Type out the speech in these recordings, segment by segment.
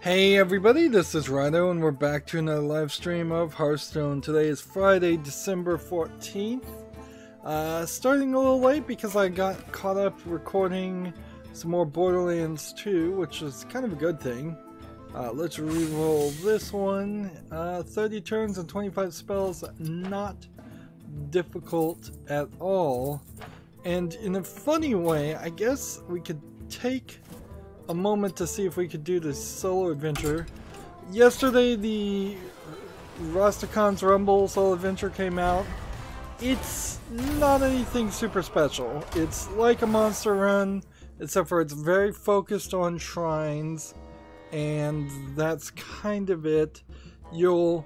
Hey everybody, this is Rydo and we're back to another live stream of Hearthstone. Today is Friday, December 14th. Starting a little late because I got caught up recording some more Borderlands 2, which is kind of a good thing. Let's re-roll this one. 30 turns and 25 spells, not difficult at all. And in a funny way, I guess we could take a moment to see if we could do this solo adventure. Yesterday the Rostacon's Rumble solo adventure came out. It's not anything super special. It's like a monster run, except for it's very focused on shrines, and that's kind of it. You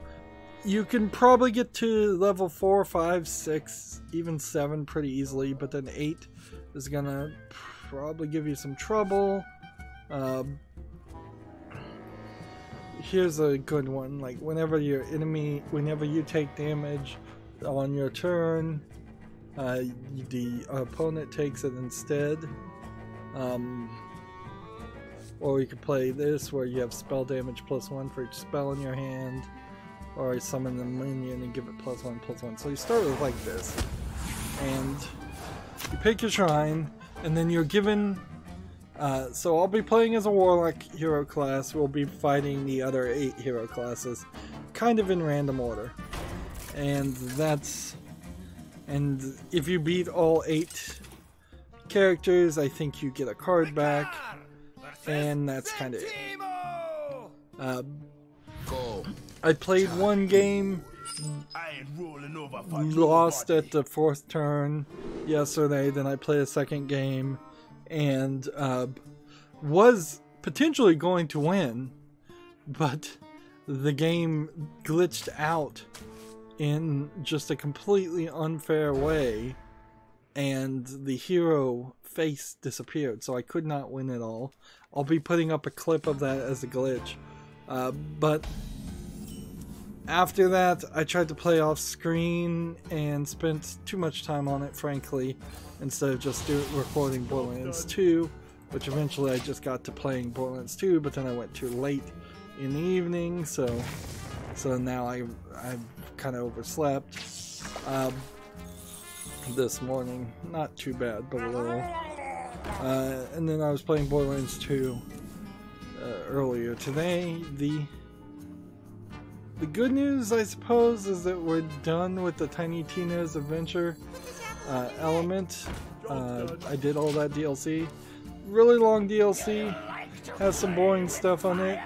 can probably get to level 4, 5, 6, even 7 pretty easily, but then 8 is gonna probably give you some trouble. Here's a good one. Like whenever you take damage on your turn, the opponent takes it instead. Or you could play this where you have spell damage +1 for each spell in your hand, or you summon the minion and give it +1/+1. So you start with like this, and you pick your shrine, and then you're given. So I'll be playing as a Warlock hero class. We'll be fighting the other 8 hero classes, kind of in random order. And if you beat all 8 characters, I think you get a card back, and that's kind of it. I played one game, lost at the 4th turn yesterday, then I played a second game, and was potentially going to win, but the game glitched out in just a completely unfair way, and the hero face disappeared, so I could not win at all. I'll be putting up a clip of that as a glitch, but after that I tried to play off screen and spent too much time on it, frankly, instead of just recording Borderlands 2, which eventually I just got to playing Borderlands 2, but then I went too late in the evening, so now I've kind of overslept this morning. Not too bad, but a little. And then I was playing Borderlands 2 earlier today. The good news, I suppose, is that we're done with the Tiny Tina's Adventure element. I did all that DLC. Really long DLC. Has some boring stuff on it.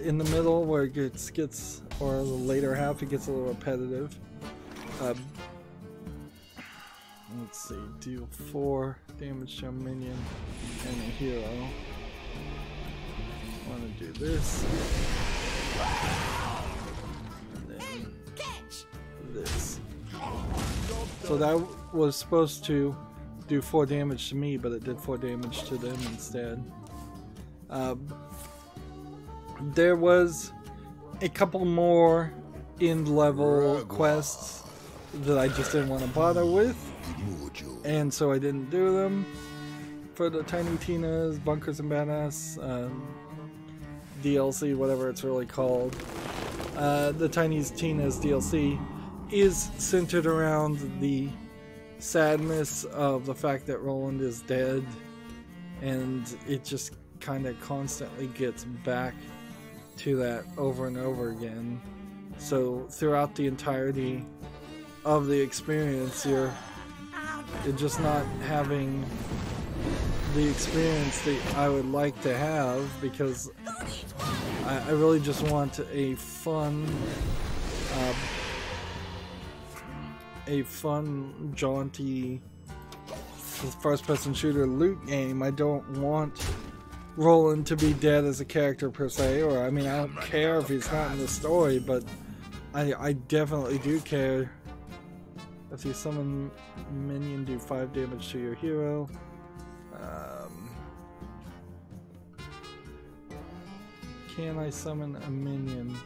In the middle, where it gets, or the later half, it gets a little repetitive. Let's see. Deal 4 damage to a minion and a hero. I want to do this. This. So that was supposed to do 4 damage to me, but it did 4 damage to them instead. There was a couple more end-level quests that I just didn't want to bother with, and so I didn't do them. For the Tiny Tina's Bunkers and Badass DLC, whatever it's really called. The Tiny Tina's DLC is centered around the sadness of the fact that Roland is dead, and it just kind of constantly gets back to that over and over again. So throughout the entirety of the experience, you're just not having the experience that I would like to have, because I really just want a fun, jaunty first-person shooter loot game. I don't want Roland to be dead as a character per se, or I mean, I don't care if he's not in the story, but I definitely do care if you summon minion, do 5 damage to your hero. Can I summon a minion?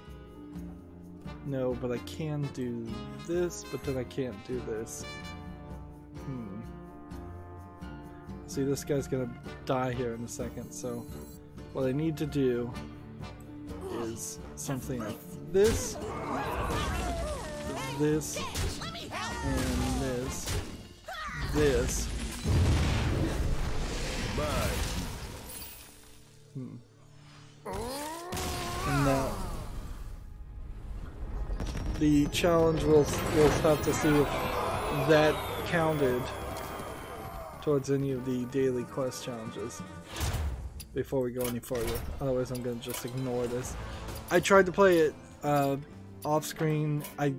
No, but I can do this, but then I can't do this. See, this guy's gonna die here in a second, so what I need to do is something like this, this, and this. And now the challenge, we'll have to see if that counted towards any of the daily quest challenges before we go any further. Otherwise I'm going to just ignore this. I tried to play it off screen. I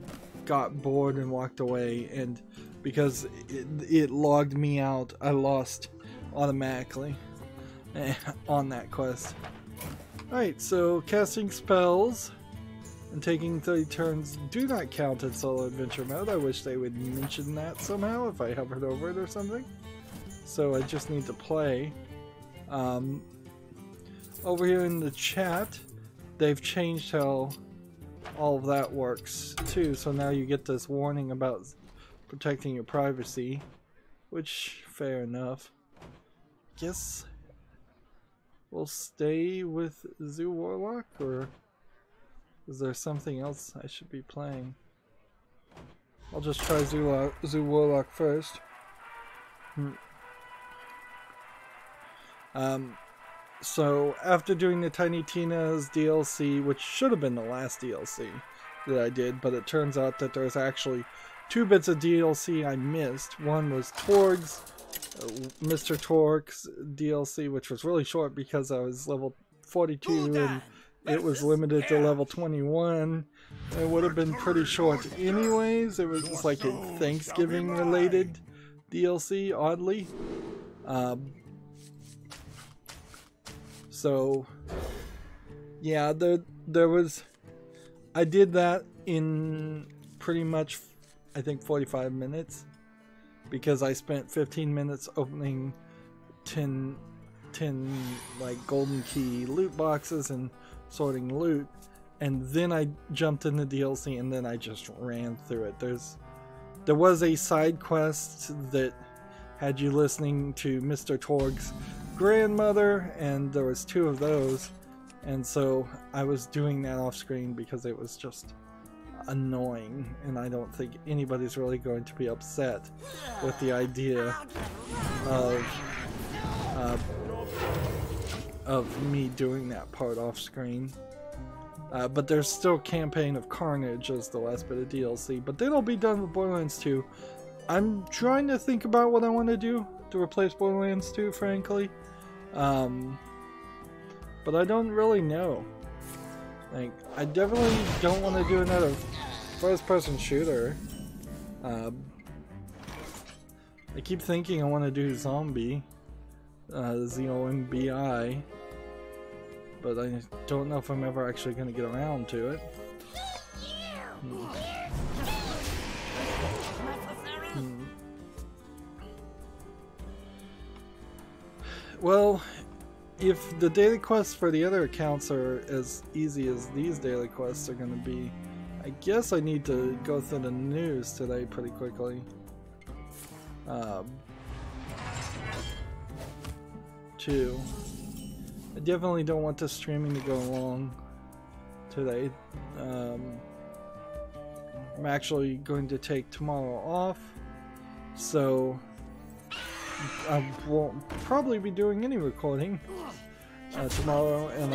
got bored and walked away, and because it logged me out, I lost automatically on that quest. Alright, so casting spells and taking 30 turns do not count in solo adventure mode. I wish they would mention that somehow if I hovered over it or something. So I just need to play. Over here in the chat, they've changed how all of that works too. So now you get this warning about protecting your privacy, which, fair enough. Guess we'll stay with Zoo Warlock, or is there something else I should be playing? I'll just try Zoo Warlock first. So after doing the Tiny Tina's DLC, which should have been the last DLC that I did, but it turns out that there's actually 2 bits of DLC I missed. One was Torg's, Mr. Torque's DLC, which was really short because I was level 42 and it was limited to level 21. It would have been pretty short anyways. It was just like a Thanksgiving related DLC, oddly. So yeah, there was, I did that in pretty much, I think, 45 minutes, because I spent 15 minutes opening 10 like golden key loot boxes and sorting loot, and then I jumped in the DLC and then I just ran through it. There was a side quest that had you listening to Mr. Torg's grandmother, and there was 2 of those, and so I was doing that off screen because it was just annoying, and I don't think anybody's really going to be upset with the idea of me doing that part off screen. But there's still Campaign of Carnage as the last bit of DLC, but then I'll be done with Borderlands 2. I'm trying to think about what I want to do to replace Borderlands 2, frankly. But I don't really know. Like, I definitely don't want to do another first-person shooter. I keep thinking I want to do Zombie, ZOMBI, but I don't know if I'm ever actually going to get around to it. Well, if the daily quests for the other accounts are as easy as these daily quests are going to be, I guess I need to go through the news today pretty quickly. Too. I definitely don't want this streaming to go long today. I'm actually going to take tomorrow off, so I won't probably be doing any recording tomorrow, and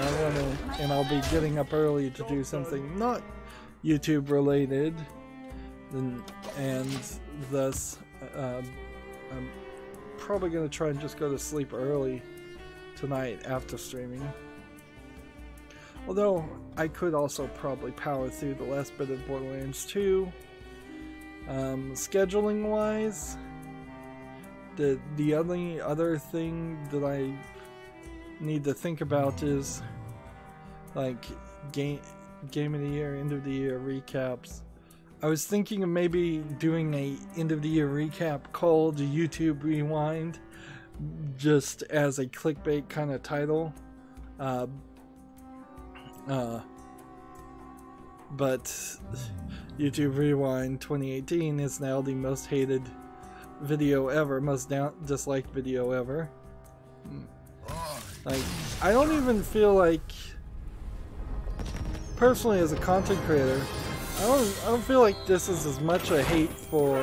I'll be getting up early to do something not YouTube related, and thus I'm probably going to try and just go to sleep early tonight after streaming. Although I could also probably power through the last bit of Borderlands 2. Scheduling wise, the only other thing that I need to think about is like game of the year, end of the year recaps. I was thinking of maybe doing a end of the year recap called YouTube Rewind, just as a clickbait kind of title. But YouTube Rewind 2018 is now the most hated video ever, most disliked video ever. Like, I don't even feel like personally, as a content creator, I don't feel like this is as much a hate for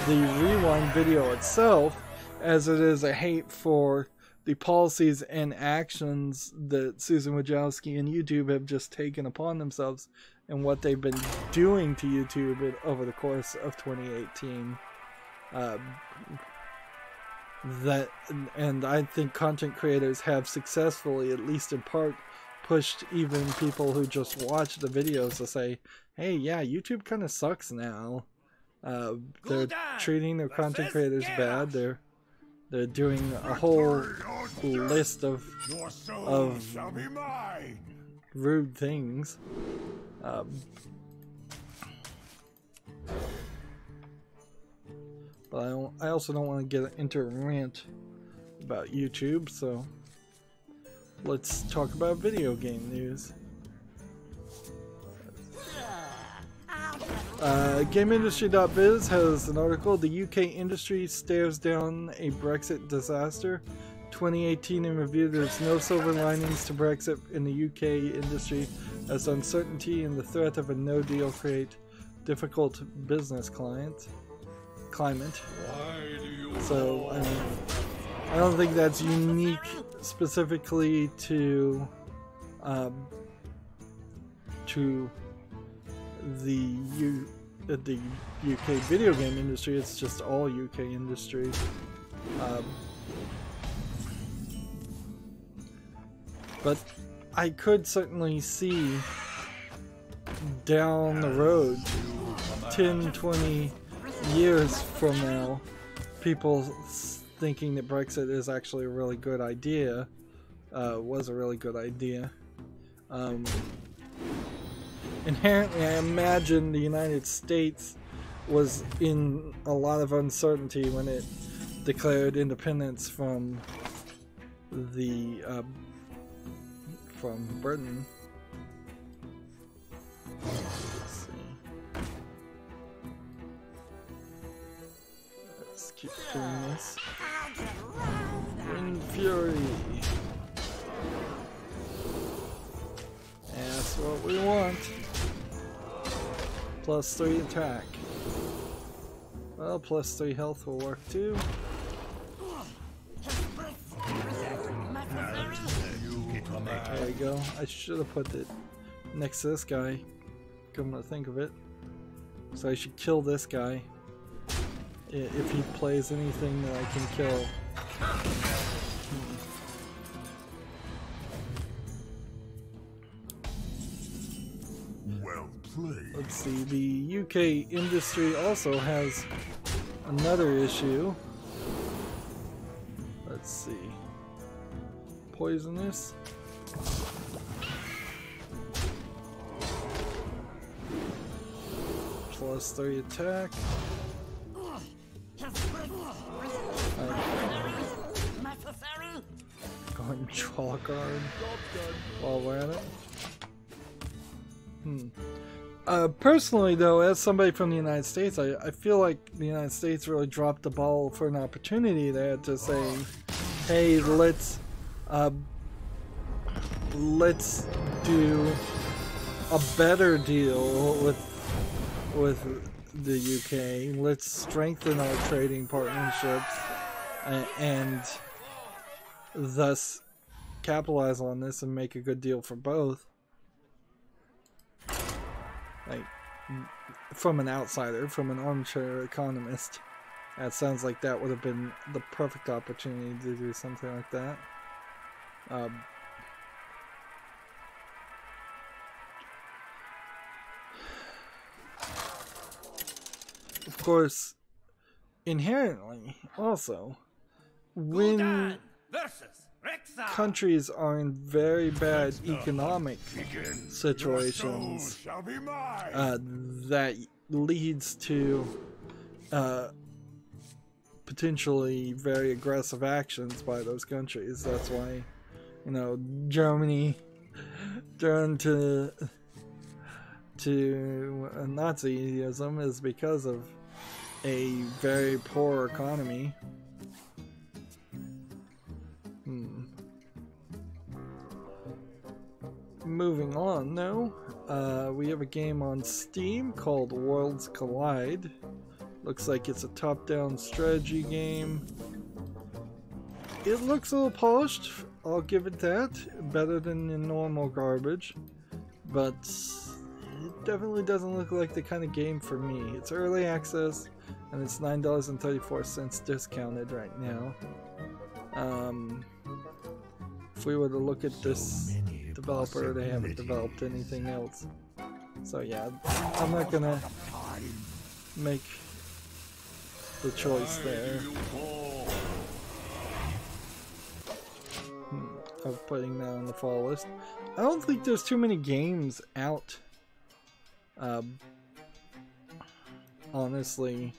the rewind video itself as it is a hate for the policies and actions that Susan Wojcicki and YouTube have just taken upon themselves and what they've been doing to YouTube over the course of 2018. And I think content creators have successfully, at least in part, pushed even people who just watch the videos to say, hey, yeah, YouTube kind of sucks now. They're treating their content creators bad. They're doing a whole list of rude things. But I also don't want to get into a rant about YouTube, so let's talk about video game news. GameIndustry.biz has an article. The UK industry stares down a Brexit disaster. 2018 in review. There's no silver linings to Brexit in the UK industry, as uncertainty and the threat of a no deal create difficult business climate. So I don't think that's unique specifically to the UK video game industry. It's just all UK industry. But I could certainly see down the road, 10, 20 years from now, people thinking that Brexit is actually a really good idea, was a really good idea. Inherently, I imagine the United States was in a lot of uncertainty when it declared independence from Britain. Let's see. Let's keep doing this. Wind Fury. That's what we want. +3 attack. Well, +3 health will work too. There we go. I should have put it next to this guy, come to think of it. So I should kill this guy if he plays anything that I can kill. Well played. Let's see, the UK industry also has another issue. Let's see. Poisonous. +3 attack. Go and draw a card while we're at it. Personally, though, as somebody from the United States, I feel like the United States really dropped the ball for an opportunity there to say, hey, let's do a better deal with the UK. Let's strengthen our trading partnerships and thus capitalize on this and make a good deal for both. Like, from an outsider, from an armchair economist, that sounds like that would have been the perfect opportunity to do something like that. Of course, inherently, also, when countries are in very bad economic situations, that leads to potentially very aggressive actions by those countries. That's why, you know, Germany turned to Nazism is because of a very poor economy. moving on though. We have a game on Steam called Worlds Collide. Looks like it's a top-down strategy game. It looks a little polished, I'll give it that. Better than the normal garbage. But it definitely doesn't look like the kind of game for me. It's early access and it's $9.34 discounted right now. If we were to look at this developer, they haven't developed anything else. So yeah, I'm not gonna make the choice there of putting that on the fall list. I don't think there's too many games out. Honestly,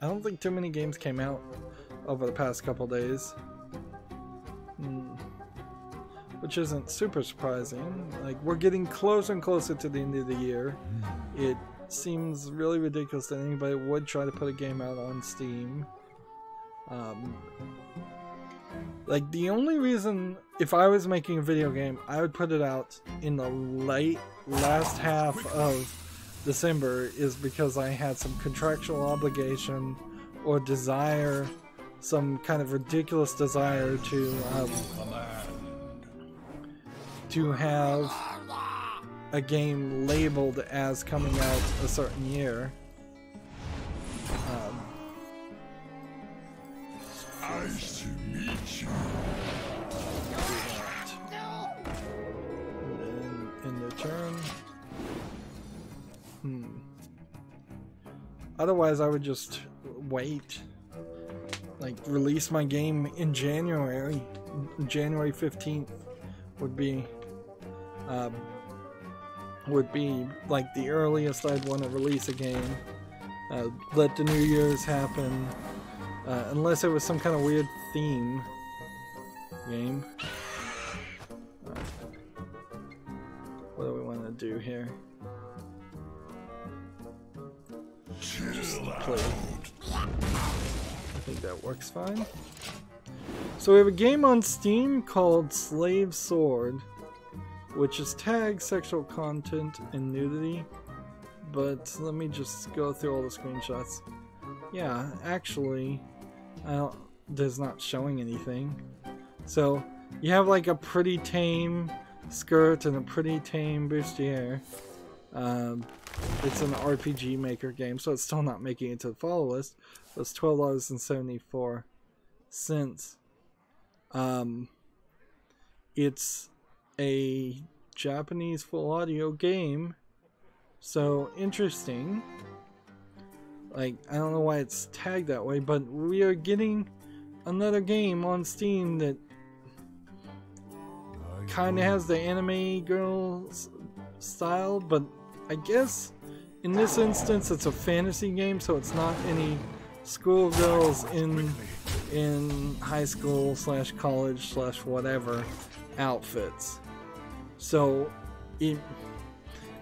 I don't think too many games came out over the past couple days. Which isn't super surprising. Like, we're getting closer and closer to the end of the year. It seems really ridiculous that anybody would try to put a game out on Steam. Like, the only reason, if I was making a video game, I would put it out in the last half of December, is because I had some contractual obligation or desire, some kind of ridiculous desire to have a game labeled as coming out a certain year. Nice to meet you. And then in return, otherwise I would just wait. Like, release my game in January. January 15th would be like the earliest I'd want to release a game. Let the New Year's happen, unless it was some kind of weird theme game. What do we want to do here? Just play. I think that works fine. So we have a game on Steam called Slave Sword, which is tagged sexual content and nudity. But let me just go through all the screenshots. Yeah, actually, there's not showing anything. So you have like a pretty tame skirt and a pretty tame bustier. It's an RPG Maker game, so it's still not making it to the follow list. It's $12.74. It's a Japanese full audio game, so interesting. Like, I don't know why it's tagged that way, but we are getting another game on Steam that kind of has the anime girl style, but I guess in this instance it's a fantasy game, so it's not any schoolgirls in high school / college / whatever outfits. So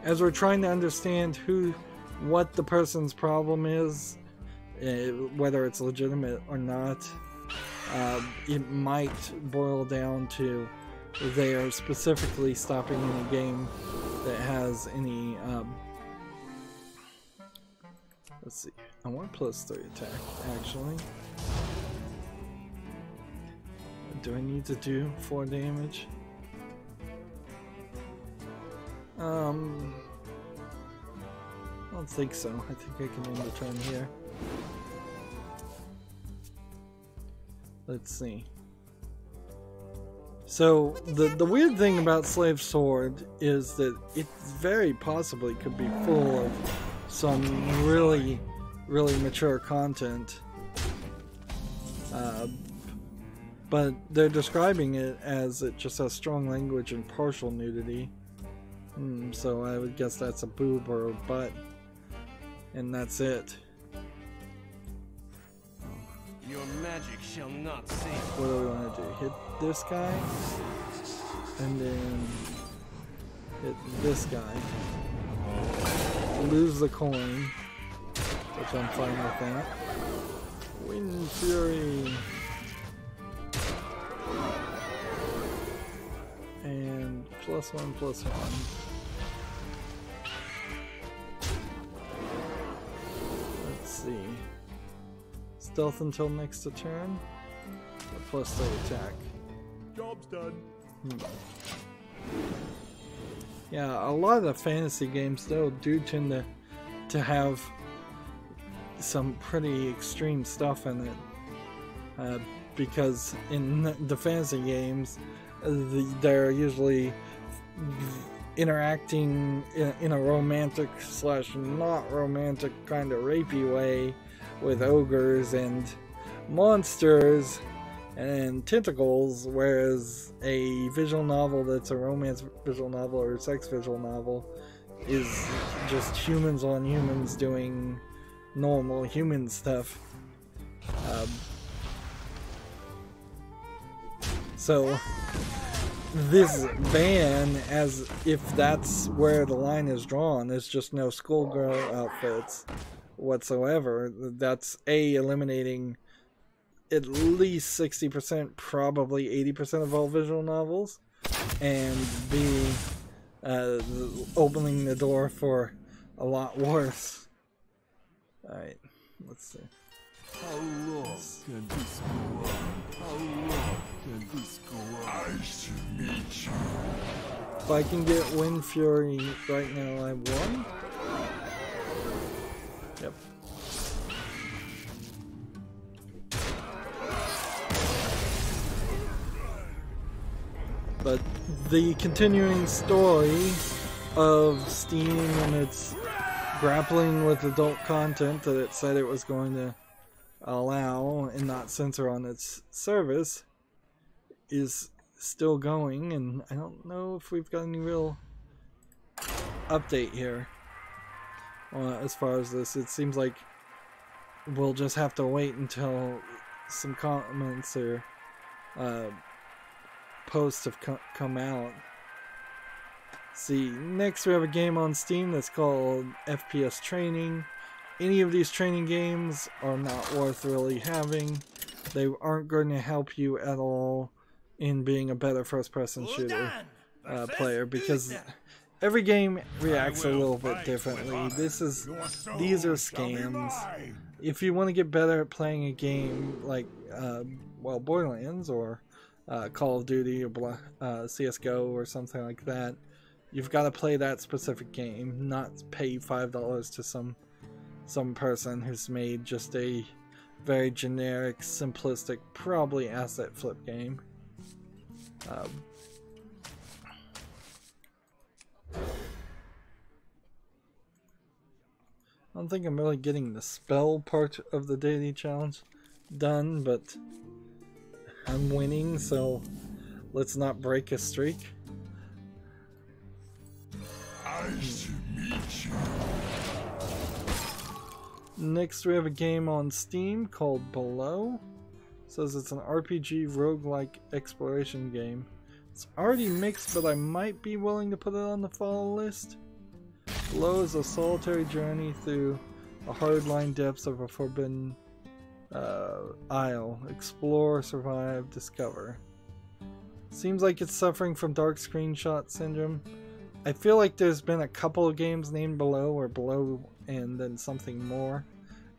as we're trying to understand what the person's problem is, whether it's legitimate or not, it might boil down to they are specifically stopping any game that has any let's see, I want +3 attack actually. Do I need to do 4 damage? I don't think so. I think I can end the turn here. Let's see. So the weird thing about Slave Sword is that it very possibly could be full of some really mature content. But they're describing it as it just has strong language and partial nudity. So I would guess that's a boob or a butt. And that's it. Your magic shall not save. What do we want to do? Hit this guy? And then hit this guy. Lose the coin. Which I'm fine with that. Wind Fury. And +1/+1. Let's see. Stealth until next turn. +3 attack. Job's done. Yeah, a lot of the fantasy games though do tend to have some pretty extreme stuff in it, because in the fantasy games they're usually interacting in a romantic / not romantic kind of rapey way with ogres and monsters and tentacles, whereas a visual novel that's a romance visual novel or a sex visual novel is just humans on humans doing normal human stuff. So this ban, as if that's where the line is drawn, is just no schoolgirl outfits whatsoever. That's eliminating at least 60%, probably 80% of all visual novels, and B, opening the door for a lot worse. Alright, let's see. How long can this go on? How long can this go on? Nice to meet you. If I can get Wind Fury right now, I won. Yep. But the continuing story of Steam and its grappling with adult content that it said it was going to allow and not censor on its service is still going, and I don't know if we've got any real update here as far as this. It seems like we'll just have to wait until some comments or posts have come out. See, next we have a game on Steam that's called FPS Training. Any of these training games are not worth really having. They aren't going to help you at all in being a better first-person shooter player, because every game reacts a little bit differently. These are scams. If you want to get better at playing a game like well, Borderlands or Call of Duty or CSGO or something like that, you've got to play that specific game, not pay $5 to some person who's made just a very generic, simplistic, probably asset flip game. I don't think I'm really getting the spell part of the daily challenge done, but I'm winning, so let's not break a streak. Nice to meet you. Next we have a game on Steam called Below. It says it's an RPG roguelike exploration game. It's already mixed, but I might be willing to put it on the follow list. Below is a solitary journey through the hardline depths of a forbidden isle. Explore, survive, discover. Seems like it's suffering from dark screenshot syndrome. I feel like there's been a couple of games named Below or Below and then something more.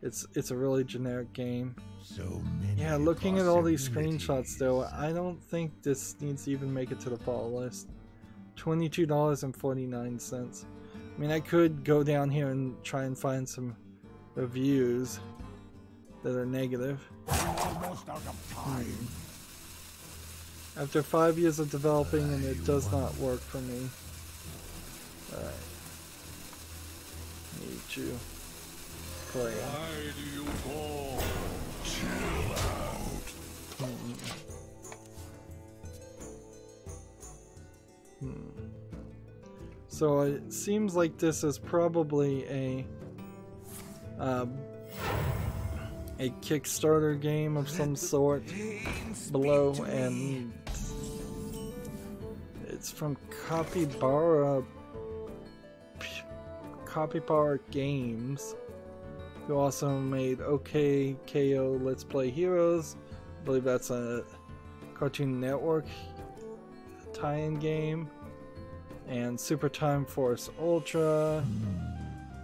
It's a really generic game. So many. Yeah, looking at all these screenshots though, I don't think this needs to even make it to the follow list. $22.49. I mean, I could go down here and try and find some reviews that are negative. Almost out of time. After 5 years of developing, and it does not work for me. Alright. Need to play. Why do you go? Chill out. So it seems like this is probably a Kickstarter game of some sort. Below, and it's from Capybara Games, who also made OK KO Let's Play Heroes. I believe that's a Cartoon Network tie-in game. and Super Time Force Ultra.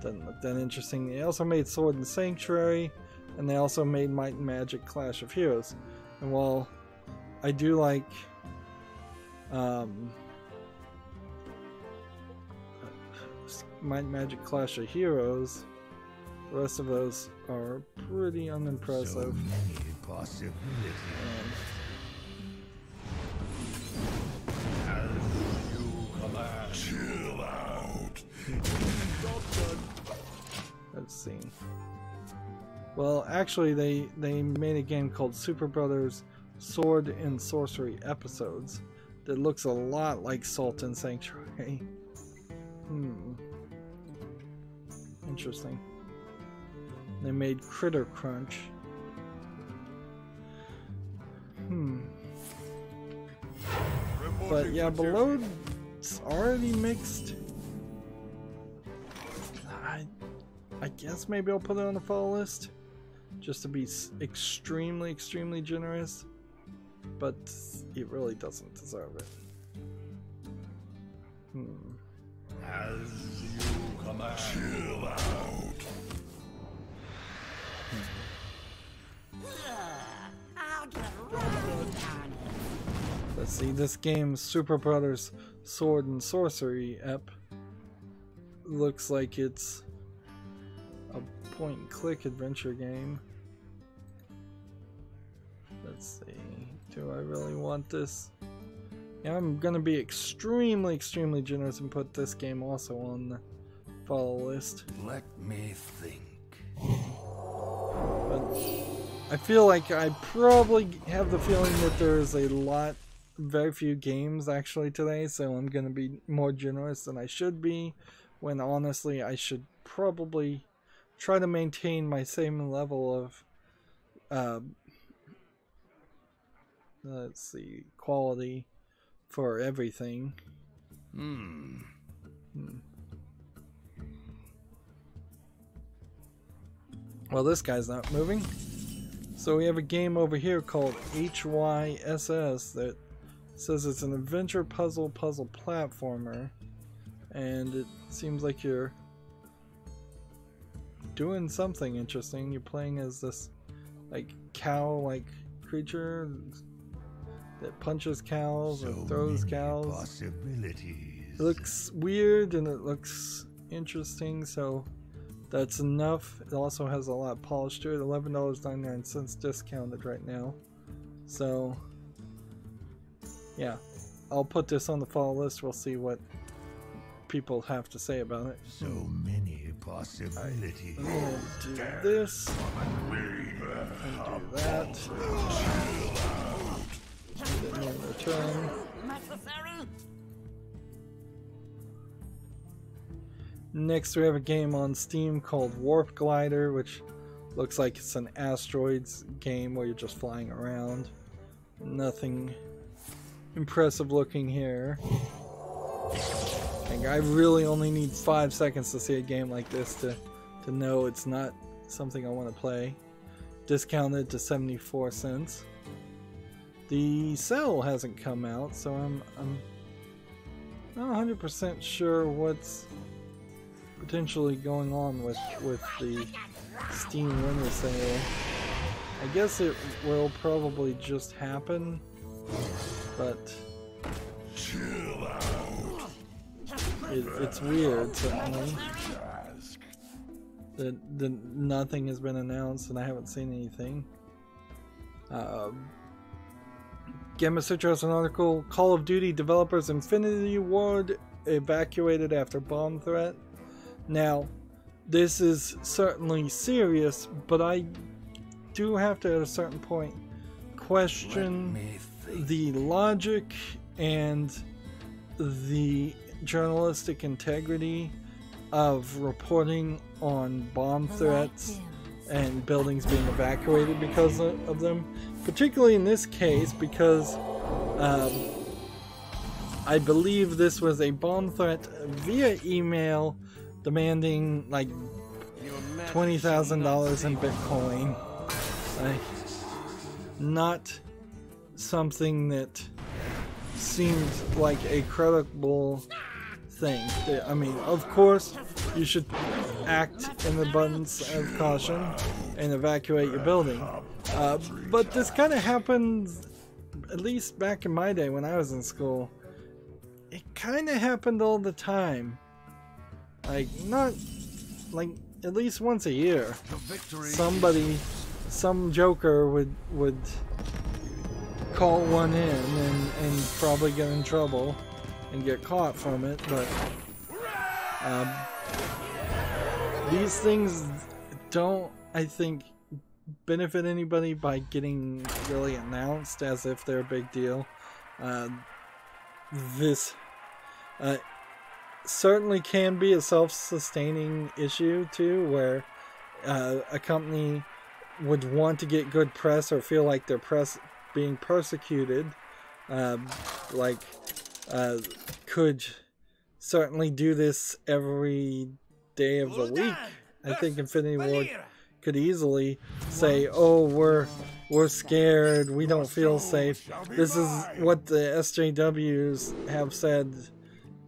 Doesn't look that interesting. They also made Sword and Sanctuary, and they also made Might and Magic Clash of Heroes. And while I do like Might and Magic Clash of Heroes, the rest of those are pretty unimpressive. So many possibilities. Chill out. Let's see. Well, actually, they made a game called Super Brothers Sword and Sorcery Episodes that looks a lot like Salt and Sanctuary. Interesting. They made Critter Crunch. But yeah, Below's already mixed. I guess maybe I'll put it on the follow list just to be extremely, extremely generous, but it really doesn't deserve it. As you command. Chill out. Let's see, this game, Super Brothers Sword and Sorcery Ep, looks like it's a point and click adventure game. Let's see, do I really want this? Yeah, I'm gonna be extremely, extremely generous and put this game also on the follow list. Let me think. But I feel like I probably have the feeling that there's very few games actually today, so I'm gonna be more generous than I should be, when honestly I should probably try to maintain my same level of let's see, quality for everything. Well, this guy's not moving. So we have a game over here called HYSS that says it's an adventure puzzle platformer, and it seems like you're doing something interesting. You're playing as this like cow-like creature that punches cows or throws cows. Possibilities. It looks weird and it looks interesting, so that's enough. It also has a lot of polish to it. $11.99 discounted right now. So yeah, I'll put this on the follow list. We'll see what people have to say about it. So many possibilities. I'm gonna do this and do that. Then in return. Next we have a game on Steam called Warp Glider, which looks like it's an asteroids game where you're just flying around. Nothing impressive looking here. Like, I really only need 5 seconds to see a game like this to know it's not something I want to play. Discounted to 74 cents. The sale hasn't come out, so I'm not 100% sure what's potentially going on with the Steam winter sale. I guess it will probably just happen, but it's weird certainly that nothing has been announced and I haven't seen anything. Gamma Sutra has an article, Call of Duty developers Infinity Ward evacuated after bomb threat. Now, this is certainly serious, but I do have to at a certain point question the logic and the journalistic integrity of reporting on bomb threats and buildings being evacuated because of them, particularly in this case because I believe this was a bomb threat via email demanding like $20,000 in Bitcoin. Like, not something that seemed like a credible thing. I mean, of course, you should act in the abundance of caution and evacuate your building. But this kind of happens, at least back in my day when I was in school. It kind of happened all the time. Like, not, like, at least once a year. Somebody, some joker would call one in and probably get in trouble and get caught from it, but these things don't, I think, benefit anybody by getting really announced as if they're a big deal. This certainly can be a self-sustaining issue too, where a company would want to get good press or feel like they're being persecuted, could certainly do this every day of the week. I think Infinity Ward could easily say, oh, we're scared, we don't feel safe. This is what the SJWs have said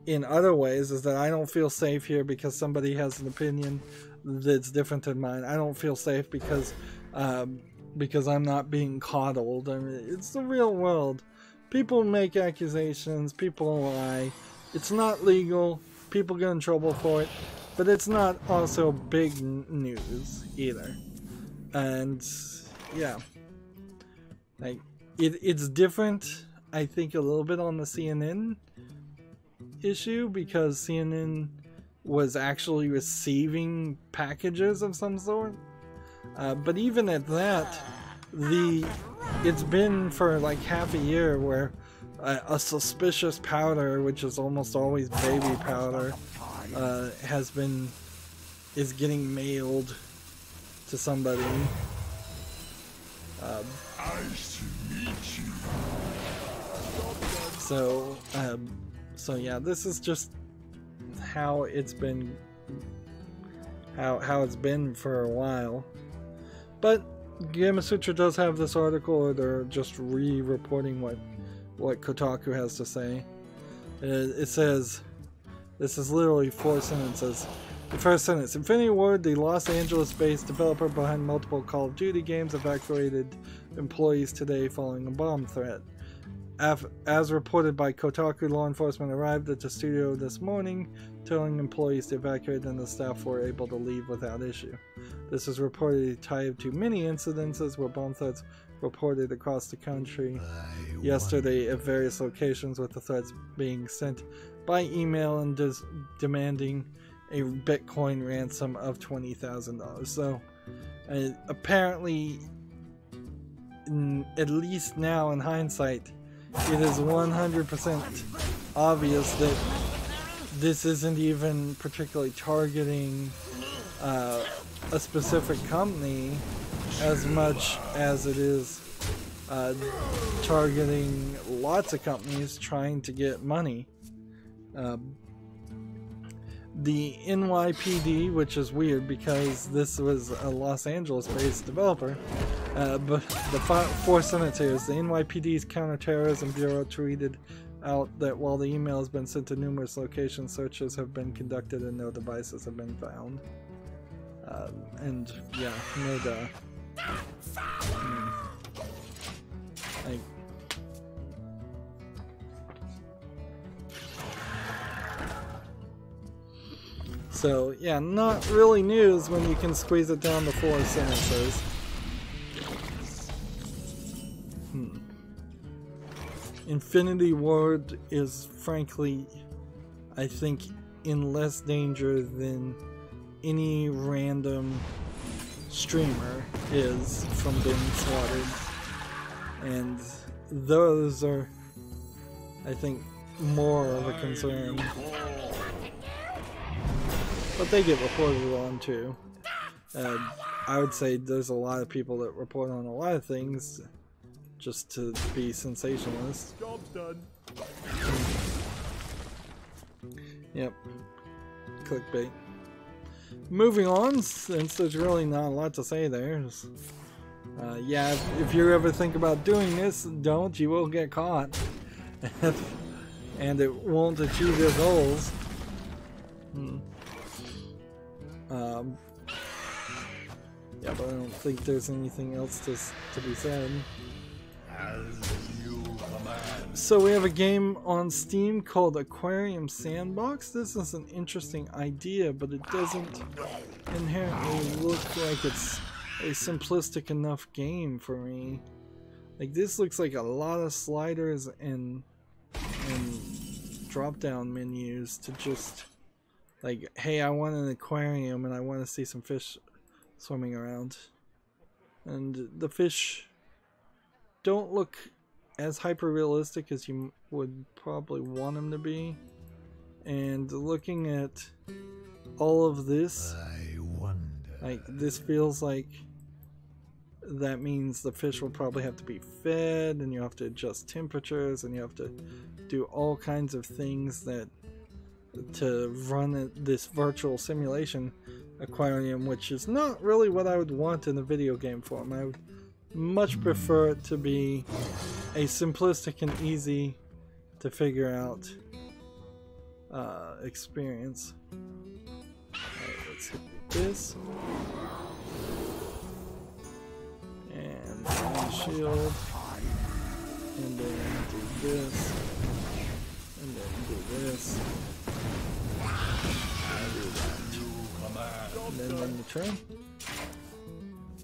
in other ways, is that I don't feel safe here because somebody has an opinion that's different than mine. I don't feel safe because I'm not being coddled. I mean, it's the real world. People make accusations, people lie. It's not legal, people get in trouble for it, but it's not also big news either. And yeah, like it's different, I think, a little bit on the CNN issue, because CNN was actually receiving packages of some sort. But even at that, it's been for like half a year where a suspicious powder, which is almost always baby powder, is getting mailed to somebody. So yeah, this is just how it's been, how it's been for a while. But Gamasutra does have this article, or they're just re-reporting what Kotaku has to say. It says, this is literally 4 sentences. The first sentence: Infinity Ward, the Los Angeles-based developer behind multiple Call of Duty games, evacuated employees today following a bomb threat. As reported by Kotaku, law enforcement arrived at the studio this morning, telling employees to evacuate, and the staff were able to leave without issue. This is reportedly tied to many incidences where bomb threats reported across the country yesterday at various locations, with the threats being sent by email and demanding a Bitcoin ransom of $20,000. So apparently, at least now in hindsight, it is 100% obvious that this isn't even particularly targeting a specific company as much as it is targeting lots of companies trying to get money. The NYPD, which is weird because this was a Los Angeles-based developer, but the 4th sentence here is: the NYPD's Counterterrorism Bureau tweeted out that while the email has been sent to numerous locations, searches have been conducted and no devices have been found. And yeah, no duh. Like, so yeah, not really news when you can squeeze it down to 4 sentences. Infinity Ward is, frankly, I think, in less danger than any random streamer is from being swatted. And those are, I think, more of a concern. But they get reported on too. I would say there's a lot of people that report on a lot of things just to be sensationalist. Job's done. Yep. Clickbait. Moving on, since there's really not a lot to say there. Yeah, if you ever think about doing this, don't. You will get caught. And it won't achieve your goals. Yeah, but I don't think there's anything else to be said. So we have a game on Steam called Aquarium Sandbox. This is an interesting idea, but it doesn't inherently look like it's a simplistic enough game for me. Like, this looks like a lot of sliders and drop down menus to just like, hey, I want an aquarium and I want to see some fish swimming around. And the fish don't look as hyper realistic as you would probably want them to be. And looking at all of this, I wonder. like, this feels like that means the fish will probably have to be fed, and you have to adjust temperatures, and you have to do all kinds of things that to run this virtual simulation aquarium, which is not really what I would want in a video game form. I would much prefer it to be a simplistic and easy to figure out experience. Alright, let's hit this. And shield. And then do this. And then do this. And do that. And then end the turn.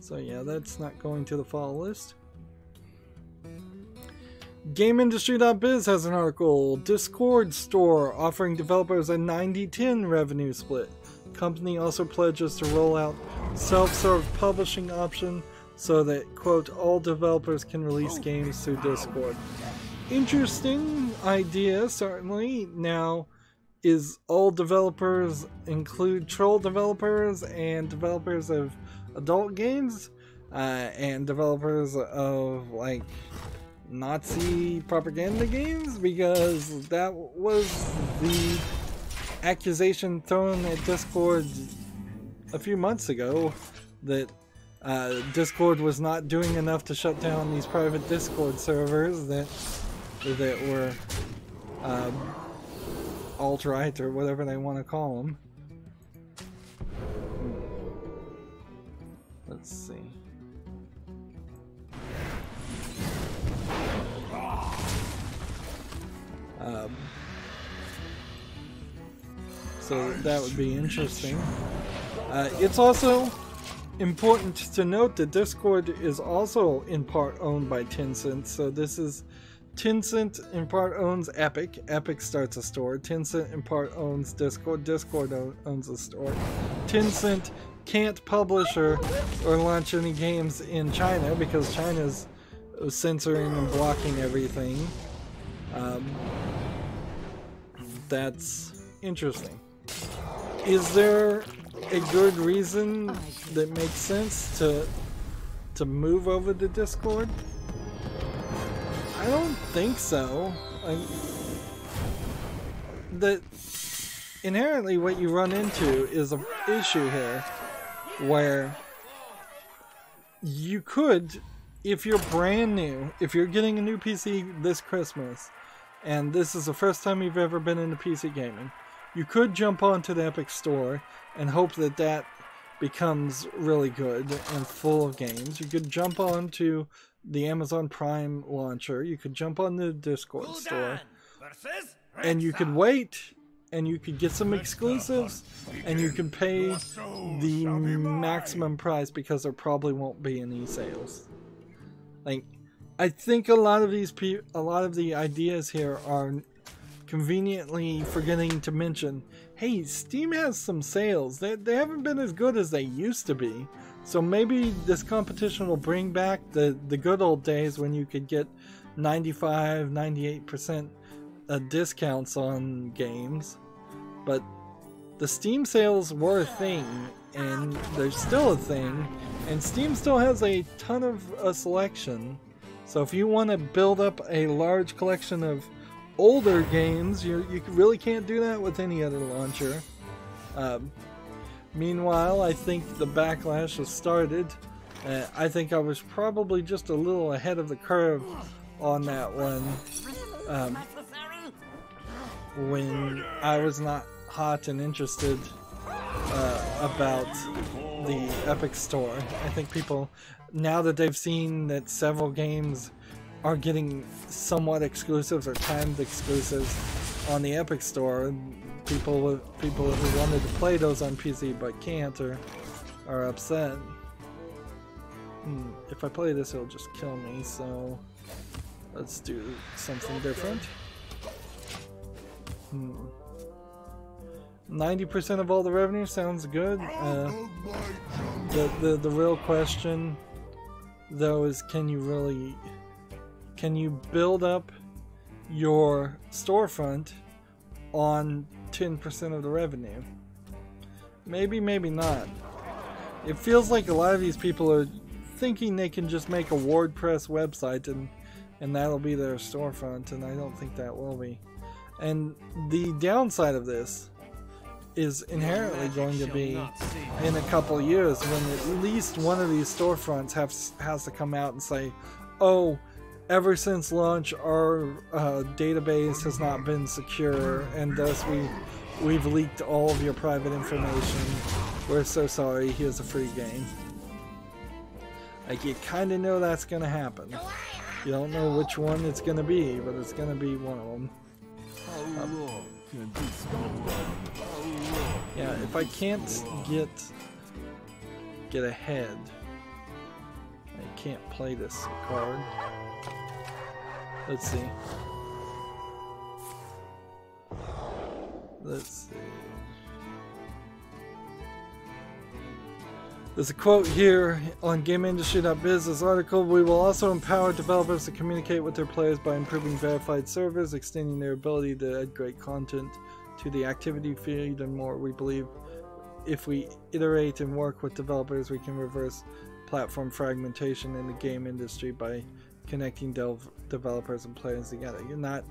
So yeah, that's not going to the follow list. GameIndustry.biz has an article. Discord store offering developers a 90-10 revenue split. Company also pledges to roll out self-serve publishing option so that, quote, all developers can release games through Discord. Interesting idea, certainly. Now, is all developers include troll developers and developers of adult games and developers of, like, Nazi propaganda games? Because that was the accusation thrown at Discord a few months ago, that Discord was not doing enough to shut down these private Discord servers that were alt-right or whatever they want to call them. Let's see. So that would be interesting. It's also important to note that Discord is also in part owned by Tencent. So this is Tencent in part owns Epic. Epic starts a store. Tencent in part owns Discord. Discord owns a store. Tencent can't publish or launch any games in China because China's censoring and blocking everything. That's interesting. Is there a good reason that makes sense to move over to Discord? I don't think so. That inherently what you run into is an issue here where you could, if you're brand new, if you're getting a new PC this Christmas and this is the first time you've ever been into PC gaming, you could jump onto the Epic Store and hope that that becomes really good and full of games. You could jump onto the Amazon Prime launcher. You could jump on the Discord store. And you could wait, and you could get some exclusives, and you can pay the maximum price because there probably won't be any sales. Like, I think a lot of the ideas here are conveniently forgetting to mention, hey, Steam has some sales. They haven't been as good as they used to be. So maybe this competition will bring back the good old days when you could get 95, 98% discounts on games. But the Steam sales were a thing, and they're still a thing, and Steam still has a ton of selection. So if you want to build up a large collection of older games, you really can't do that with any other launcher. Meanwhile, I think the backlash has started. I think I was probably just a little ahead of the curve on that one when I was not hot and interested about the Epic Store. I think people, now that they've seen that several games are getting somewhat exclusives or timed exclusives on the Epic Store, people who wanted to play those on PC but can't are upset. If I play this, it'll just kill me, so let's do something different. 90% of all the revenue sounds good. The real question, though, is can you build up your storefront on 10% of the revenue? Maybe, maybe not. It feels like a lot of these people are thinking they can just make a WordPress website and that'll be their storefront, and I don't think that will be. And the downside of this is inherently going to be in a couple of years when at least one of these storefronts has to come out and say, oh, ever since launch our database has not been secure, and thus we've leaked all of your private information. We're so sorry, here's a free game. Like, you kind of know that's going to happen. You don't know which one it's going to be, but it's going to be one of them. Yeah, if I can't get ahead, I can't play this card. Let's see. Let's see. There's a quote here on GameIndustry.biz. This article: we will also empower developers to communicate with their players by improving verified servers, extending their ability to add great content to the activity feed, and more. We believe if we iterate and work with developers, we can reverse platform fragmentation in the game industry by connecting developers and players together. You're not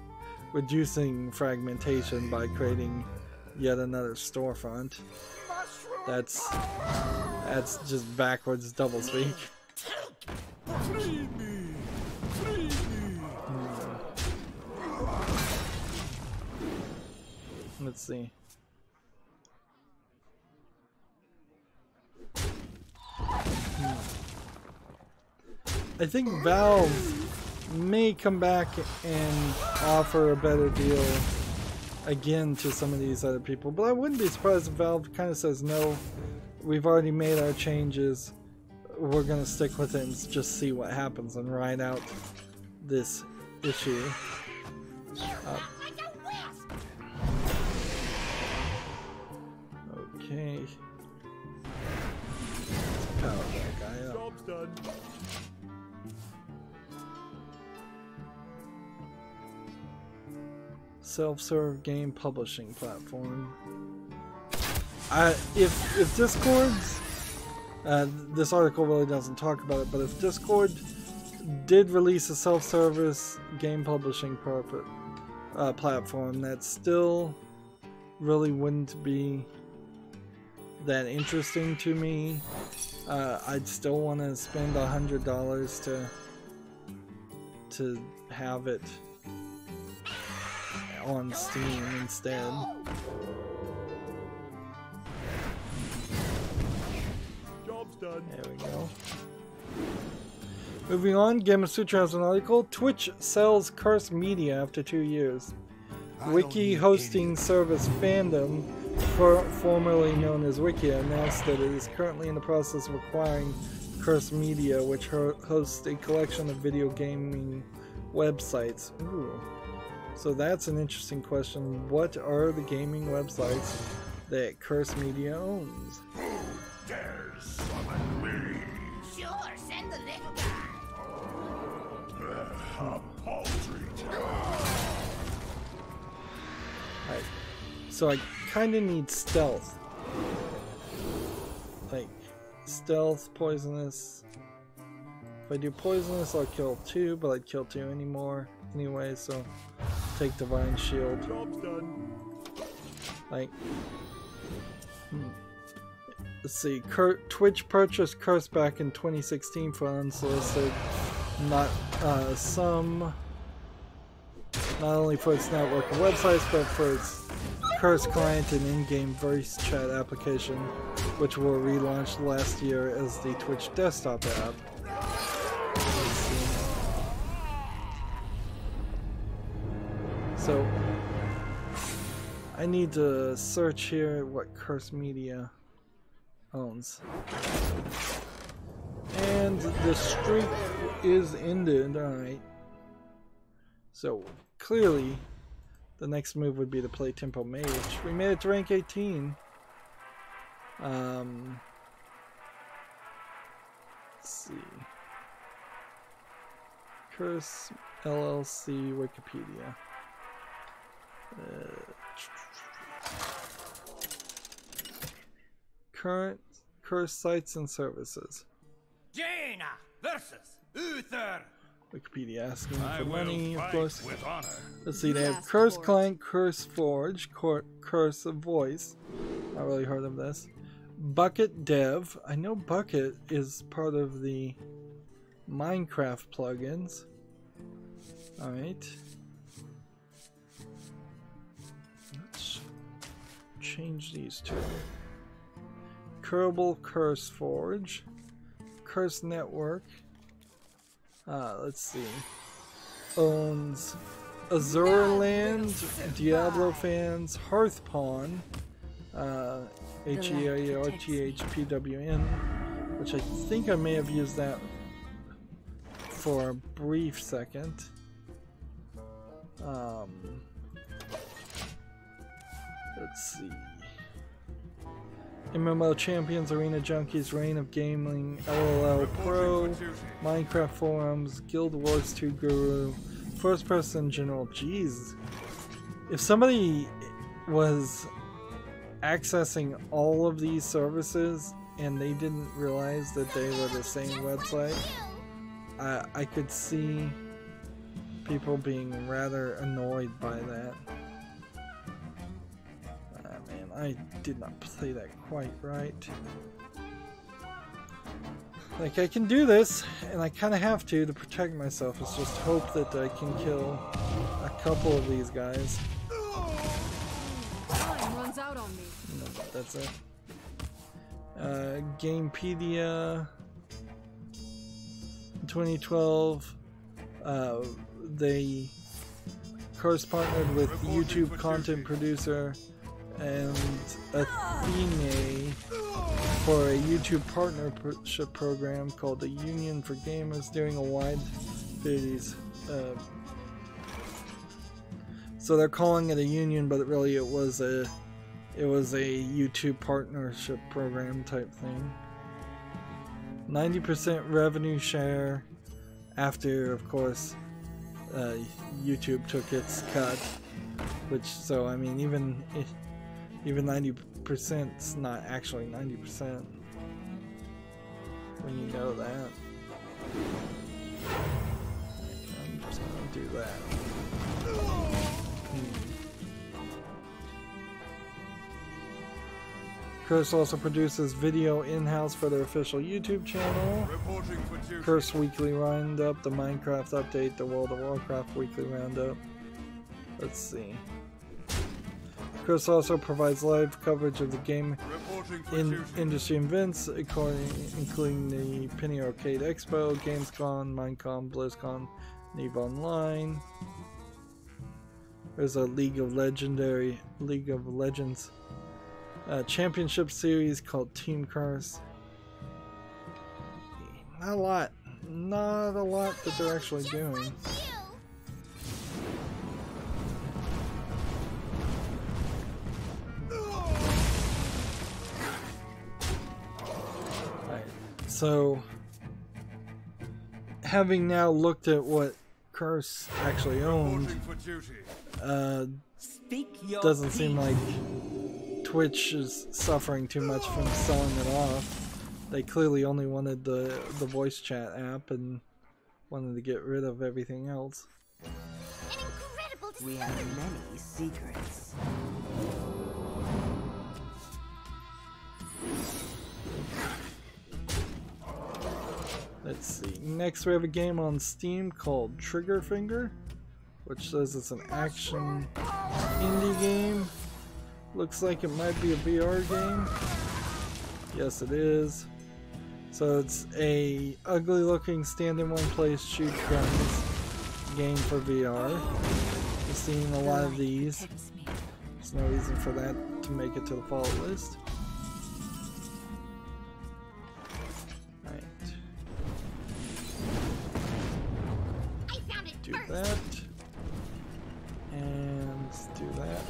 reducing fragmentation by creating yet another storefront. That's just backwards doublespeak. Free me! Free me! Let's see. I think Valve may come back and offer a better deal again to some of these other people, but I wouldn't be surprised if Valve kind of says, no, we've already made our changes, we're gonna stick with it and just see what happens and ride out this issue. Okay. Let's power that guy up. Job's done. Self-serve game publishing platform. If Discord's this article really doesn't talk about it, but if Discord did release a self-service game publishing platform, that still really wouldn't be that interesting to me. I'd still want to spend $100 to have it on Steam instead. Job's done. There we go. Moving on, Gamma Sutra has an article. Twitch sells cursed media after 2 years. Wiki hosting service Fandom, formerly known as Wikia, announced that it is currently in the process of acquiring cursed media, which hosts a collection of video gaming websites. Ooh. So that's an interesting question. What are the gaming websites that Curse Media owns? Who dares summon me? Sure, send the little guy. A paltry task. Alright, so I kind of need stealth. Like, stealth, poisonous. If I do poisonous, I'll kill 2, but I'd kill 2 anyway, so take Divine Shield. Job's done. Like, let's see. Twitch purchased Curse back in 2016 for unsolicited. Not only for its network of websites, but for its Curse client and in-game voice chat application, which were relaunched last year as the Twitch desktop app. Let's see. So I need to search here what Curse Media owns. And the streak is ended, alright. So clearly the next move would be to play Tempo Mage. We made it to rank 18. Let's see. Curse LLC Wikipedia. Current Curse sites and services. Jaina versus Uther. Wikipedia asking for money, of course. With honor. Let's see, they have Ask Curse for it. Client, Curse Forge, Curse of Voice. Not really heard of this. Bucket Dev. I know Bucket is part of the Minecraft plugins. Alright. Let's change these two. Kerbal Curse Forge. Curse Network. Let's see. Owns Azurland, Diablo Fans, Hearthpawn, HEIRTHPWN, which I think I may have used that for a brief second. Let's see. MMO Champions, Arena Junkies, Reign of Gaming, LOL Pro, Minecraft Forums, Guild Wars 2 Guru, First Person General. Jeez. If somebody was accessing all of these services and they didn't realize that they were the same website, I could see people being rather annoyed by that. Man, I did not play that quite right. Like, I can do this, and I kind of have to protect myself. It's just hope that I can kill a couple of these guys. Time runs out on me. No, that's it. Gamepedia 2012. They partnered with YouTube content producer and Athene for a YouTube partnership program called the Union for Gamers, doing a wide series. So they're calling it a union, but really it was a YouTube partnership program type thing. 90% revenue share after, of course, YouTube took its cut. Which, so I mean, even 90% is not actually 90% when you know that. I'm just gonna do that. Curse also produces video in-house for their official YouTube channel. Curse Weekly Roundup, the Minecraft update, the World of Warcraft Weekly Roundup. Let's see. Curse also provides live coverage of the game industry events, including the Penny Arcade Expo, Gamescom, Minecon, BlizzCon, EVE Online. There's a League of Legends championship series called Team Curse. Not a lot that they're actually doing. So, having now looked at what Curse actually owned, doesn't seem like Twitch is suffering too much from selling it off. They clearly only wanted the voice chat app and wanted to get rid of everything else. We have many secrets. Let's see. Next we have a game on Steam called Trigger Finger, which says it's an action indie game. Looks like it might be a VR game. Yes, it is. So it's a ugly looking stand in one place shoot guns game for VR. We're seeing a lot of these. There's no reason for that to make it to the follow list. Right. Do that. And do that.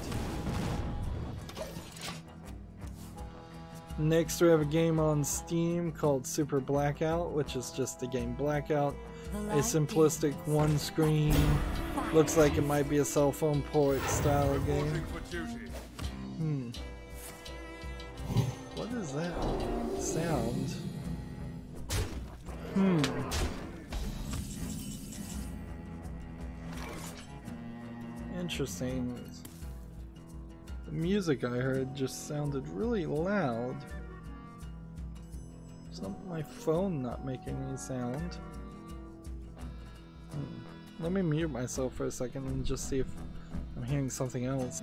Next we have a game on Steam called Super Blackout, which is just the game Blackout. A simplistic one screen, looks like it might be a cell phone port style game. What is that sound? Interesting. The music I heard just sounded really loud. It's not my phone not making any sound. Let me mute myself for a second and just see if I'm hearing something else.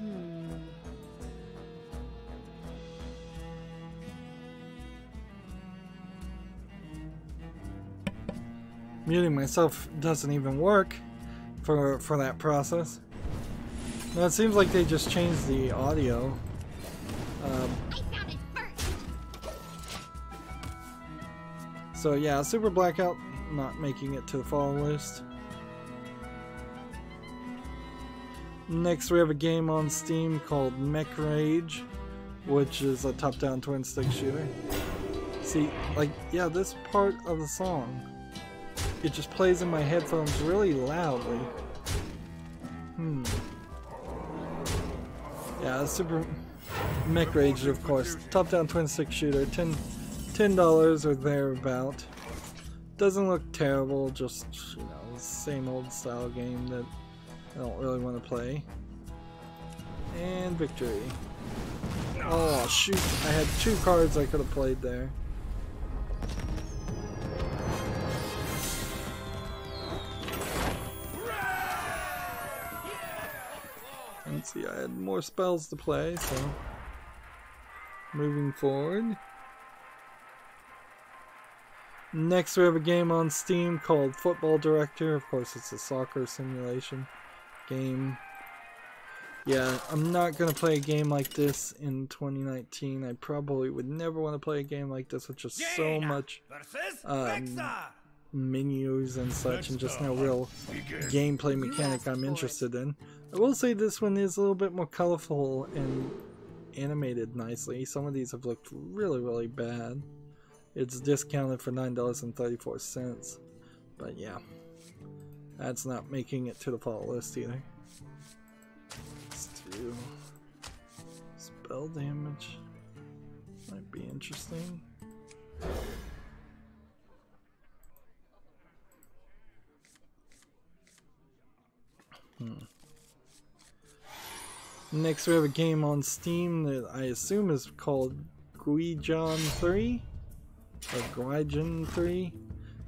Muting myself doesn't even work for that process. No, it seems like they just changed the audio. So yeah, Super Blackout not making it to the follow list. Next we have a game on Steam called Mech Rage, which is a top-down twin-stick shooter. See, like, yeah, this part of the song, it just plays in my headphones really loudly. Yeah, Super Mech Rage, of course, top-down twin-stick shooter, $10 or thereabout. Doesn't look terrible, just, you know, same old style game that I don't really want to play. And victory. Oh shoot, I had 2 cards I could have played there. And see, I had more spells to play, so moving forward. Next we have a game on Steam called Football Director. Of course, it's a soccer simulation game. Yeah, I'm not gonna play a game like this in 2019. I probably would never want to play a game like this with just so much menus and such, and just no real gameplay mechanic I'm interested in. I will say this one is a little bit more colorful and animated nicely. Some of these have looked really bad. It's discounted for $9.34, but yeah, that's not making it to the follow list either. Let's do spell damage. Might be interesting. Next we have a game on Steam that I assume is called Guijan 3 or Guijan 3.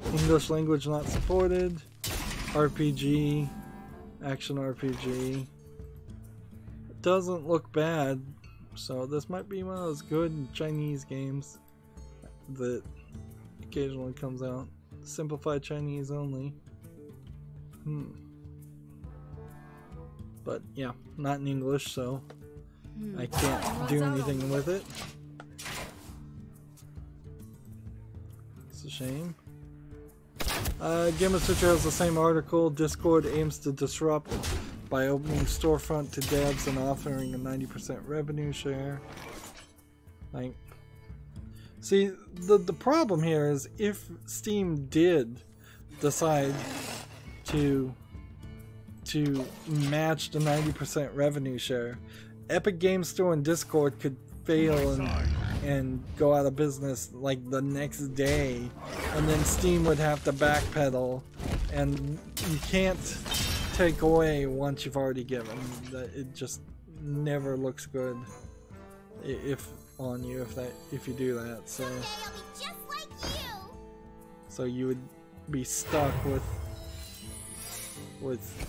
English language not supported. RPG, action RPG. It doesn't look bad, so this might be one of those good Chinese games that occasionally comes out. Simplified Chinese only. But yeah, not in English, so I can't do anything with it. It's a shame. Game of Switcher has the same article. Discord aims to disrupt by opening storefront to devs and offering a 90% revenue share. Like, see, the problem here is if Steam did decide to match the 90% revenue share, Epic Games Store and Discord could fail and go out of business like the next day, and then Steam would have to backpedal, and you can't take away once you've already given. It just never looks good if you do that. So you would be stuck with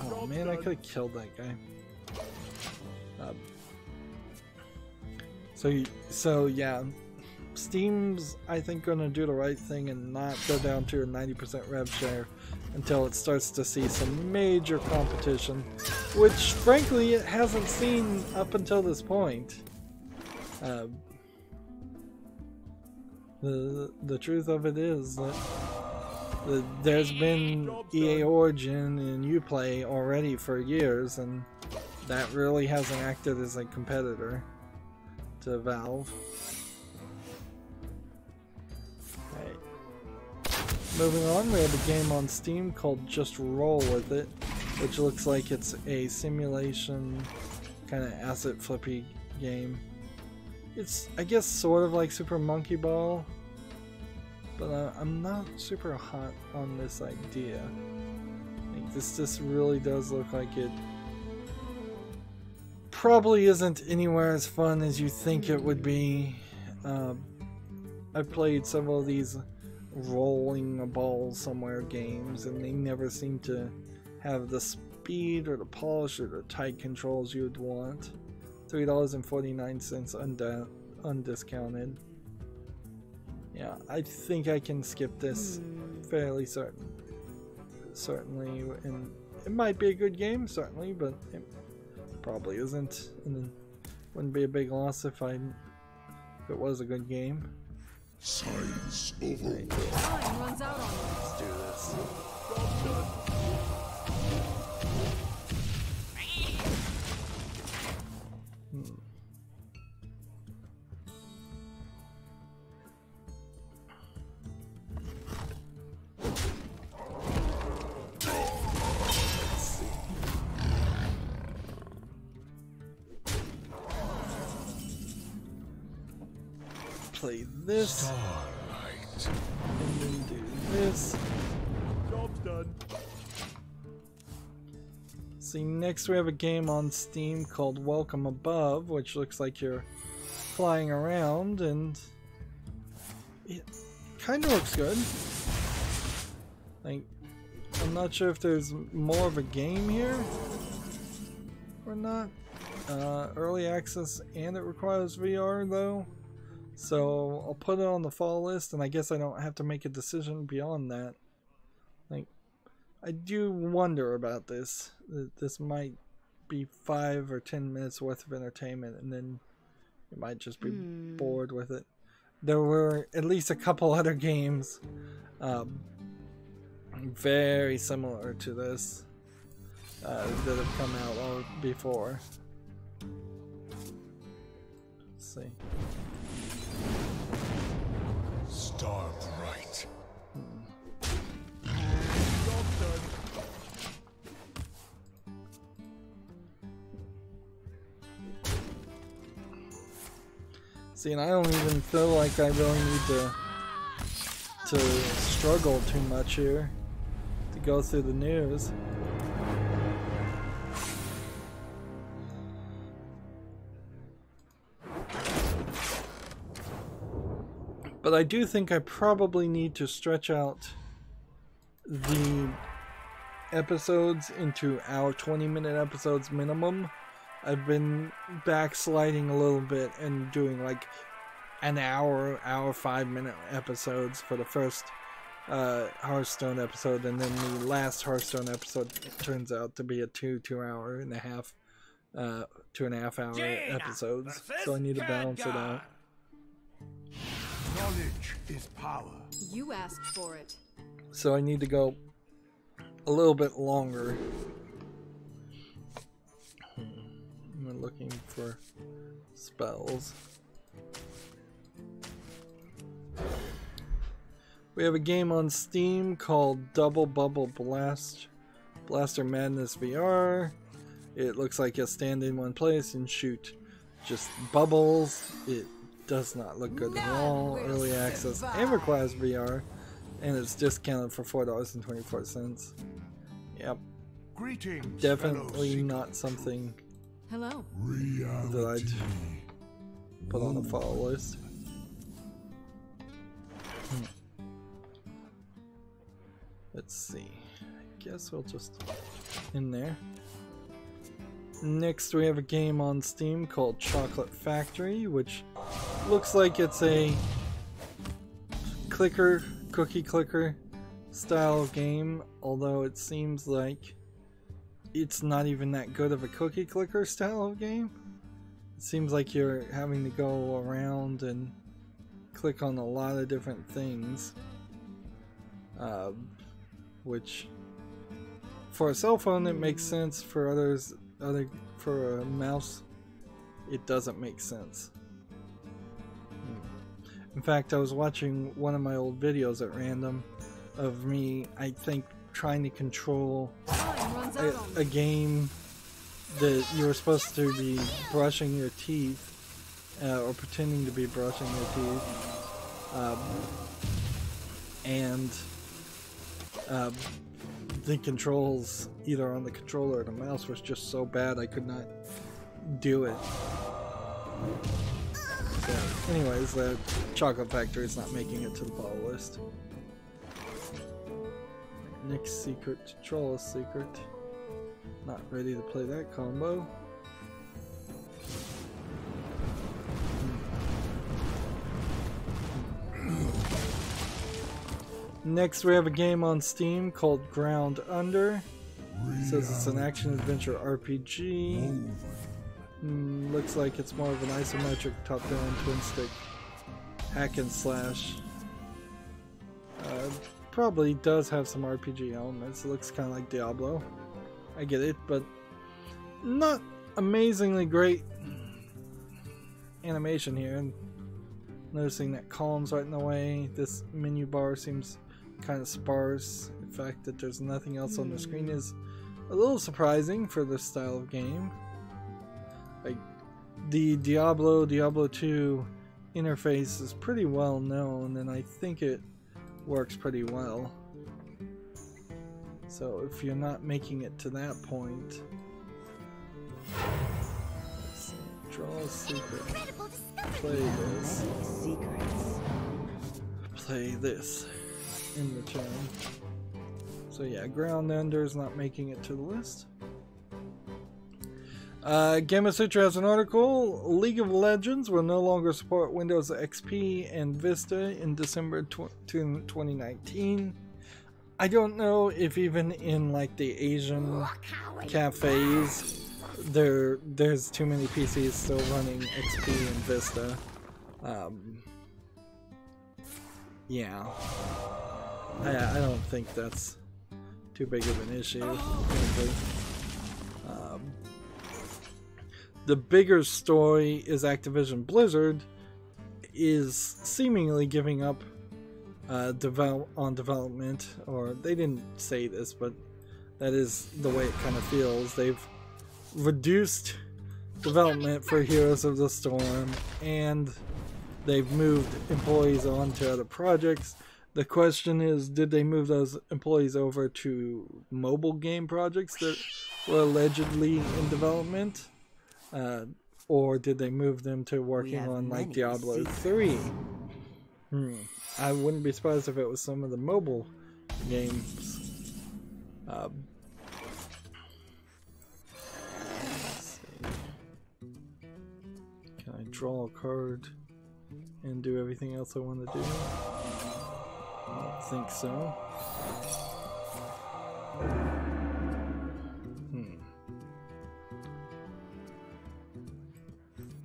oh man, I could have killed that guy. So yeah, Steam's I think gonna do the right thing and not go down to a 90% rev share until it starts to see some major competition, which frankly it hasn't seen up until this point. The truth of it is that there's been EA Origin and Uplay already for years, and that really hasn't acted as a competitor to Valve. Right. Moving on, we have a game on Steam called Just Roll With It, which looks like it's a simulation kind of asset flippy game. It's, I guess, sort of like Super Monkey Ball, but I'm not super hot on this idea. Like, this really does look like it probably isn't anywhere as fun as you think it would be. I've played several of these rolling a ball somewhere games, and they never seem to have the speed or the polish or the tight controls you would want. $3.49 undiscounted. Yeah, I think I can skip this fairly certainly, and it might be a good game, certainly, but it probably isn't, and it wouldn't be a big loss if it was a good game. Science over. Time runs out on me. Let's do this. Play this, Starlight. and then do this. Job's done. See, next we have a game on Steam called Welcome Above, which looks like you're flying around, and it kind of looks good. Like, I'm not sure if there's more of a game here or not. Early access, and it requires VR though. So I'll put it on the fall list, and I guess I don't have to make a decision beyond that. Like, I do wonder about this. This might be 5 or 10 minutes worth of entertainment, and then you might just be bored with it. There were at least a couple other games very similar to this that have come out before. Let's see. Start right. Job's done. See, and I don't even feel like I really need to struggle too much here to go through the news. But I do think I probably need to stretch out the episodes into our 20-minute episodes minimum. I've been backsliding a little bit and doing like an hour 5-minute episodes for the first Hearthstone episode, and then the last Hearthstone episode turns out to be a 2.5 hour episodes. So I need to balance it out. Knowledge is power. You asked for it. So I need to go a little bit longer. I'm looking for spells. We have a game on Steam called Double Bubble Blaster Madness VR. It looks like you stand in one place and shoot just bubbles. It does not look good at all. Early access and requires VR, and it's discounted for $4.24. Yep, Greetings, definitely not something Hello. that I'd put on the follow list. Let's see. I guess we'll just in there. Next, we have a game on Steam called Chocolate Factory, which looks like it's a cookie clicker style game, although it seems like it's not even that good of a cookie clicker style of game. It seems like you're having to go around and click on a lot of different things, which for a cell phone it makes sense. For for a mouse it doesn't make sense. In fact, I was watching one of my old videos at random of me, I think, trying to control a game that you were supposed to be brushing your teeth, or pretending to be brushing your teeth, and the controls either on the controller or the mouse was just so bad I could not do it. So, anyways, the Chocolate Factory is not making it to the follow list. Next secret, Troll secret. Not ready to play that combo. Next, we have a game on Steam called Ground Under. It says it's an action-adventure RPG. Looks like it's more of an isometric top-down twin-stick hack and slash. Probably does have some RPG elements. It looks kind of like Diablo. I get it, but not amazingly great animation here. And noticing that columns right in the way. This menu bar seems kind of sparse. The fact that there's nothing else on the screen is a little surprising for this style of game. Like the Diablo 2 interface is pretty well known, and I think it works pretty well. So if you're not making it to that point, let's see, draw a secret, play this, play this in return. So yeah, Ground Under is not making it to the list. Gamasutra has an article. League of Legends will no longer support Windows XP and Vista in December 2019. I don't know if even in like the Asian cafes there's too many PCs still running XP and Vista. Yeah, I don't think that's too big of an issue, frankly. The bigger story is Activision Blizzard is seemingly giving up development, or they didn't say this, but that is the way it kind of feels. They've reduced development for Heroes of the Storm, and they've moved employees on to other projects. The question is, did they move those employees over to mobile game projects that were allegedly in development? Or did they move them to working on like Diablo 3? I wouldn't be surprised if it was some of the mobile games. Let's see. Can I draw a card and do everything else I want to do? I don't think so.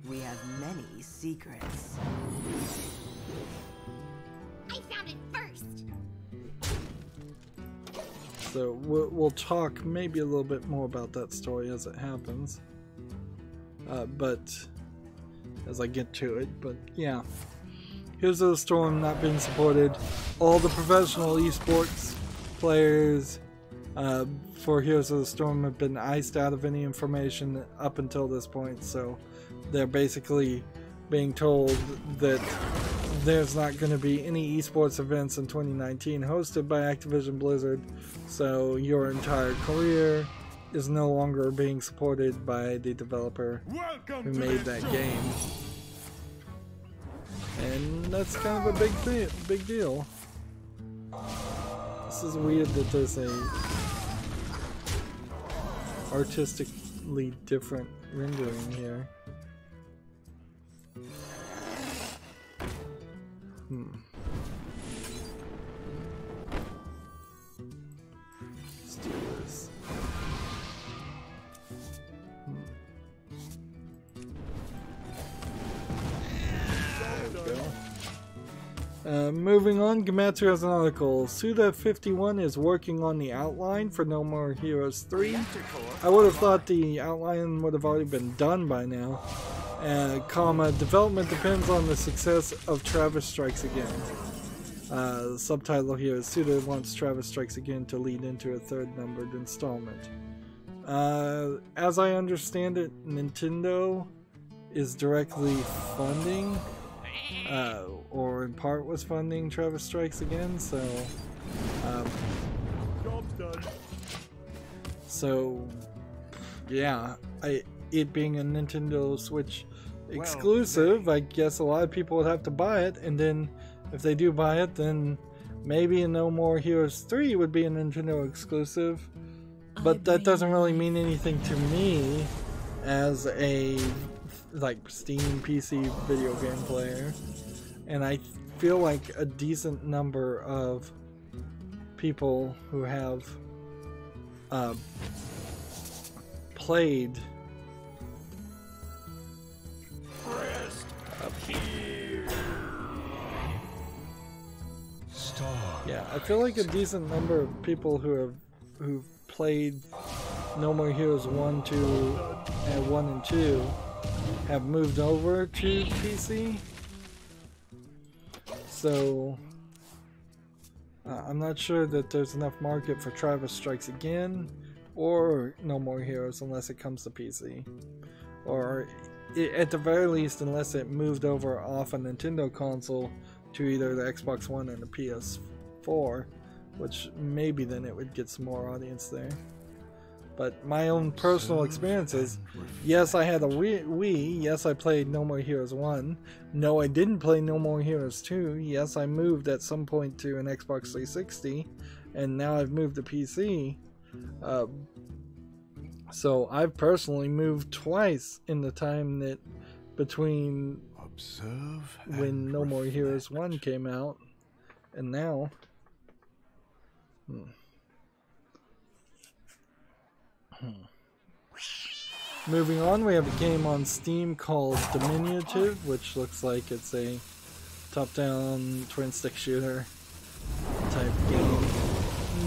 We have many secrets. I found it first. So we'll talk maybe a little bit more about that story as it happens, but as I get to it. But yeah, Heroes of the Storm not being supported. All the professional esports players for Heroes of the Storm have been iced out of any information up until this point, so they're basically being told that there's not going to be any esports events in 2019 hosted by Activision Blizzard, so your entire career is no longer being supported by the developer who made that game. And that's kind of a big deal. This is weird that there's a artistically different rendering here. Let's do this. Moving on, Gematsu has an article. Suda51 is working on the outline for No More Heroes 3. I would have thought the outline would have already been done by now. Development depends on the success of Travis Strikes Again. The subtitle here is Suda wants Travis Strikes Again to lead into a third numbered installment. As I understand it, Nintendo is directly funding or in part was funding Travis Strikes Again, so Job's done. so yeah, it being a Nintendo Switch exclusive, I guess a lot of people would have to buy it, and then if they do buy it, then maybe No More Heroes 3 would be a Nintendo exclusive, but that doesn't really mean anything to me as a Steam PC video game player. And I feel like a decent number of people who have played yeah, I feel like a decent number of people who've played No More Heroes 1, 2, and 1 and 2 have moved over to PC. So I'm not sure that there's enough market for Travis Strikes Again or No More Heroes unless it comes to PC. Or at the very least, unless it moved over off a Nintendo console to either the Xbox One and the PS4, which maybe then it would get some more audience there. But my own personal experiences, yes, I had a Wii, yes, I played No More Heroes 1, no, I didn't play No More Heroes 2, yes, I moved at some point to an Xbox 360, and now I've moved to PC. So I've personally moved twice in the time that between when No More Heroes 1 came out and now. Moving on, we have a game on Steam called Diminutive, which looks like it's a top-down twin-stick shooter type game.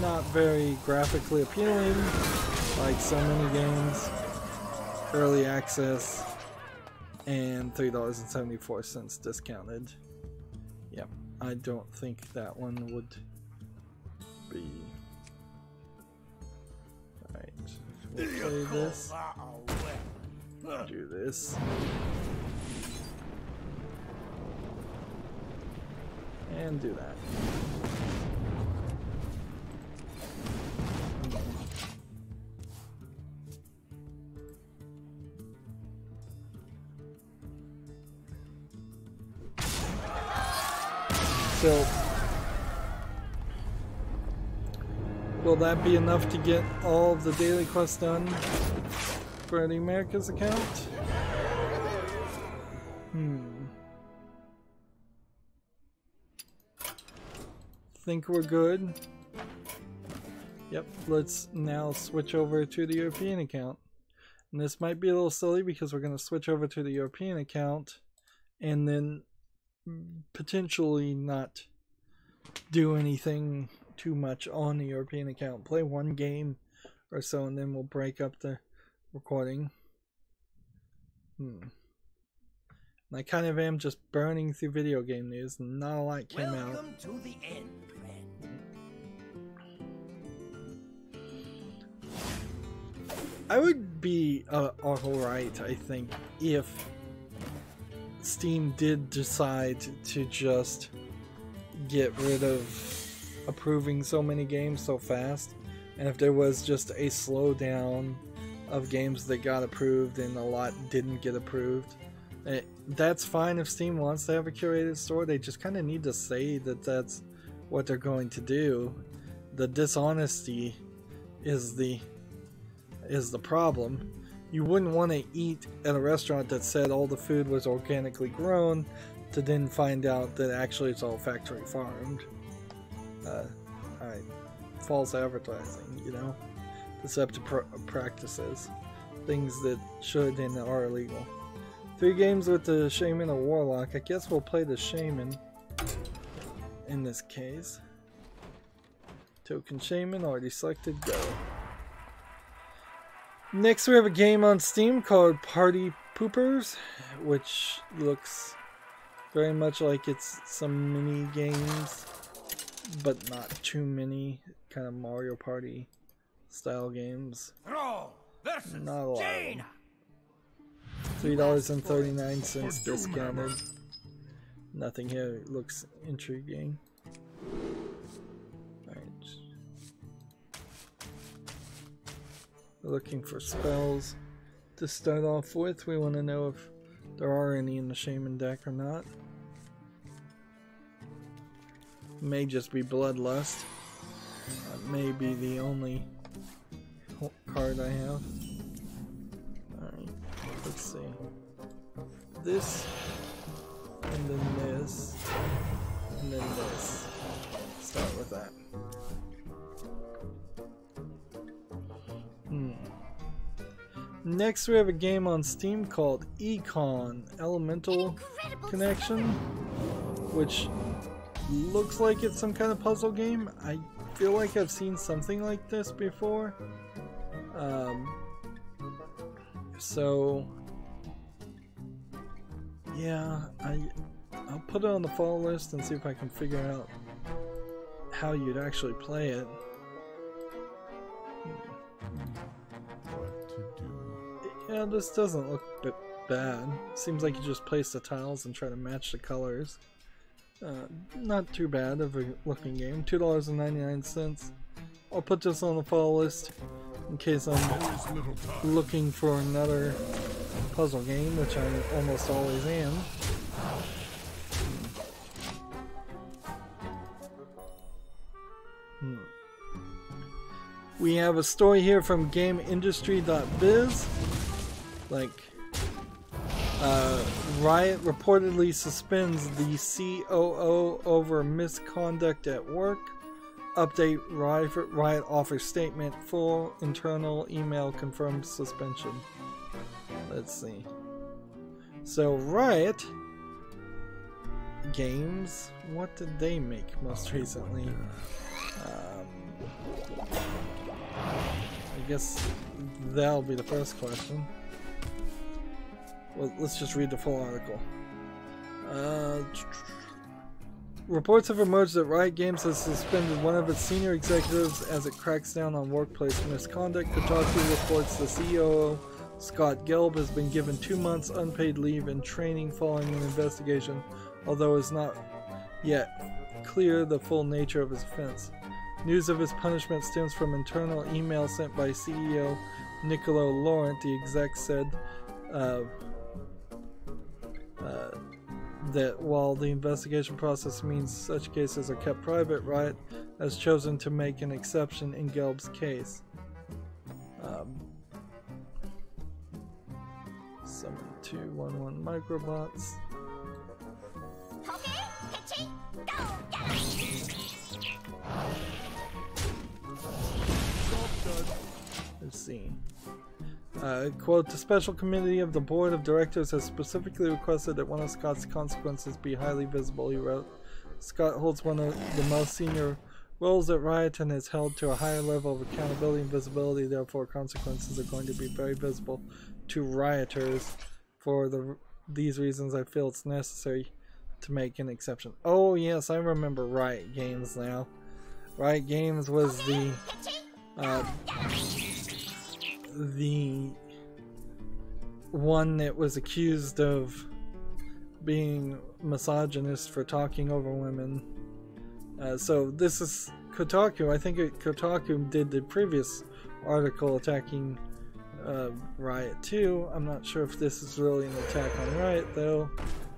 Not very graphically appealing, like so many games. Early access, and $3.74 discounted. Yep, I don't think that one would be... Alright, we'll play this. Do this. And do that. So, will that be enough to get all of the daily quests done for the America's account? Think we're good. Yep, let's now switch over to the European account. And this might be a little silly because we're going to switch over to the European account and then potentially not do anything too much on the European account. Play one game or so and then we'll break up the recording. And I kind of am just burning through video game news. Not a lot came out. Welcome to the end, friend. I would be alright, I think, if Steam did decide to just get rid of approving so many games so fast, and if there was just a slowdown of games that got approved and a lot didn't get approved. That's fine if Steam wants to have a curated store. They just kind of need to say that that's what they're going to do. The dishonesty is the problem. You wouldn't want to eat at a restaurant that said all the food was organically grown to then find out that actually it's all factory farmed. Alright, false advertising, you know, deceptive practices, things that should and are illegal. 3 games with the Shaman or Warlock. I guess we'll play the Shaman in this case. Token Shaman, already selected, go. Next we have a game on Steam called Party Poopers, which looks very much like it's some mini games, but not too many, kind of Mario Party style games. Not a lot of them. $3.39 discounted. Nothing here looks intriguing. Alright. We're looking for spells to start off with. We want to know if there are any in the Shaman deck or not. May just be Bloodlust. That may be the only card I have. Alright, let's see. This, and then this, and then this. Start with that. Next we have a game on Steam called Econ Elemental Connection, which looks like it's some kind of puzzle game. I feel like I've seen something like this before. So yeah, I'll put it on the follow list and see if I can figure out how you'd actually play it. Yeah, this doesn't look bad. Seems like you just place the tiles and try to match the colors. Not too bad of a looking game. $2.99. I'll put this on the follow list in case I'm looking for another puzzle game, which I almost always am. We have a story here from GameIndustry.biz. Like, Riot reportedly suspends the COO over misconduct at work. Update, Riot offers statement, full internal email confirms suspension. Let's see. So Riot Games, what did they make most recently? I guess that'll be the first question. Well, let's just read the full article. Reports have emerged that Riot Games has suspended one of its senior executives as it cracks down on workplace misconduct. Kotaku reports the CEO, Scott Gelb, has been given 2 months unpaid leave and training following an investigation, although it's not yet clear the full nature of his offense. News of his punishment stems from internal email sent by CEO Niccolo Laurent. The exec said that while the investigation process means such cases are kept private, Riot has chosen to make an exception in Gelb's case. Summon 211 microbots. Let's see. Quote, the special committee of the board of directors has specifically requested that one of Scott's consequences be highly visible, he wrote. Scott holds one of the most senior roles at Riot and is held to a higher level of accountability and visibility, therefore consequences are going to be very visible to rioters. For these reasons, I feel it's necessary to make an exception. Oh yes, I remember Riot Games now. Riot Games was the one that was accused of being misogynist for talking over women. So this is Kotaku. I think Kotaku did the previous article attacking Riot too. I'm not sure if this is really an attack on Riot though,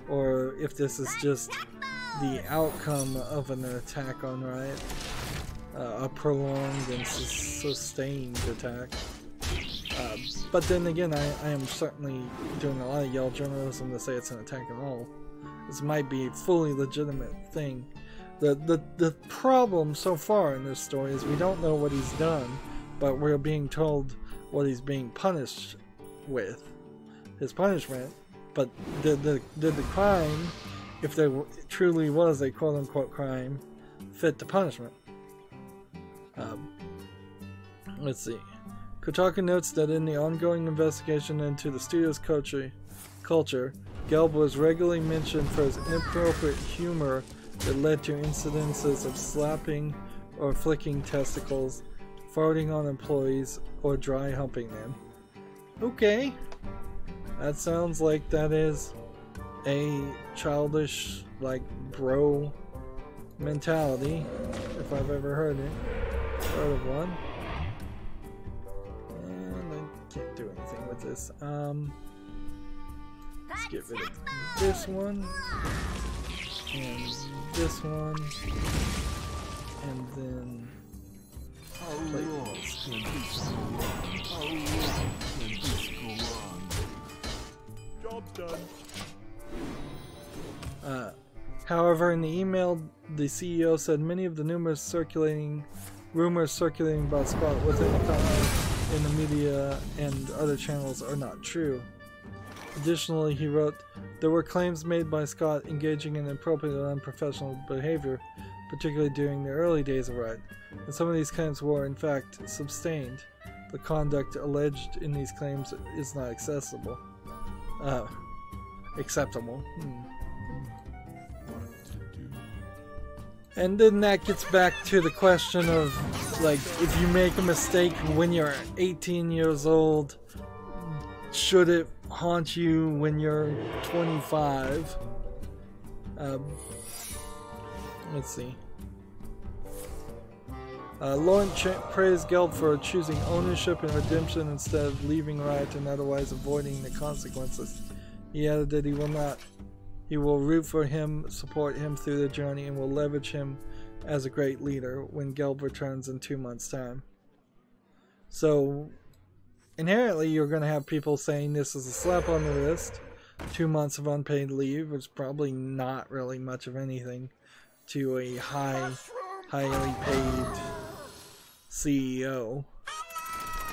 or if this is just the outcome of an attack on Riot, a prolonged and sustained attack. But then again, I am certainly doing a lot of yell journalism to say it's an attack at all. this might be a fully legitimate thing. The problem so far in this story is we don't know what he's done, but we're being told what he's being punished with, his punishment. But did the crime, if there truly was a quote-unquote crime, fit the punishment? Let's see. Kotaku notes that in the ongoing investigation into the studio's culture, Gelb was regularly mentioned for his inappropriate humor that led to incidences of slapping or flicking testicles, farting on employees, or dry humping them. Okay. That sounds like that is a childish, like, bro mentality, if I've ever heard of one. And I can't do anything with this. Let's get rid of this one, and this one, and then play this. Job's done. However, in the email, the CEO said many of the numerous rumors circulating about Scott within the company, in the media, and other channels are not true. Additionally, he wrote, there were claims made by Scott engaging in inappropriate and unprofessional behavior, particularly during the early days of Rydo, and some of these claims were, in fact, sustained. The conduct alleged in these claims is not acceptable. And then that gets back to the question of, like, if you make a mistake when you're 18 years old, should it haunt you when you're 25? Let's see. Laurent praised Gelb for choosing ownership and redemption instead of leaving Riot and otherwise avoiding the consequences. He added that he will root for him, support him through the journey, and will leverage him as a great leader when Gelb returns in 2 months' time. So, inherently, you're going to have people saying this is a slap on the wrist. 2 months of unpaid leave is probably not really much of anything to a highly paid CEO,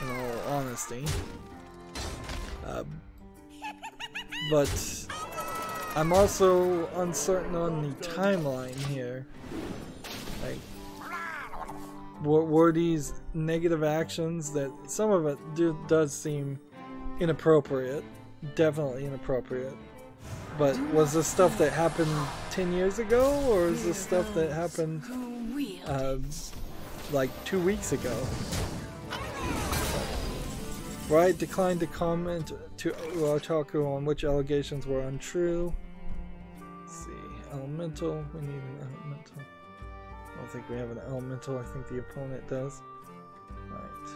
in all honesty. But I'm also uncertain on the timeline here. Like, were these negative actions that some of it does seem inappropriate, definitely inappropriate, but was this stuff that happened 10 years ago, or is this stuff that happened like 2 weeks ago? Wright declined to comment to Otaku on which allegations were untrue. Let's see, elemental, we need an elemental. I don't think we have an elemental, I think the opponent does. Right.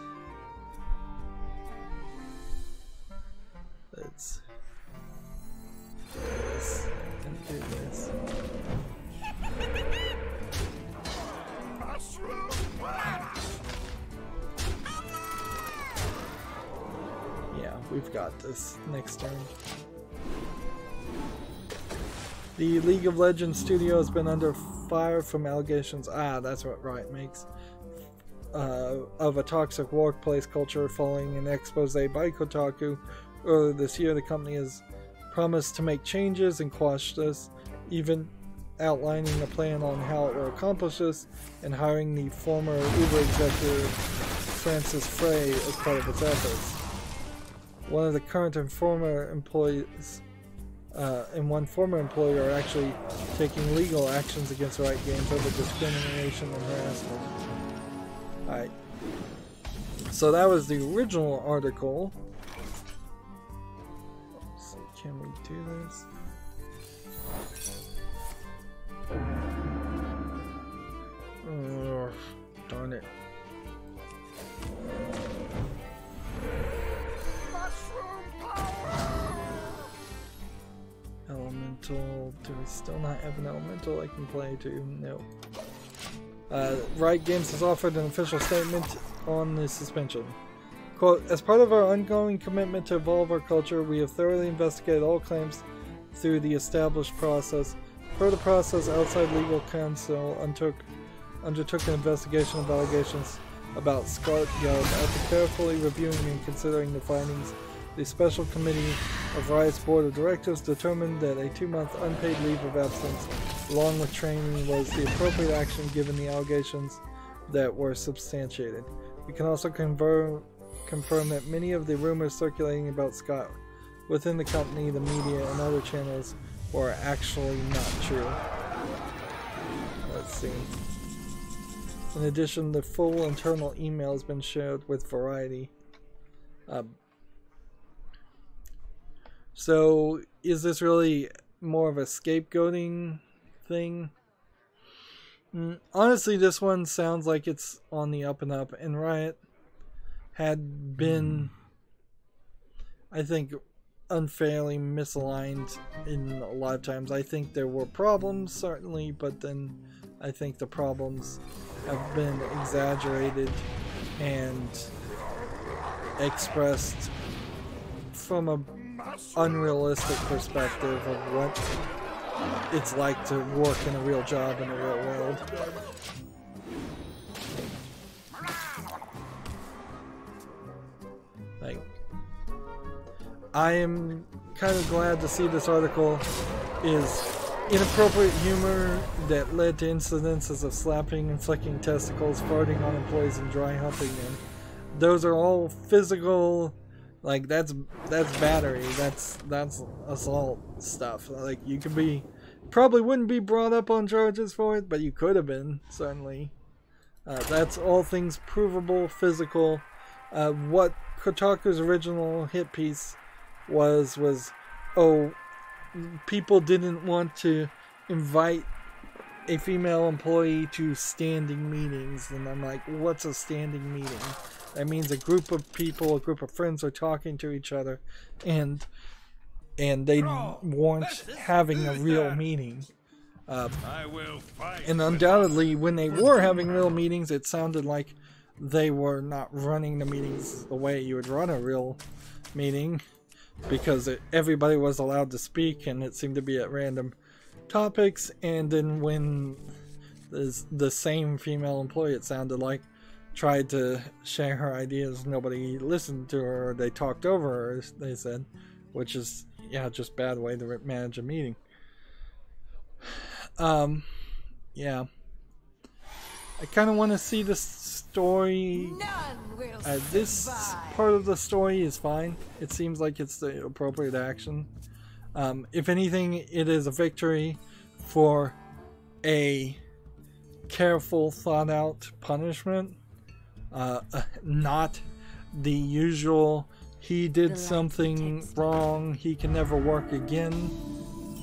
Let's do this and do this. Yeah, we've got this next turn. The League of Legends studio has been under fire from allegations, that's what Riot makes, of a toxic workplace culture following an expose by Kotaku. Earlier this year, the company has promised to make changes and quash this, even outlining a plan on how it will accomplish this, and hiring the former Uber executive Francis Frey as part of its efforts. One of the current and former employees and one former employee are actually taking legal actions against Riot Games over discrimination and harassment. Alright. So that was the original article. Let's see, can we do this? Oh, darn it. Elemental. Do we still not have an elemental I can play to? No. Riot Games has offered an official statement on the suspension. Quote, as part of our ongoing commitment to evolve our culture, we have thoroughly investigated all claims through the established process. Per the process, outside legal counsel undertook an investigation of allegations about Scott Gelb. After carefully reviewing and considering the findings, the Special Committee of Riot's Board of Directors determined that a 2-month unpaid leave of absence, along with training, was the appropriate action given the allegations that were substantiated. We can also confirm that many of the rumors circulating about Scott within the company, the media, and other channels were actually not true. Let's see. In addition, the full internal email has been shared with Variety. So, is this really more of a scapegoating thing? Honestly, this one sounds like it's on the up and up, and Riot had been, I think, unfairly misaligned in a lot of times. I think there were problems, certainly, but then I think the problems have been exaggerated and expressed from a unrealistic perspective of what it's like to work in a real job in the real world. Like, I am kind of glad to see this article is inappropriate humor that led to incidences of slapping and flicking testicles, farting on employees, and dry humping them. Those are all physical. Like, that's battery, that's assault stuff. Like, you could be, probably wouldn't be brought up on charges for it, but you could have been, certainly. That's all things provable, physical. What Kotaku's original hit piece was, oh, people didn't want to invite a female employee to standing meetings, and I'm like, what's a standing meeting? That means a group of people, a group of friends are talking to each other, and they weren't having a real meeting. And undoubtedly, when they were having real meetings, it sounded like they were not running the meetings the way you would run a real meeting, because everybody was allowed to speak, and it seemed to be at random topics. And then when the same female employee, it sounded like, tried to share her ideas, nobody listened to her, or they talked over her, they said, which is, yeah, just bad way to manage a meeting. Yeah. I kind of want to see the story. This part of the story is fine. It seems like it's the appropriate action. If anything, it is a victory for a careful, thought-out punishment. Not the usual, he did something wrong, he can never work again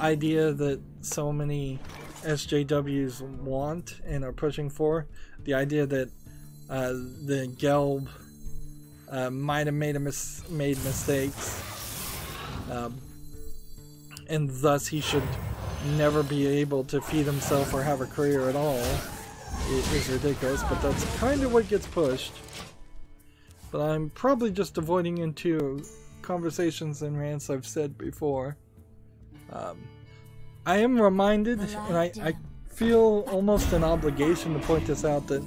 idea that so many SJWs want and are pushing for. The idea that the Gelb might have made mistakes, and thus he should never be able to feed himself or have a career at all. It is ridiculous, but that's kind of what gets pushed. But I'm probably just avoiding into conversations and rants I've said before. I am reminded, and I feel almost an obligation to point this out, that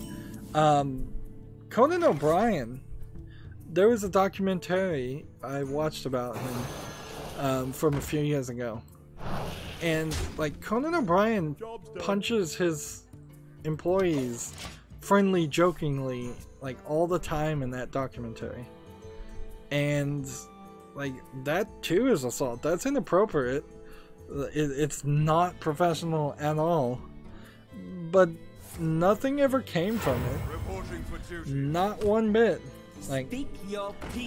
Conan O'Brien, there was a documentary I watched about him from a few years ago. And, like, Conan O'Brien punches his employees friendly, jokingly, like, all the time in that documentary. And, like, that too is assault. That's inappropriate. It's not professional at all. But nothing ever came from it. Not one bit. Like,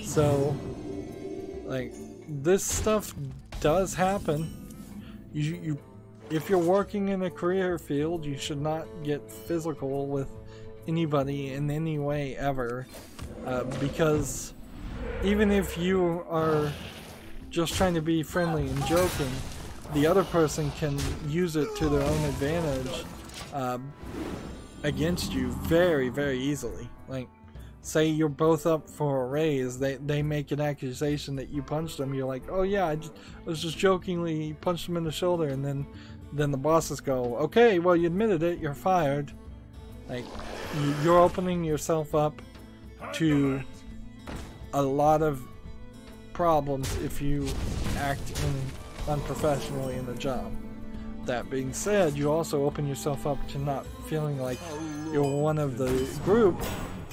so, like, this stuff does happen. If you're working in a career field, you should not get physical with anybody in any way ever, because even if you are just trying to be friendly and joking, the other person can use it to their own advantage against you very, very easily. Like, say you're both up for a raise, they make an accusation that you punched them. You're like, oh yeah, I was just jokingly punched him in the shoulder, and then the bosses go, okay, well you admitted it, you're fired. Like, you're opening yourself up to a lot of problems if you act unprofessionally in the job. That being said, you also open yourself up to not feeling like you're one of the group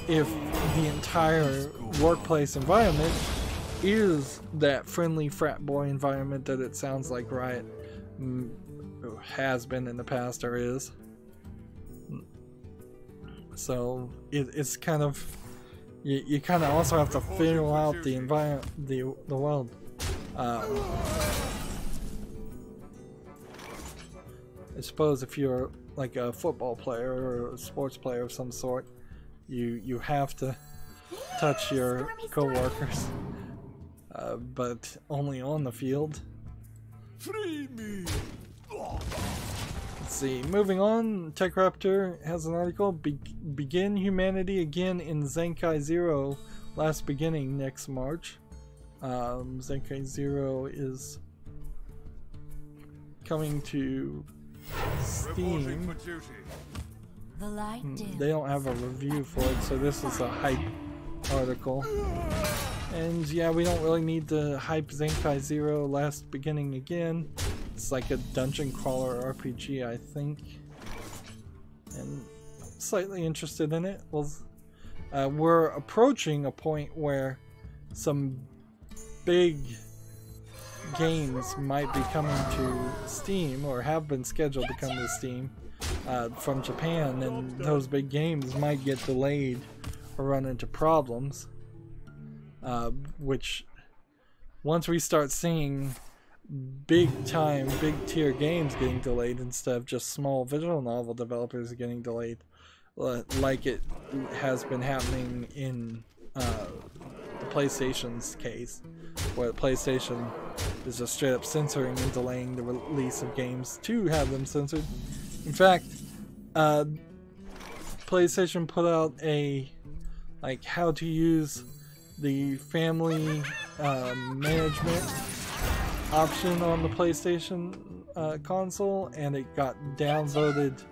if the entire workplace environment is that friendly frat boy environment that it sounds like Riot has been in the past or is. So it's kind of, you kind of also have to feel out the environment, the world. I suppose if you're like a football player or a sports player of some sort, you have to touch your co-workers, but only on the field. Free me! Let's see, moving on, TechRaptor has an article, Begin Humanity Again in Zenkai Zero, last beginning next March. Zenkai Zero is coming to Steam. The light They don't have a review for it, so this is a hype article. And yeah, we don't really need to hype Zenkai Zero last beginning again. It's like a dungeon crawler RPG, I think. And I'm slightly interested in it. Well, we're approaching a point where some big games might be coming to Steam, or have been scheduled to come to Steam from Japan, and those big games might get delayed or run into problems, which once we start seeing big tier games getting delayed instead of just small visual novel developers getting delayed, like it has been happening in the PlayStation's case, where PlayStation is just straight up censoring and delaying the release of games to have them censored. In fact, PlayStation put out a how to use the family management option on the PlayStation console, and it got downvoted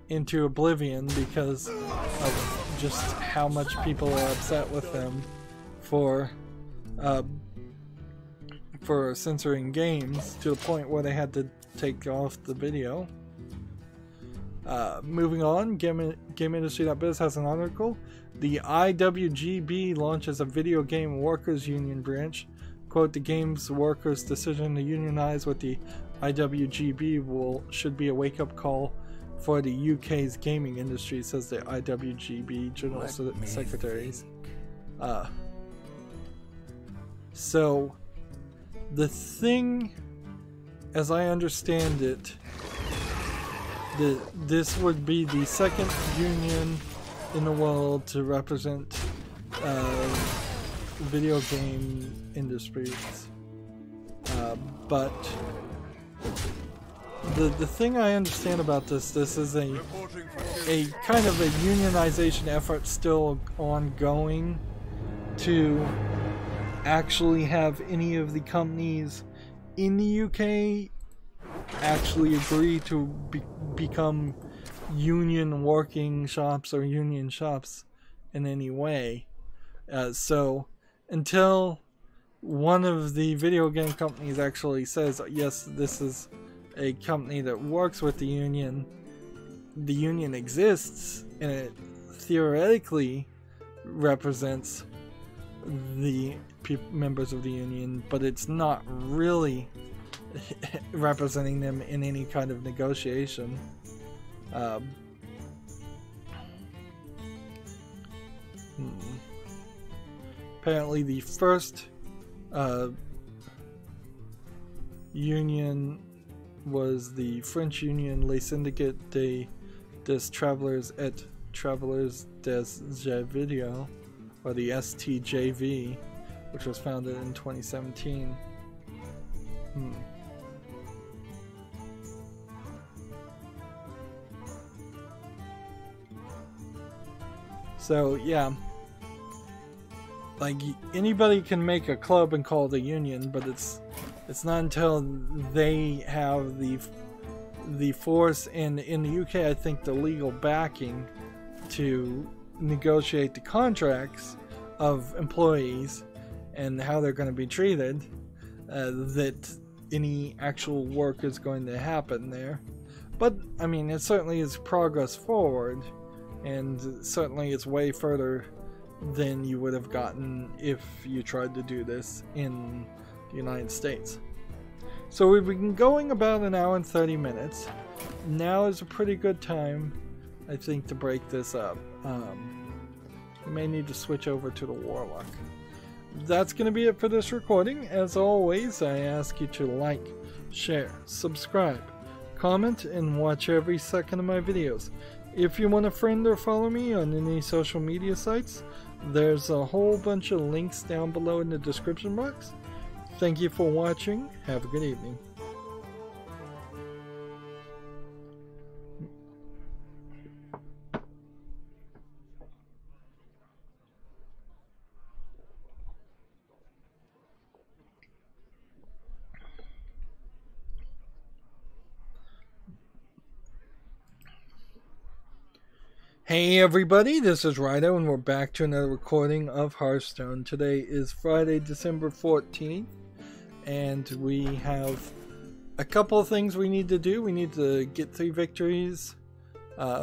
into oblivion because of just how much people are upset with them for censoring games, to the point where they had to take off the video. Moving on, GameIndustry.biz has an article. The IWGB launches a video game workers union branch. Quote, the games workers' decision to unionize with the IWGB should be a wake-up call for the UK's gaming industry, says the IWGB General Secretaries. So, the thing, as I understand it, this would be the second union in the world to represent video game industries, but the thing I understand about this is a kind of a unionization effort still ongoing to actually have any of the companies in the UK actually agree to become union working shops or union shops in any way. So until one of the video game companies actually says, yes, this is a company that works with the union exists and it theoretically represents the members of the union, but it's not really representing them in any kind of negotiation. Apparently the first union was the French union Les Syndicats des Travailleurs et Travailleuses des Jeux Vidéo, or the STJV, which was founded in 2017. So yeah, like anybody can make a club and call it a union, but it's not until they have the force and in the UK I think the legal backing to negotiate the contracts of employees and how they're going to be treated, that any actual work is going to happen there. But I mean, it certainly is progress forward, and certainly it's way further than you would have gotten if you tried to do this in the United States. So we've been going about an hour and 30 minutes. Now is a pretty good time, I think, to break this up. We may need to switch over to the Warlock. That's going to be it for this recording. As always, I ask you to like, share, subscribe, comment, and watch every second of my videos. If you want to friend or follow me on any social media sites, there's a whole bunch of links down below in the description box. Thank you for watching. Have a good evening. Hey everybody, this is Rydo and we're back to another recording of Hearthstone. Today is Friday, December 14th, and we have a couple of things we need to do. We need to get 3 victories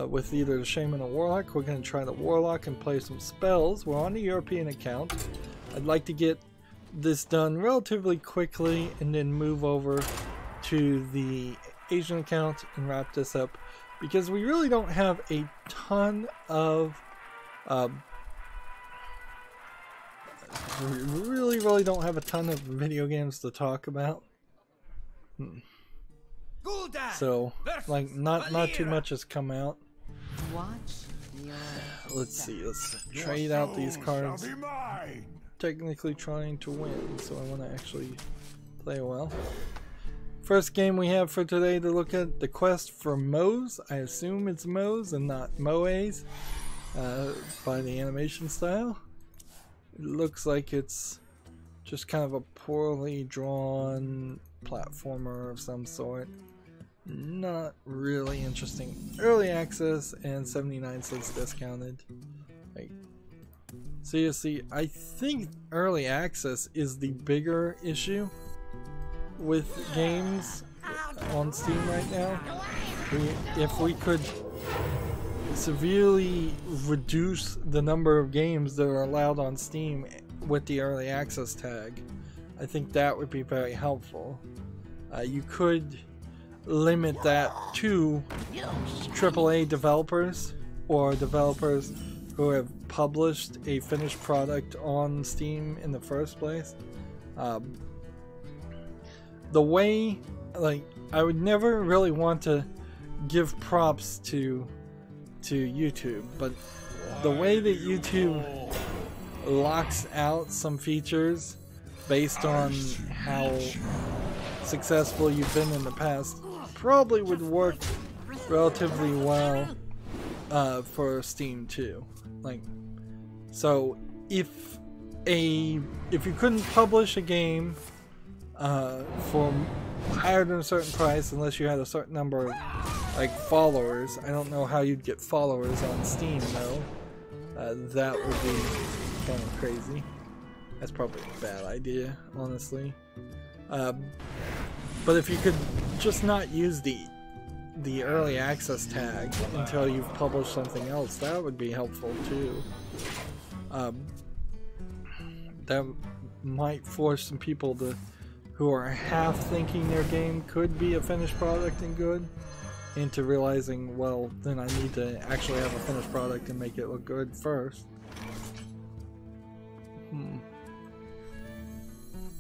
with either the Shaman or Warlock. We're going to try the Warlock and play some spells. We're on the European account. I'd like to get this done relatively quickly and then move over to the Asian account and wrap this up, because we really don't have a ton of we really don't have a ton of video games to talk about. So like not too much has come out. Let's see, let's trade out these cards. Technically trying to win, so I want to actually play well. First game we have for today to look at, the quest for Moes. I assume it's Moes and not Moes by the animation style. It looks like it's just kind of a poorly drawn platformer of some sort. Not really interesting. Early access and 79 cents discounted. Like, seriously, I think early access is the bigger issue with games on Steam right now. If we could severely reduce the number of games that are allowed on Steam with the early access tag, I think that would be very helpful. You could limit that to AAA developers or developers who have published a finished product on Steam in the first place. The way, like, I would never really want to give props to YouTube, but the way that YouTube locks out some features based on how successful you've been in the past probably would work relatively well for Steam too. Like, so if you couldn't publish a game for higher than a certain price unless you had a certain number of like followers, I don't know how you'd get followers on Steam though. That would be kind of crazy. That's probably a bad idea, honestly. But if you could just not use the early access tag until you've published something else, that would be helpful too. That might force some people who are half thinking their game could be a finished product and good, into realizing, well, then I need to actually have a finished product and make it look good first.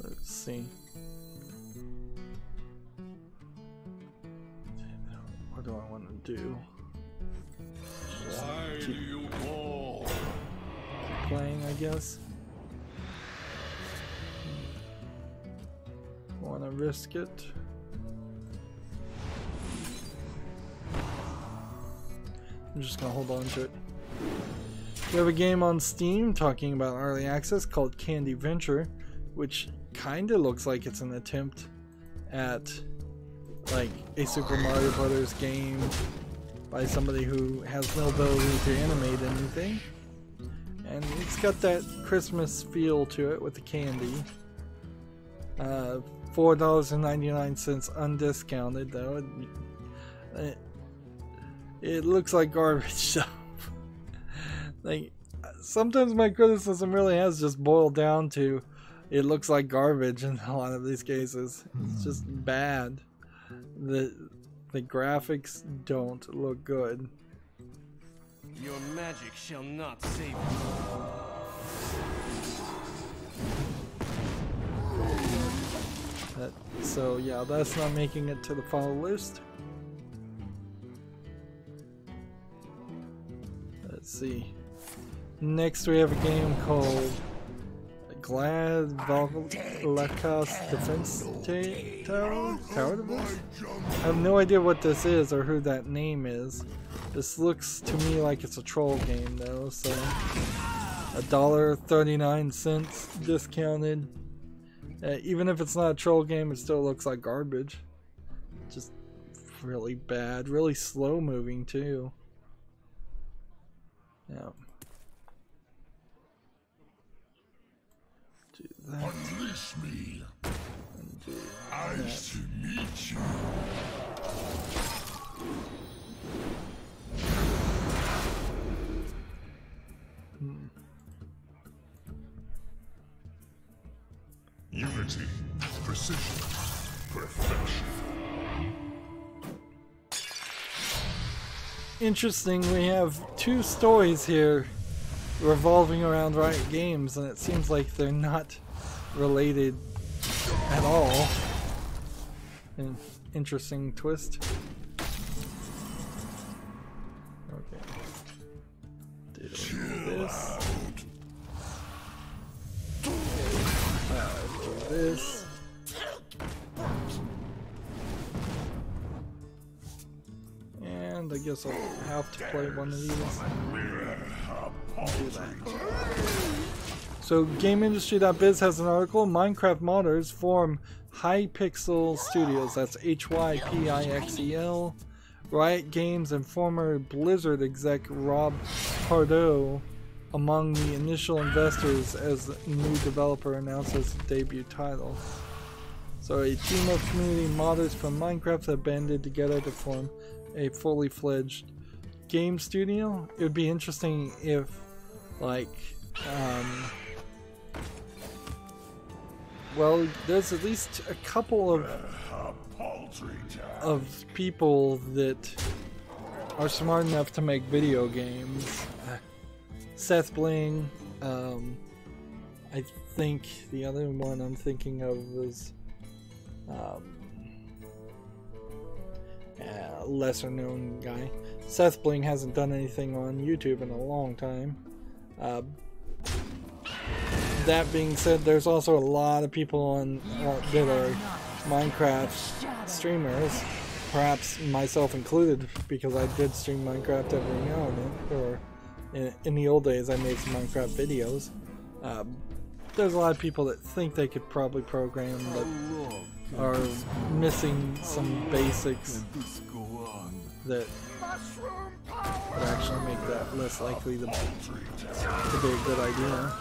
Let's see. What do I want to do? Just keep playing, I guess. Want to risk it? I'm just gonna hold on to it. We have a game on Steam talking about early access called Candy Venture, which kinda looks like it's an attempt at like a Super Mario Brothers game by somebody who has no ability to animate anything. And it's got that Christmas feel to it with the candy. $4.99 undiscounted though. It looks like garbage though. Like, sometimes my criticism really has just boiled down to it looks like garbage in a lot of these cases. It's just bad. The graphics don't look good. Your magic shall not save you. So yeah, that's not making it to the follow list. Let's see. Next we have a game called Glad Valka's Defense Tower Defense? I have no idea what this is or who that name is. This looks to me like it's a troll game though, so $1.39 discounted. Even if it's not a troll game, it still looks like garbage. Just really bad, really slow moving too. Yeah. Do that. Unleash me. And do I that. should meet you. Unity, precision, perfection. Interesting, we have two stories here revolving around Riot Games, and it seems like they're not related at all. An interesting twist. Okay. Do this. Do this. And I guess I'll have to play one of these. Do that. So GameIndustry.biz has an article. Minecraft modders form Hypixel Studios. That's Hypixel. Riot Games and former Blizzard exec Rob Pardo among the initial investors as new developer announces debut title. So a team of community modders from Minecraft have banded together to form a fully fledged game studio. It would be interesting if, like, well, there's at least a couple of people that are smart enough to make video games. Seth Bling, I think the other one I'm thinking of was a lesser known guy. Seth Bling hasn't done anything on YouTube in a long time. That being said, there's also a lot of people on that are Minecraft streamers, perhaps myself included, because I did stream Minecraft every now and then, or in the old days I made some Minecraft videos. There's a lot of people that think they could probably program but are missing some basics that would actually make that less likely to be a good idea.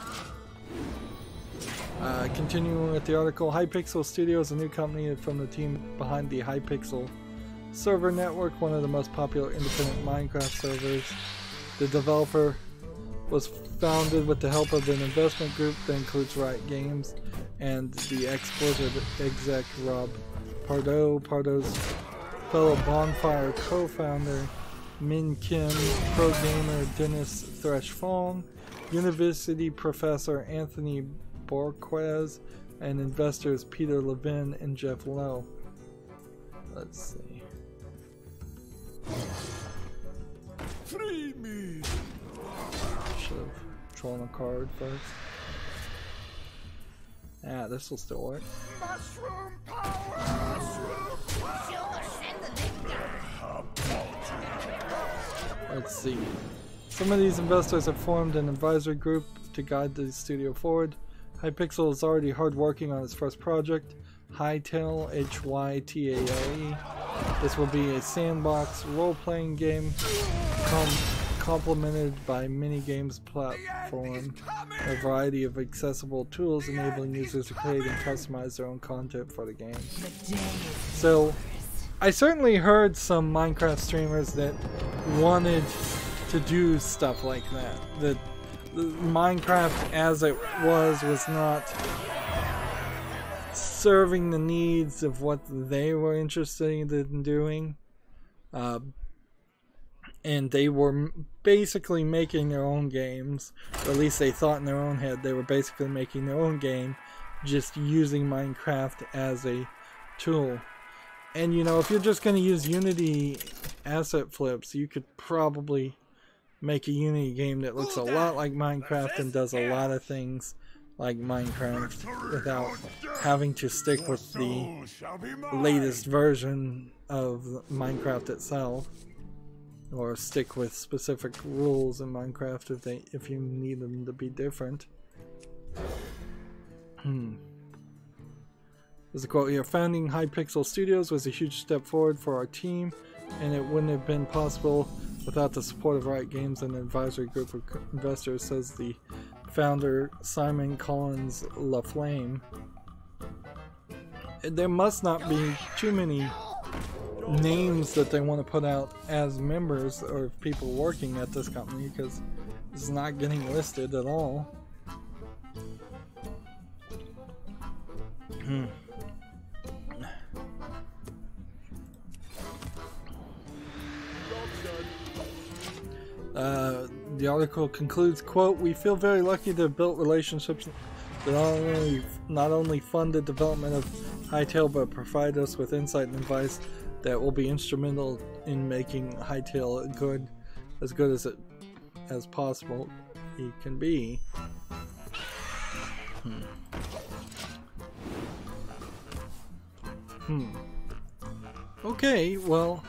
Continuing with the article, Hypixel Studio is a new company from the team behind the Hypixel server network, one of the most popular independent Minecraft servers. The developer was founded with the help of an investment group that includes Riot Games and the ex-Blizzard exec Rob Pardo, Pardo's fellow Bonfire co-founder Min Kim, pro gamer Dennis Thresh Fong, university professor Anthony Borquez, and investors Peter Levin and Jeff Lowe. Let's see. Free me! Should have drawn a card first. Ah, this will still work. Mushroom power! Let's see. Some of these investors have formed an advisory group to guide the studio forward. Hypixel is already hard working on its first project, Hytale, Hytale. This will be a sandbox role-playing game complemented by mini-games platform, a variety of accessible tools enabling users to create and customize their own content for the game. So, I certainly heard some Minecraft streamers that wanted to do stuff like that. That Minecraft as it was not serving the needs of what they were interested in doing. And they were basically making their own games, or at least they thought in their own head they were basically making their own game, just using Minecraft as a tool. And you know, if you're just going to use Unity asset flips, you could probably make a Unity game that looks a lot like Minecraft and does a lot of things like Minecraft without having to stick with the latest version of Minecraft itself, or stick with specific rules in Minecraft if you need them to be different. There's a quote here: "Founding Hypixel Studios was a huge step forward for our team, and it wouldn't have been possible without the support of Riot Games and an advisory group of investors," says the founder Simon Collins LaFlame. There must not be too many names that they want to put out as members or people working at this company, because it's not getting listed at all. The article concludes, quote, "We feel very lucky to have built relationships that not only fund the development of Hytale, but provide us with insight and advice that will be instrumental in making Hytale as good as possible it can be." Okay, well,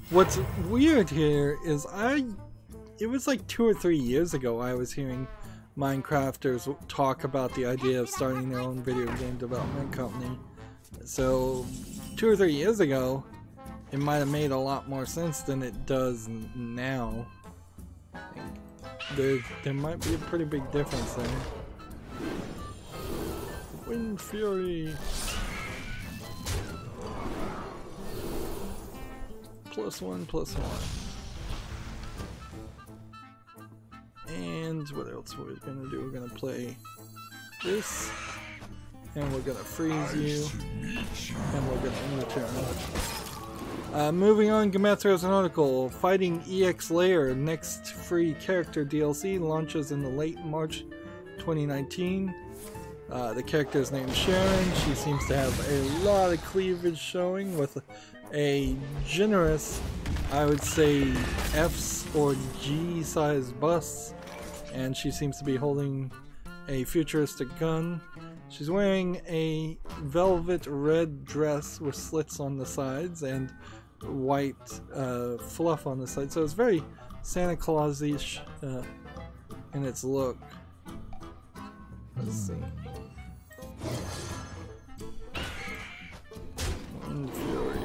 what's weird here is it was like 2 or 3 years ago I was hearing Minecrafters talk about the idea of starting their own video game development company. So 2 or 3 years ago, it might have made a lot more sense than it does now. There might be a pretty big difference there. Wind Fury. +1/+1. And what else we're gonna do? We're gonna play this, and we're gonna freeze you, and we're gonna return. Moving on, Gametro has an article. Fighting EX Layer next free character DLC launches in the late March 2019. The character is named Sharon. She seems to have a lot of cleavage showing with a generous, I would say, F or G size bust, and she seems to be holding a futuristic gun. She's wearing a velvet red dress with slits on the sides and white fluff on the side, so it's very Santa Claus-ish in its look. Let's see. Wind Fury.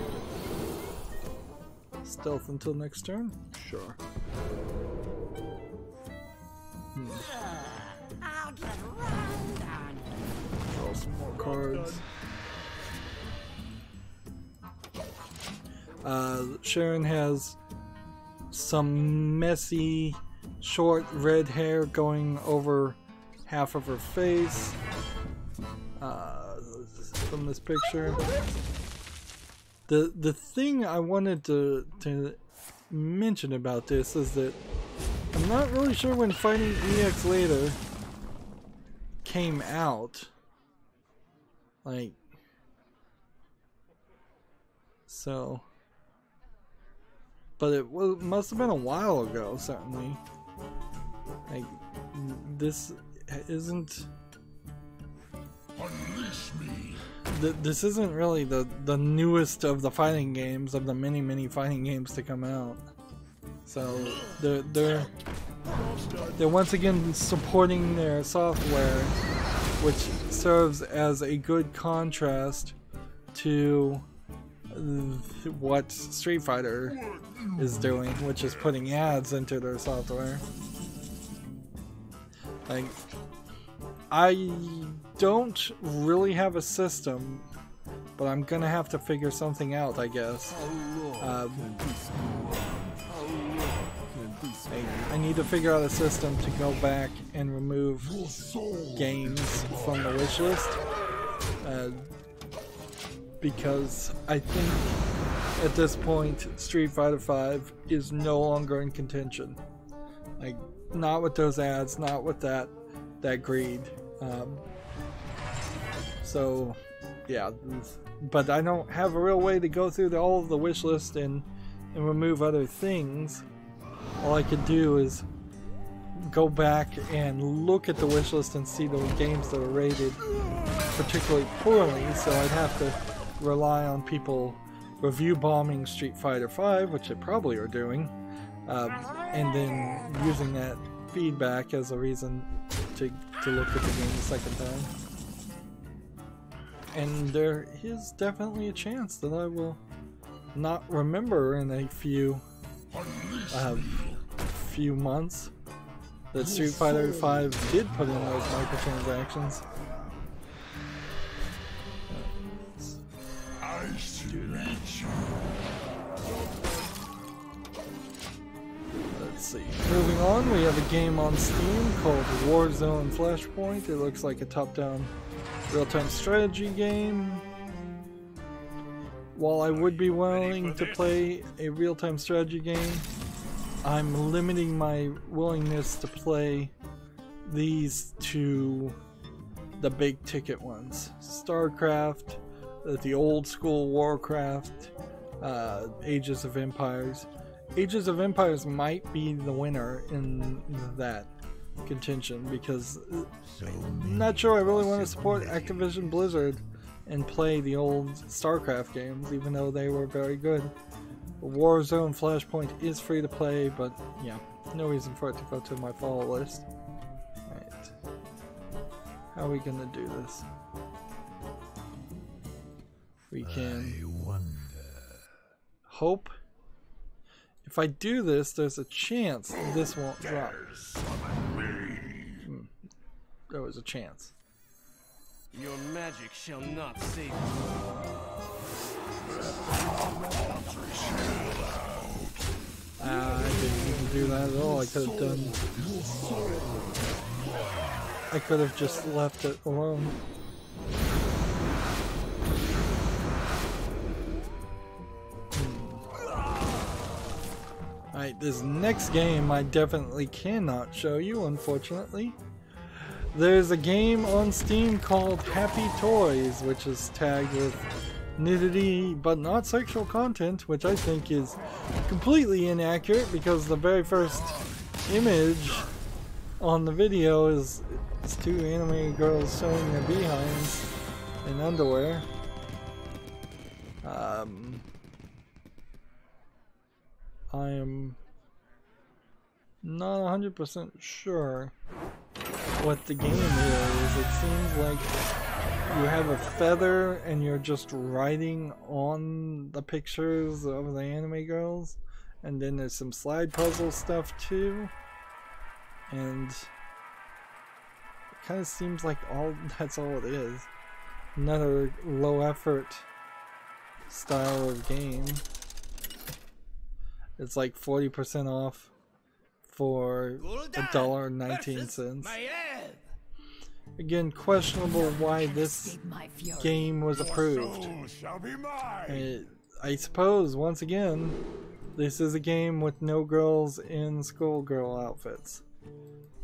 Stealth until next turn? Sure. I'll get round on you. Draw some more cards. Sharon has some messy, short red hair going over half of her face. From this picture. The thing I wanted to mention about this is that I'm not really sure when Fighting EX Later came out. Like, so, but it must have been a while ago, certainly. Like, this isn't. Unleash me. This isn't really the newest of the fighting games, of the many fighting games to come out. So they're once again supporting their software, which serves as a good contrast to what Street Fighter is doing, which is putting ads into their software. Like, I don't really have a system, but I'm gonna have to figure something out, I guess. I need to figure out a system to go back and remove games from the wish list, because I think at this point Street Fighter V is no longer in contention. Like, not with those ads, not with that greed. So yeah, but I don't have a real way to go through all of the wish list and remove other things. All I could do is go back and look at the wish list and see the games that are rated particularly poorly, so I'd have to rely on people review bombing Street Fighter V, which they probably are doing, and then using that feedback as a reason to look at the game the second time. And there is definitely a chance that I will not remember in a few months that Street Fighter V did put in those microtransactions. Let's see. Moving on, we have a game on Steam called Warzone Flashpoint. It looks like a top-down real-time strategy game. While I would be willing to play a real-time strategy game, I'm limiting my willingness to play these to the big ticket ones. StarCraft, the old school Warcraft, Ages of Empires. Ages of Empires might be the winner in that contention, because I'm not sure I really want to support Activision Blizzard and play the old StarCraft games, even though they were very good. Warzone Flashpoint is free to play, but yeah, no reason for it to go to my follow list. Alright. How are we gonna do this? We can hope. If I do this, there's a chance this won't drop. There was a chance. Your magic shall not save you. I didn't even do that at all. I could have just left it alone. Alright, this next game I definitely cannot show you, unfortunately. There's a game on Steam called Happy Toys, which is tagged with nudity but not sexual content, which I think is completely inaccurate, because the very first image on the video is two anime girls showing their behinds in underwear. I am not 100% sure what the game is. It seems like you have a feather and you're just writing on the pictures of the anime girls, and then there's some slide puzzle stuff too, and it kind of seems like that's all it is. Another low effort style of game. It's like 40% off for $1.19. Again, questionable why this game was approved. I suppose, once again, this is a game with no girls in schoolgirl outfits.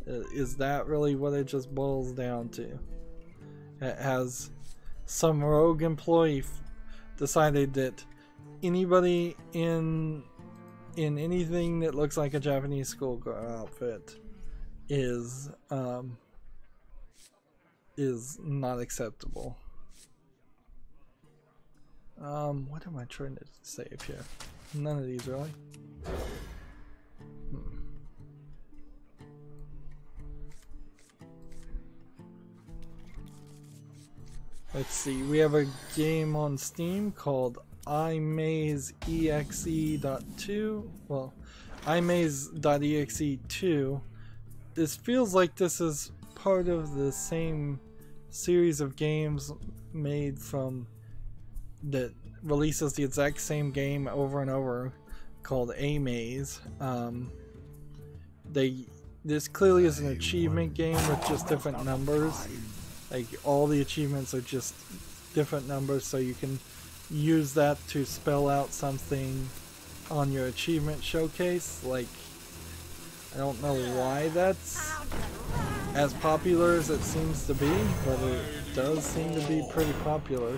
Is that really what it just boils down to? It has some rogue employee decided that anybody in anything that looks like a Japanese schoolgirl outfit is not acceptable. What am I trying to save here? None of these really. Let's see, we have a game on Steam called iMaze.exe.2. Well, iMaze.exe2. This feels like this is part of the same series of games made from that releases the exact same game over and over called A-Maze. This clearly is an achievement game with just different numbers. Like all the achievements are just different numbers, so you can use that to spell out something on your achievement showcase. Like, I don't know why that's as popular as it seems to be, but it does seem to be pretty popular.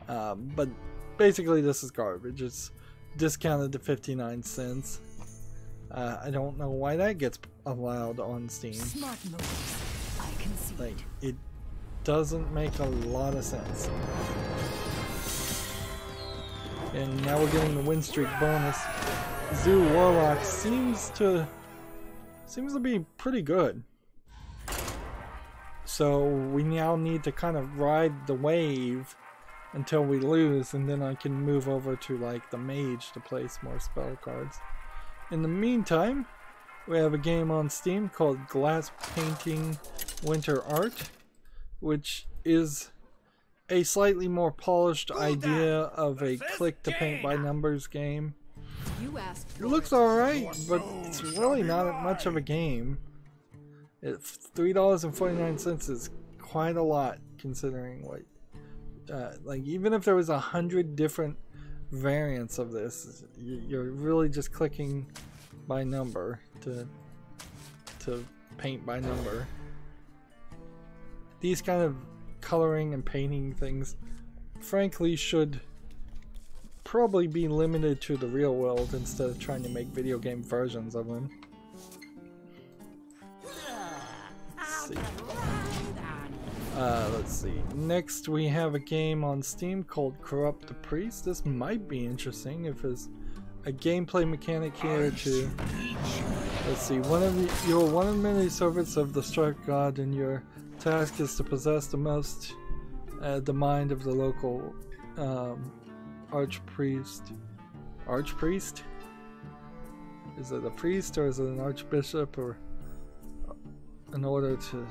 But basically this is garbage. It's discounted to 59 cents. I don't know why that gets allowed on Steam. Smart moves. I can see. Like, it doesn't make a lot of sense. And now we're getting the win streak bonus. Zoo Warlock seems to be pretty good. So we now need to kind of ride the wave until we lose, and then I can move over to like the mage to place more spell cards. In the meantime, we have a game on Steam called Glass Painting Winter Art, which is a slightly more polished idea of a click to paint by numbers game. You asked It for looks it. alright, but it's really not much of a game. $3.49 is quite a lot considering what, like, even if there was 100 different variants of this, you're really just clicking by number to paint by number. These kind of coloring and painting things frankly should probably be limited to the real world instead of trying to make video game versions of them. Let's see. Next we have a game on Steam called Corrupt the Priest. This might be interesting if there's a gameplay mechanic here to... Let's see. You're one of many servants of the Stark God, and your task is to possess the mind of the local archpriest. Archpriest? Is it a priest or is it an archbishop, or in order to...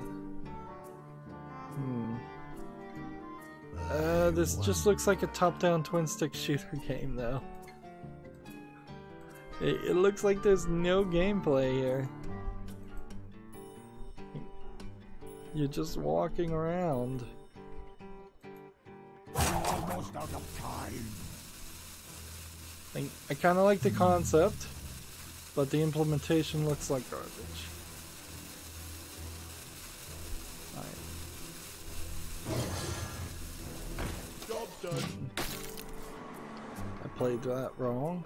this just looks like a top-down twin-stick shooter game, though. It looks like there's no gameplay here. You're just walking around. Almost out of time. I kind of like the concept, but the implementation looks like garbage. Job done. I played that wrong.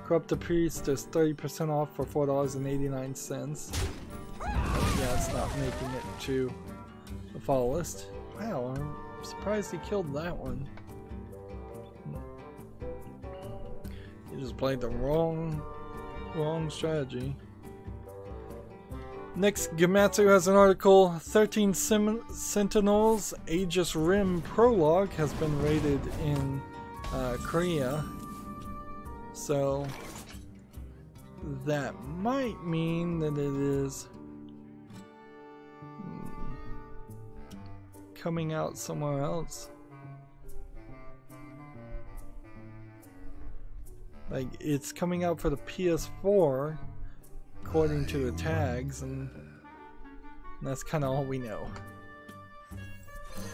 Corrupt the Priest is 30% off for $4.89. Yeah, it's not making it to the fall list. Wow, I'm surprised he killed that one. He just played the wrong strategy. Next, Gematsu has an article, 13 Sentinels Aegis Rim Prologue has been rated in Korea. So that might mean that it is coming out somewhere else. Like, it's coming out for the PS4 according to the tags, and that's kind of all we know.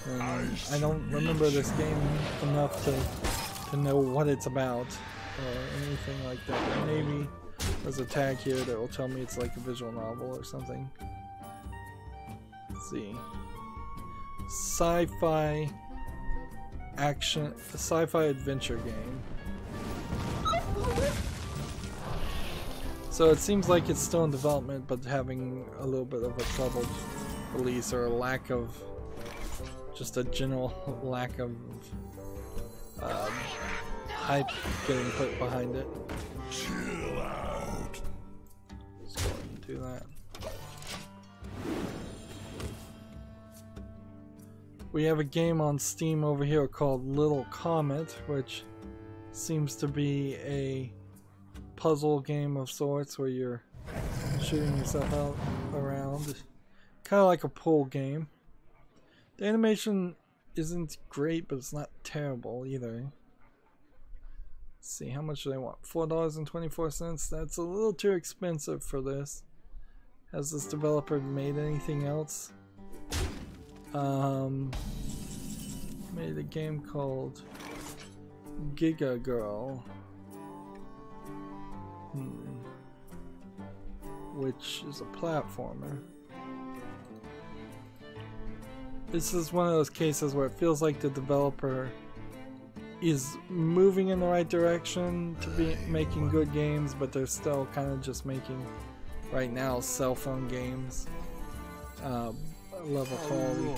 And I don't remember this game enough to know what it's about or anything like that. Maybe there's a tag here that will tell me it's like a visual novel or something. Let's see. Sci-fi action, sci-fi adventure game. So it seems like it's still in development, but having a little bit of a troubled release, or a lack of, just a general lack of hype getting put behind it. Chill out. Let's go ahead and do that. We have a game on Steam over here called Little Comet, which seems to be a puzzle game of sorts where you're shooting yourself out around. Kind of like a pool game. The animation isn't great, but it's not terrible either. Let's see, how much do they want? $4.24. That's a little too expensive for this. Has this developer made anything else? Made a game called Giga Girl, which is a platformer. This is one of those cases where it feels like the developer is moving in the right direction to be making good games, but they're still kind of just making, right now, cell phone games. Level quality.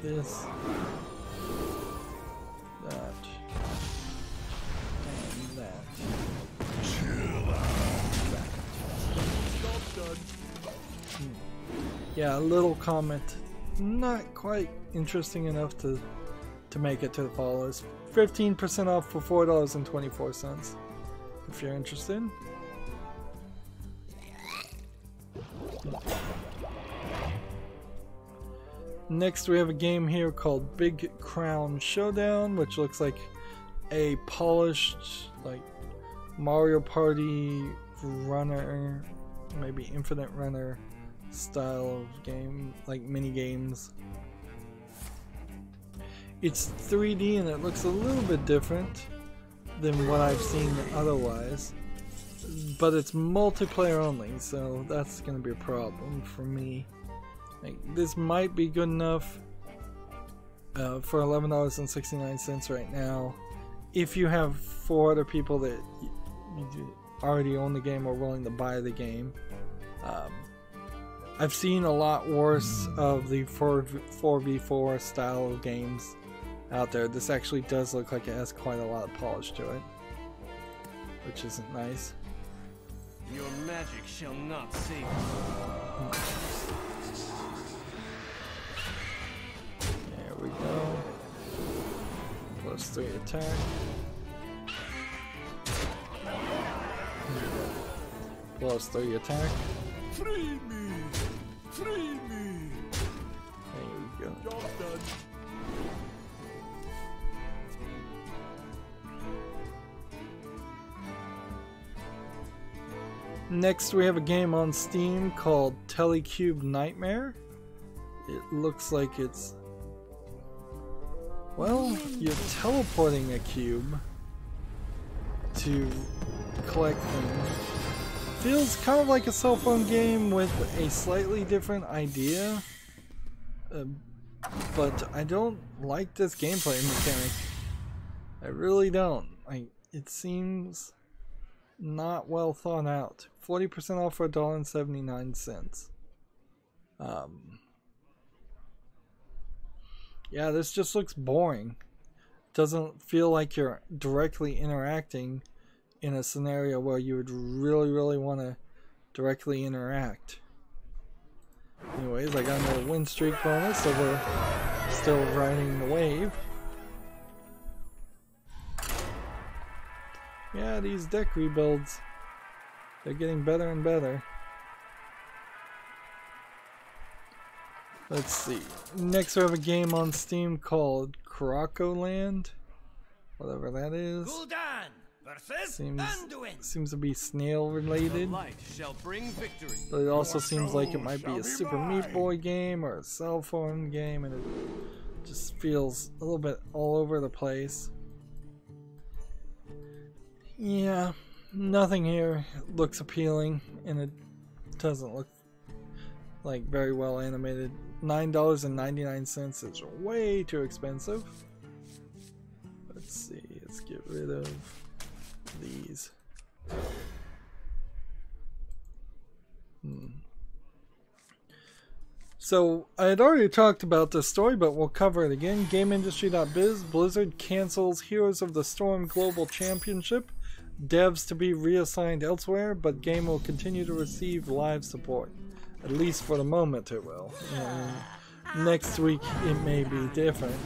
This, that, and that. Yeah, Little Comet, not quite interesting enough to make it to the followers. 15% off for $4.24 if you're interested. Next we have a game here called Big Crown Showdown, which looks like a polished like Mario Party runner, maybe Infinite Runner style of game, like mini games. It's 3D and it looks a little bit different than what I've seen otherwise, but it's multiplayer only, so that's gonna be a problem for me. Like, this might be good enough for $11.69 right now if you have 4 other people that already own the game or willing to buy the game. I've seen a lot worse of the 4v4 style of games out there. This actually does look like it has quite a lot of polish to it, which isn't nice. Your magic shall not save you. There we go. +3 attack. +3 attack. Free me! Free me! There we go. Job done. Next we have a game on Steam called Telecube Nightmare. It looks like it's, well, you're teleporting a cube to collect things. Feels kind of like a cell phone game with a slightly different idea, but I don't like this gameplay mechanic. I really don't. It seems not well thought out. 40% off for $1.79. Yeah, this just looks boring. Doesn't feel like you're directly interacting in a scenario where you would really want to directly interact. Anyways, I got another win streak bonus, so we're still riding the wave. Yeah, these deck rebuilds, they're getting better and better. Let's see. Next we have a game on Steam called Crocoland. Whatever that is. Seems to be snail related. Light shall bring victory. But it also seems like it might be a Super Meat Boy game or a cell phone game, and it just feels a little bit all over the place. Yeah, nothing here looks appealing, and it doesn't look like very well animated. $9.99 is way too expensive. Let's see, let's get rid of these. So I had already talked about this story, but we'll cover it again. GameIndustry.biz, Blizzard cancels Heroes of the Storm Global Championship devs to be reassigned elsewhere, but game will continue to receive live support. At least for the moment it will. Next week it may be different.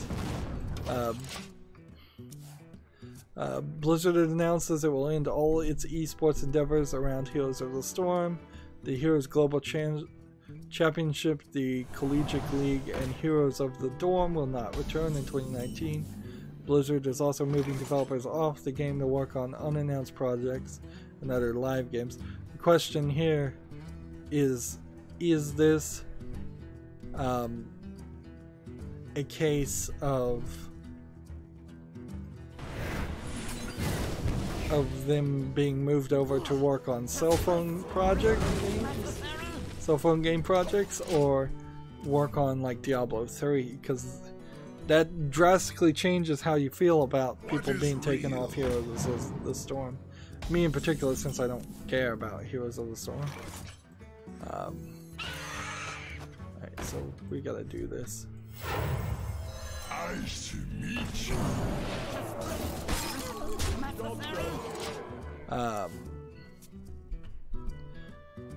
Blizzard announces it will end all its esports endeavors around Heroes of the Storm. The Heroes Global Championship, the Collegiate League, and Heroes of the Dorm will not return in 2019. Blizzard is also moving developers off the game to work on unannounced projects and other live games. The question here is this a case of them being moved over to work on cell phone game projects, or work on like Diablo 3, because that drastically changes how you feel about people being taken off Heroes of the Storm. Me in particular, since I don't care about Heroes of the Storm. Alright, so we gotta do this. Nice to meet you.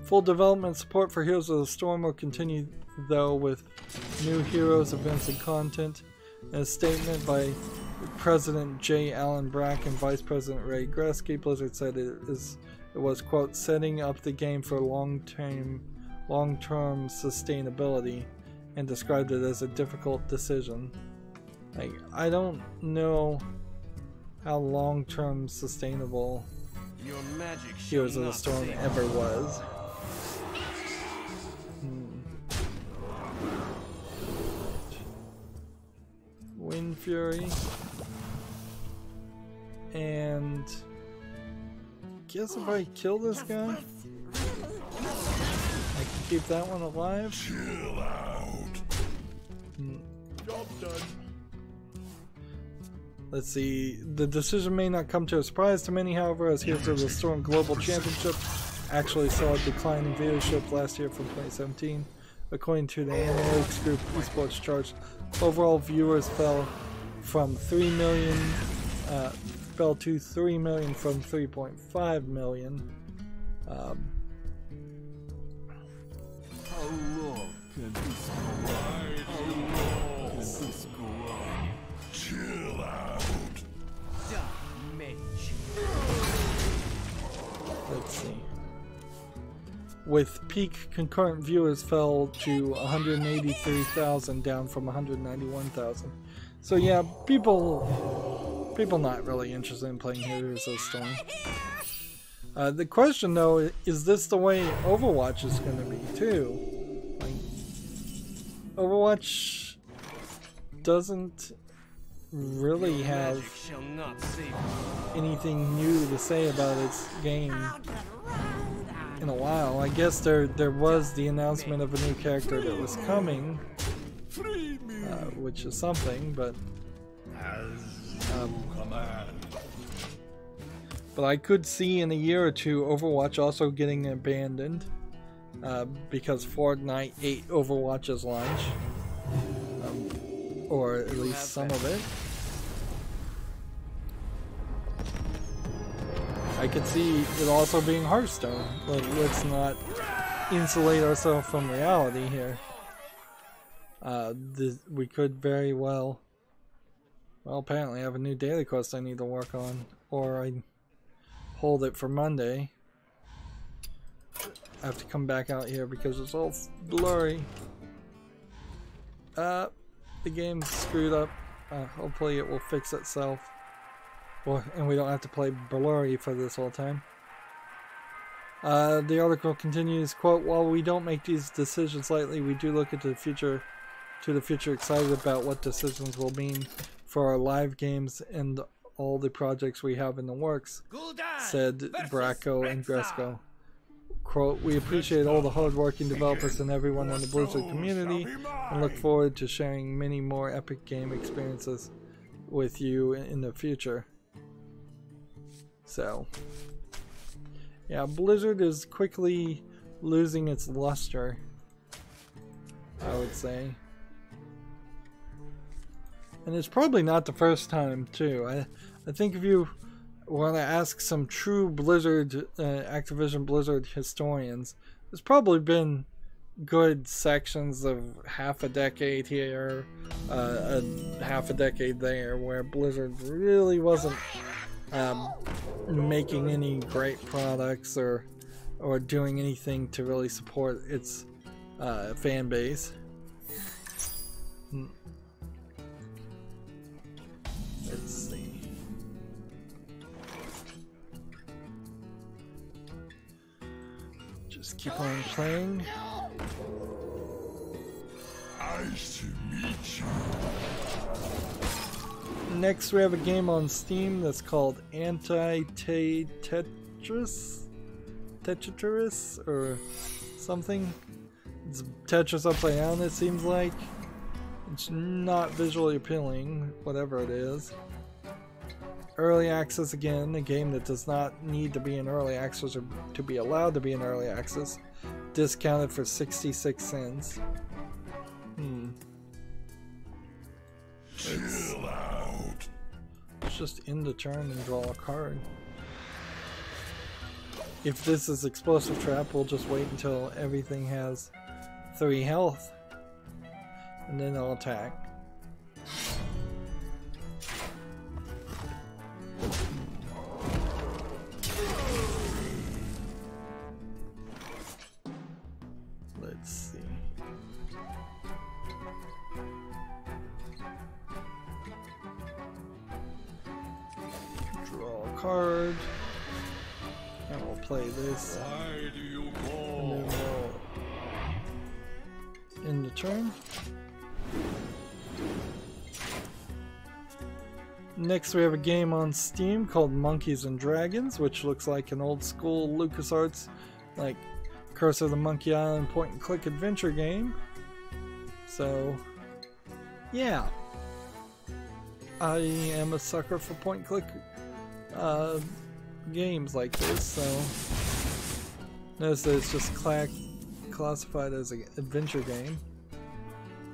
Full development support for Heroes of the Storm will continue, though, with new heroes, events, and content. In a statement by President J. Allen Brack and Vice President Ray Gresky, Blizzard said it was, quote, setting up the game for long-term sustainability, and described it as a difficult decision. Like, I don't know how long-term sustainable Your magic Heroes of the Storm ever was. Wind Fury. And guess if I kill this guy, I can keep that one alive. Chill out. Job done. Let's see. The decision may not come to a surprise to many, however, as Heroes of the Storm Global Championship actually saw a decline in viewership last year from 2017. According to the analytics group Esports Charts, overall viewers fell from 3 million, fell to 3 million from 3.5 million. How long can this go on? How long can this go on? Chill out. Let's see. With peak concurrent viewers fell to 183,000, down from 191,000. So yeah, people not really interested in playing Heroes of the Storm. The question though, is this the way Overwatch is going to be too? Like, Overwatch doesn't really have anything new to say about its game in a while. I guess there was the announcement of a new character that was coming, which is something, but I could see in a year or two Overwatch also getting abandoned because Fortnite ate Overwatch's lunch, or at least some of it. I could see it also being Hearthstone. Let's not insulate ourselves from reality here. We could very well apparently have a new daily quest I need to work on, or I hold it for Monday. I have to come back out here because it's all blurry. The game's screwed up. Hopefully it will fix itself. And we don't have to play blurry for this whole time. The article continues, quote, while we don't make these decisions lightly, we do look into the future excited about what decisions will mean for our live games and all the projects we have in the works, said Bracco and Gresco. Quote, we appreciate all the hard-working developers and everyone in the Blizzard community and look forward to sharing many more epic game experiences with you in the future. So, yeah, Blizzard is quickly losing its luster, I would say. And it's probably not the first time, too. I think if you want to ask some true Blizzard, Activision Blizzard historians, there's probably been good sections of half a decade here, half a decade there, where Blizzard really wasn't making any great products or doing anything to really support its fan base. Let's see. Just keep on playing. Nice to meet you. Next, we have a game on Steam that's called Tetris or something. It's Tetris upside down, it seems like. It's not visually appealing, whatever it is. Early access again, a game that does not need to be in early access or to be allowed to be in early access. Discounted for 66 cents. Chill out. Let's just end the turn and draw a card. If this is Explosive Trap, we'll just wait until everything has 3 health. And then I'll attack. Let's see. Draw a card. And we'll play this. Why do you And call? then we'll end the turn. Next we have a game on Steam called Monkeys and Dragons, which looks like an old school LucasArts, like Curse of the Monkey Island point and click adventure game. So, yeah. I am a sucker for point and click games like this, so notice that it's just classified as an adventure game.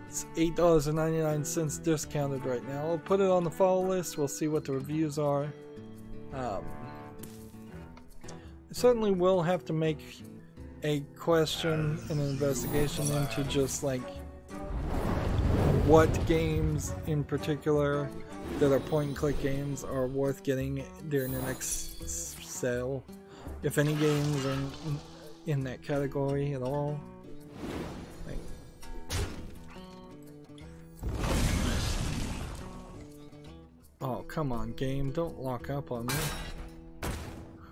It's $8.99 discounted right now. I'll put it on the follow list. We'll see what the reviews are. I certainly will have to make a question and an investigation into just like what games in particular that are point and click games are worth getting during the next sale. If any games are in that category at all. Oh, come on, game. Don't lock up on me.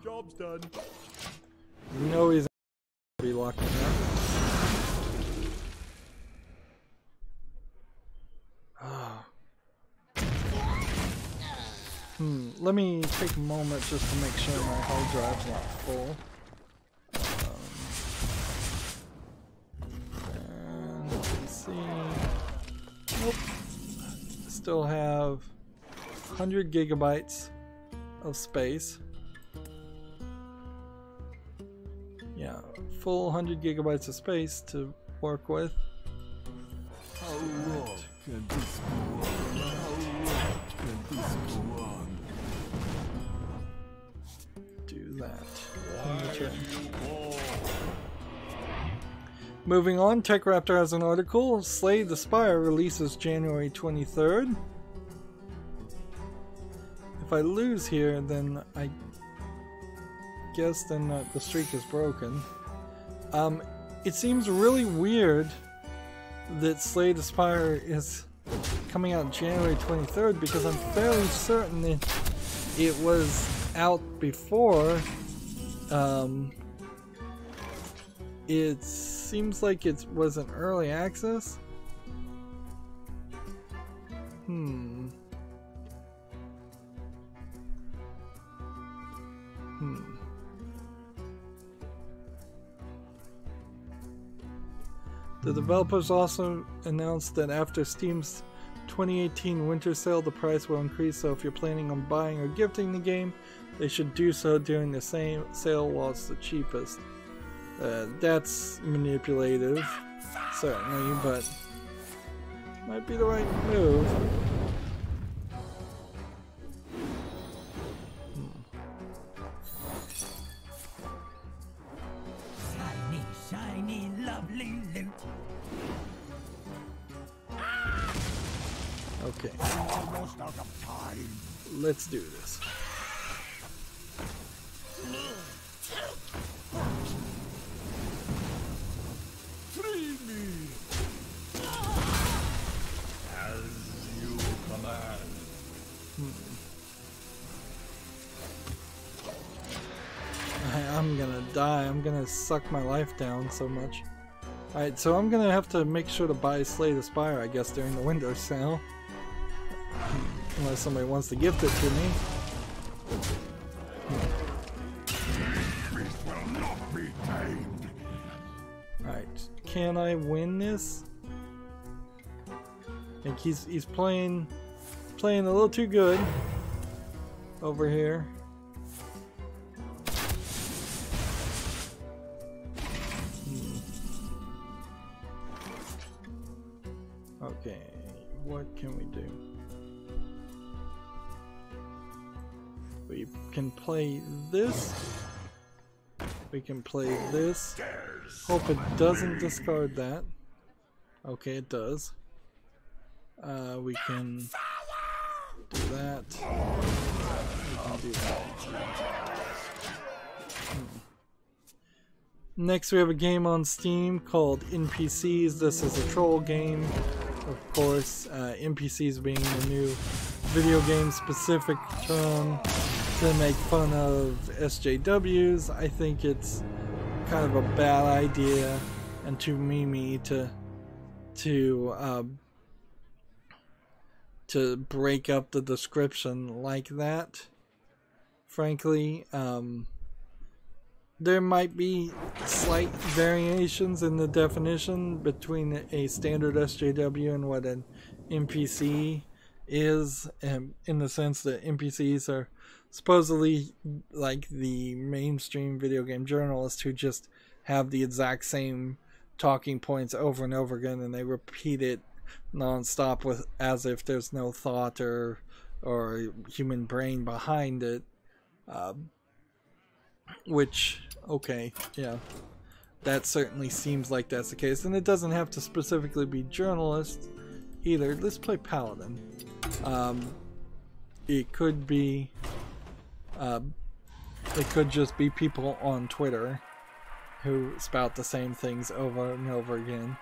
Job's done. No reason to be locking up. Oh. Let me take a moment just to make sure my hard drive's not full. And let's see. Nope. Still have 100 gigabytes of space. Yeah, full 100 gigabytes of space to work with. How long can this go on? How long can this go on? Do that. Moving on, TechRaptor has an article. Slay the Spire releases January 23rd. If I lose here, then I guess then the streak is broken. It seems really weird that Slay the Spire is coming out January 23rd because I'm fairly certain that it was out before. It seems like it was an early access. The developers also announced that after Steam's 2018 winter sale, the price will increase, so if you're planning on buying or gifting the game, they should do so during the same sale while it's the cheapest. That's manipulative, certainly, but might be the right move. Okay. Almost out of time. Let's do this. Free me. As you command. I'm gonna die. I'm gonna suck my life down so much. Alright, so I'm gonna have to make sure to buy Slay the Spire, I guess, during the Windows sale. Unless somebody wants to gift it to me. Beast will not be tamed. Alright, can I win this? I think he's playing a little too good over here. Okay, what can we do? We can play this. We can play this. Hope it doesn't discard that. Okay, it does. We can do that. We can do that. Next, we have a game on Steam called NPCs. This is a troll game. Of course, NPCs being the new video game specific term to make fun of SJWs. I think it's kind of a bad idea and too memey to break up the description like that. Frankly, there might be slight variations in the definition between a standard SJW and what an NPC is, in the sense that NPCs are supposedly like the mainstream video game journalists who just have the exact same talking points over and over again, and they repeat it non-stop with as if there's no thought or human brain behind it. Which, okay, yeah, that certainly seems like that's the case, and it doesn't have to specifically be journalists either. Let's play Paladin. It could be, it could just be people on Twitter who spout the same things over and over again.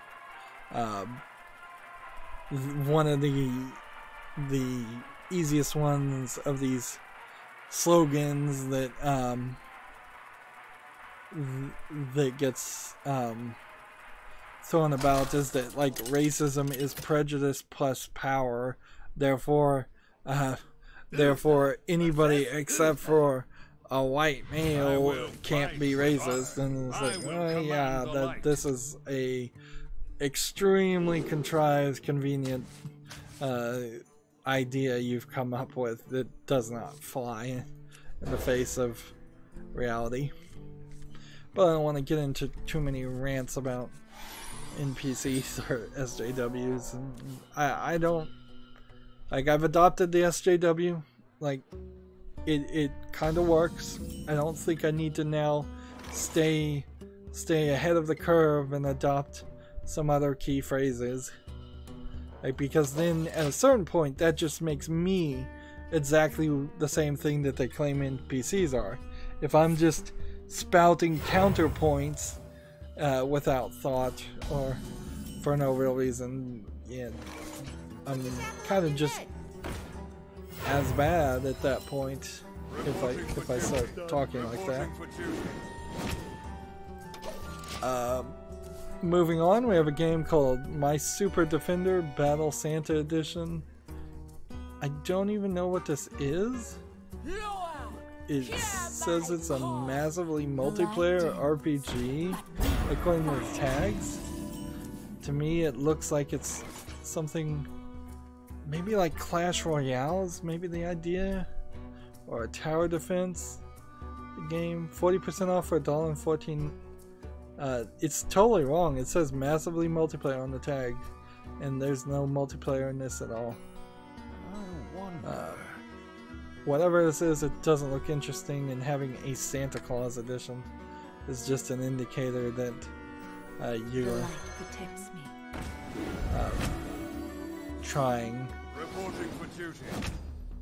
One of the easiest ones of these slogans that that gets thrown about is that, like, racism is prejudice plus power, therefore anybody except for a white male can't be racist. And it's like, oh yeah, that this is a extremely contrived, convenient idea you've come up with that does not fly in the face of reality. But I don't want to get into too many rants about NPCs or SJWs. And I don't, like, I've adopted the SJW. Like, it kind of works. I don't think I need to now stay ahead of the curve and adopt some other key phrases. Like, because then at a certain point that just makes me exactly the same thing that they claim NPCs are. If I'm just spouting counterpoints without thought or for no real reason, yeah, I'm kind of just as bad at that point if I start talking like that. Moving on, we have a game called My Super Defender Battle Santa Edition. I don't even know what this is. It says it's a massively multiplayer RPG, according to the tags. To me, it looks like it's something maybe like Clash Royale is maybe the idea, or a tower defense game. 40% off for $1.14. It's totally wrong. It says massively multiplayer on the tag, and there's no multiplayer in this at all. Whatever this is, it doesn't look interesting, and having a Santa Claus edition is just an indicator that you're trying Reporting for duty.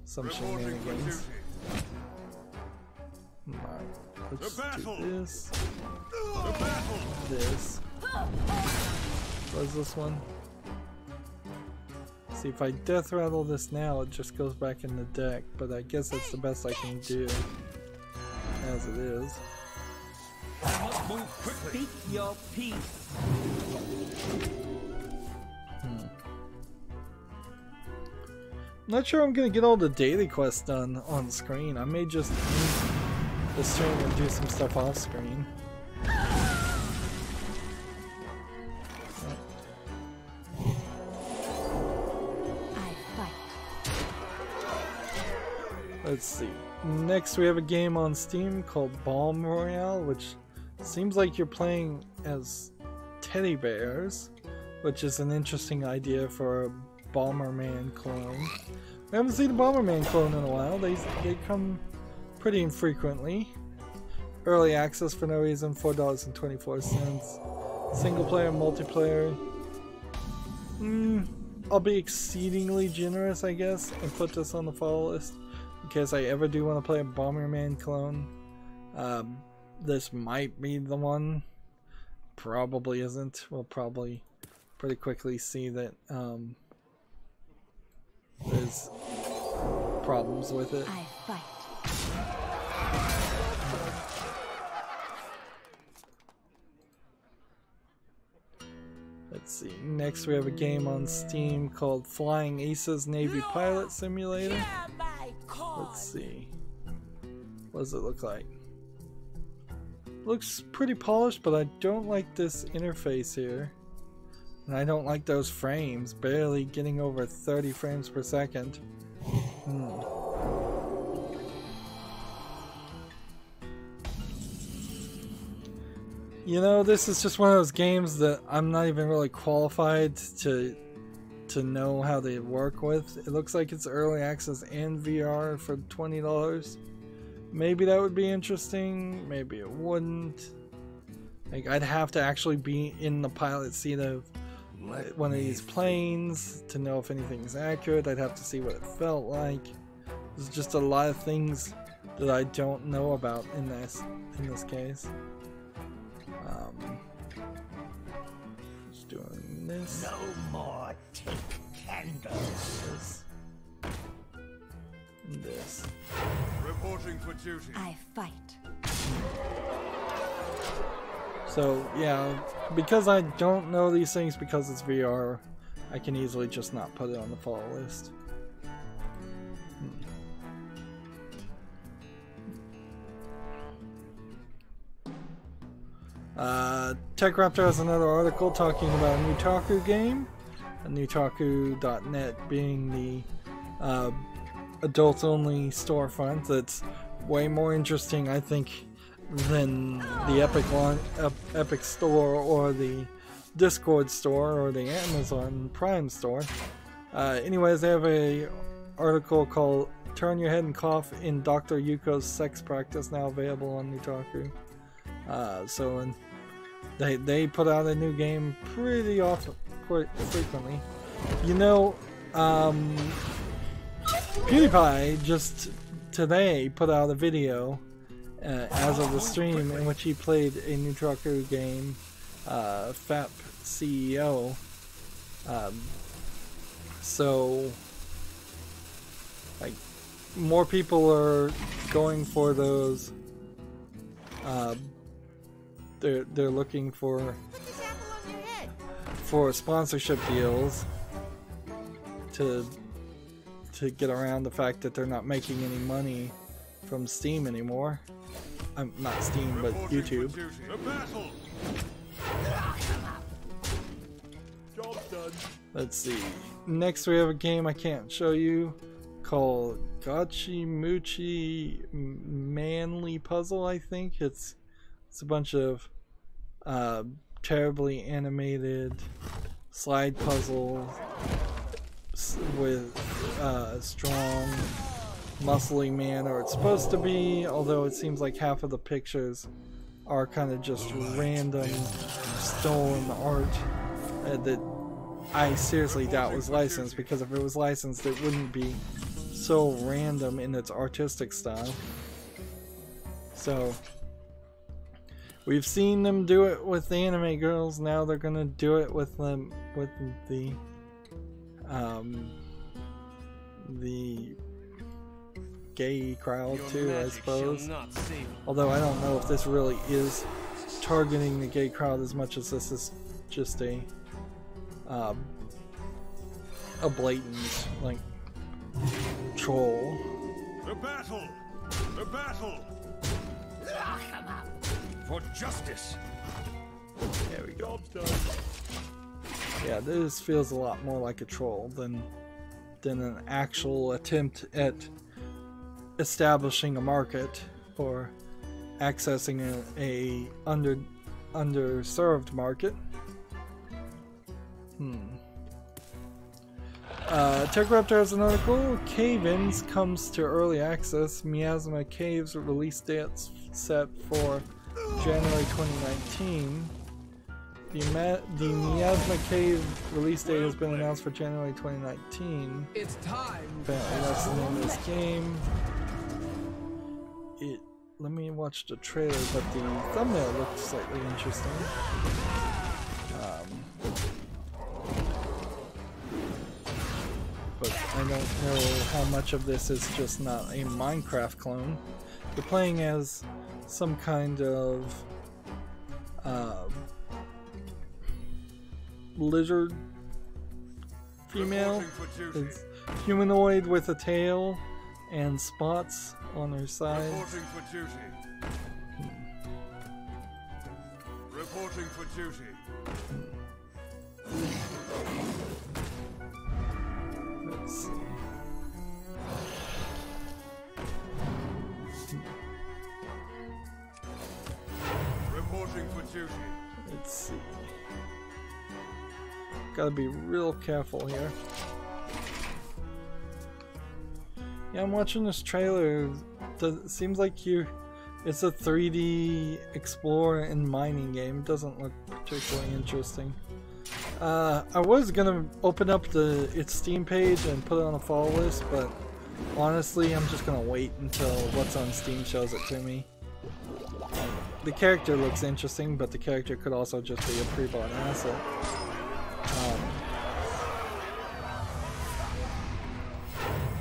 some Reporting for shenanigans. duty. Alright, let's The battle. do this. The battle. This. What's this one? See, if I death rattle this now, it just goes back in the deck, but I guess that's the best I can do as it is. Move quickly. Speak your piece. Not sure I'm gonna get all the daily quests done on screen. I may just end the stream and do some stuff off screen. Let's see. Next we have a game on Steam called Balm Royale, which seems like you're playing as teddy bears, which is an interesting idea for a Bomberman clone. We haven't seen a Bomberman clone in a while. They come pretty infrequently. Early access for no reason, $4.24. Single player, multiplayer. I'll be exceedingly generous, I guess, and put this on the follow list in case I ever do want to play a Bomberman clone. This might be the one. Probably isn't. We'll probably pretty quickly see that there's problems with it. I fight. Let's see. Next we have a game on Steam called Flying Aces Navy Pilot Simulator. Let's see. What does it look like? Looks pretty polished, but I don't like this interface here. And I don't like those frames, barely getting over 30 frames per second. You know, this is just one of those games that I'm not even really qualified to know how they work with. It looks like it's early access and VR for $20. Maybe that would be interesting, maybe it wouldn't. Like, I'd have to actually be in the pilot seat of one of these planes to know if anything's accurate. I'd have to see what it felt like. There's just a lot of things that I don't know about in this case. Just doing this. No more take candles. This. Reporting for duty. I fight. So yeah, because I don't know these things because it's VR, I can easily just not put it on the follow list. TechRaptor has another article talking about a Newtaku game, Newtaku.net being the adult-only storefront that's way more interesting, I think, than the Epic Store or the Discord store or the Amazon Prime store. Anyways, they have a article called "Turn Your Head and Cough in Dr. Yuko's Sex Practice," now available on Newtaku. They put out a new game pretty often, quite frequently. You know, PewDiePie just today put out a video as of the stream in which he played a Newtaku game, FAP CEO. So, like, more people are going for those. They're looking for sponsorship deals to get around the fact that they're not making any money from Steam anymore. Not Steam, but YouTube. The battle. Job's done. Let's see. Next we have a game I can't show you called Gachi Muchi Manly Puzzle, I think. It's a bunch of terribly animated slide puzzles with strong muscly man, or it's supposed to be, although it seems like half of the pictures are kind of just random stolen art that I seriously doubt was licensed, because if it was licensed, it wouldn't be so random in its artistic style. So we've seen them do it with the anime girls. Now they're gonna do it with them the gay crowd too, I suppose. Although I don't know if this really is targeting the gay crowd as much as this is just a blatant like troll. The battle! The battle! For justice! There we go. Job's done. Yeah, this feels a lot more like a troll than an actual attempt at establishing a market or accessing a underserved market. TechRaptor has an article. Cave-Ins comes to early access. Miasma Cave's release date set for January 2019. The Miasma Cave release date has been announced for January 2019. It's time. Apparently that's the name of this game. Let me watch the trailer, but the thumbnail looks slightly interesting. But I don't know how much of this is just not a Minecraft clone. You're playing as some kind of lizard female. It's humanoid with a tail and spots on her sides. Reporting for duty. Reporting for duty. Let's see. Reporting for duty. Let's see. Gotta be real careful here. Yeah, I'm watching this trailer. It seems like it's a 3D explorer and mining game. It doesn't look particularly interesting. I was gonna open up its Steam page and put it on a follow list, but honestly, I'm just gonna wait until what's on Steam shows it to me. The character looks interesting, but the character could also just be a pre-bought asset.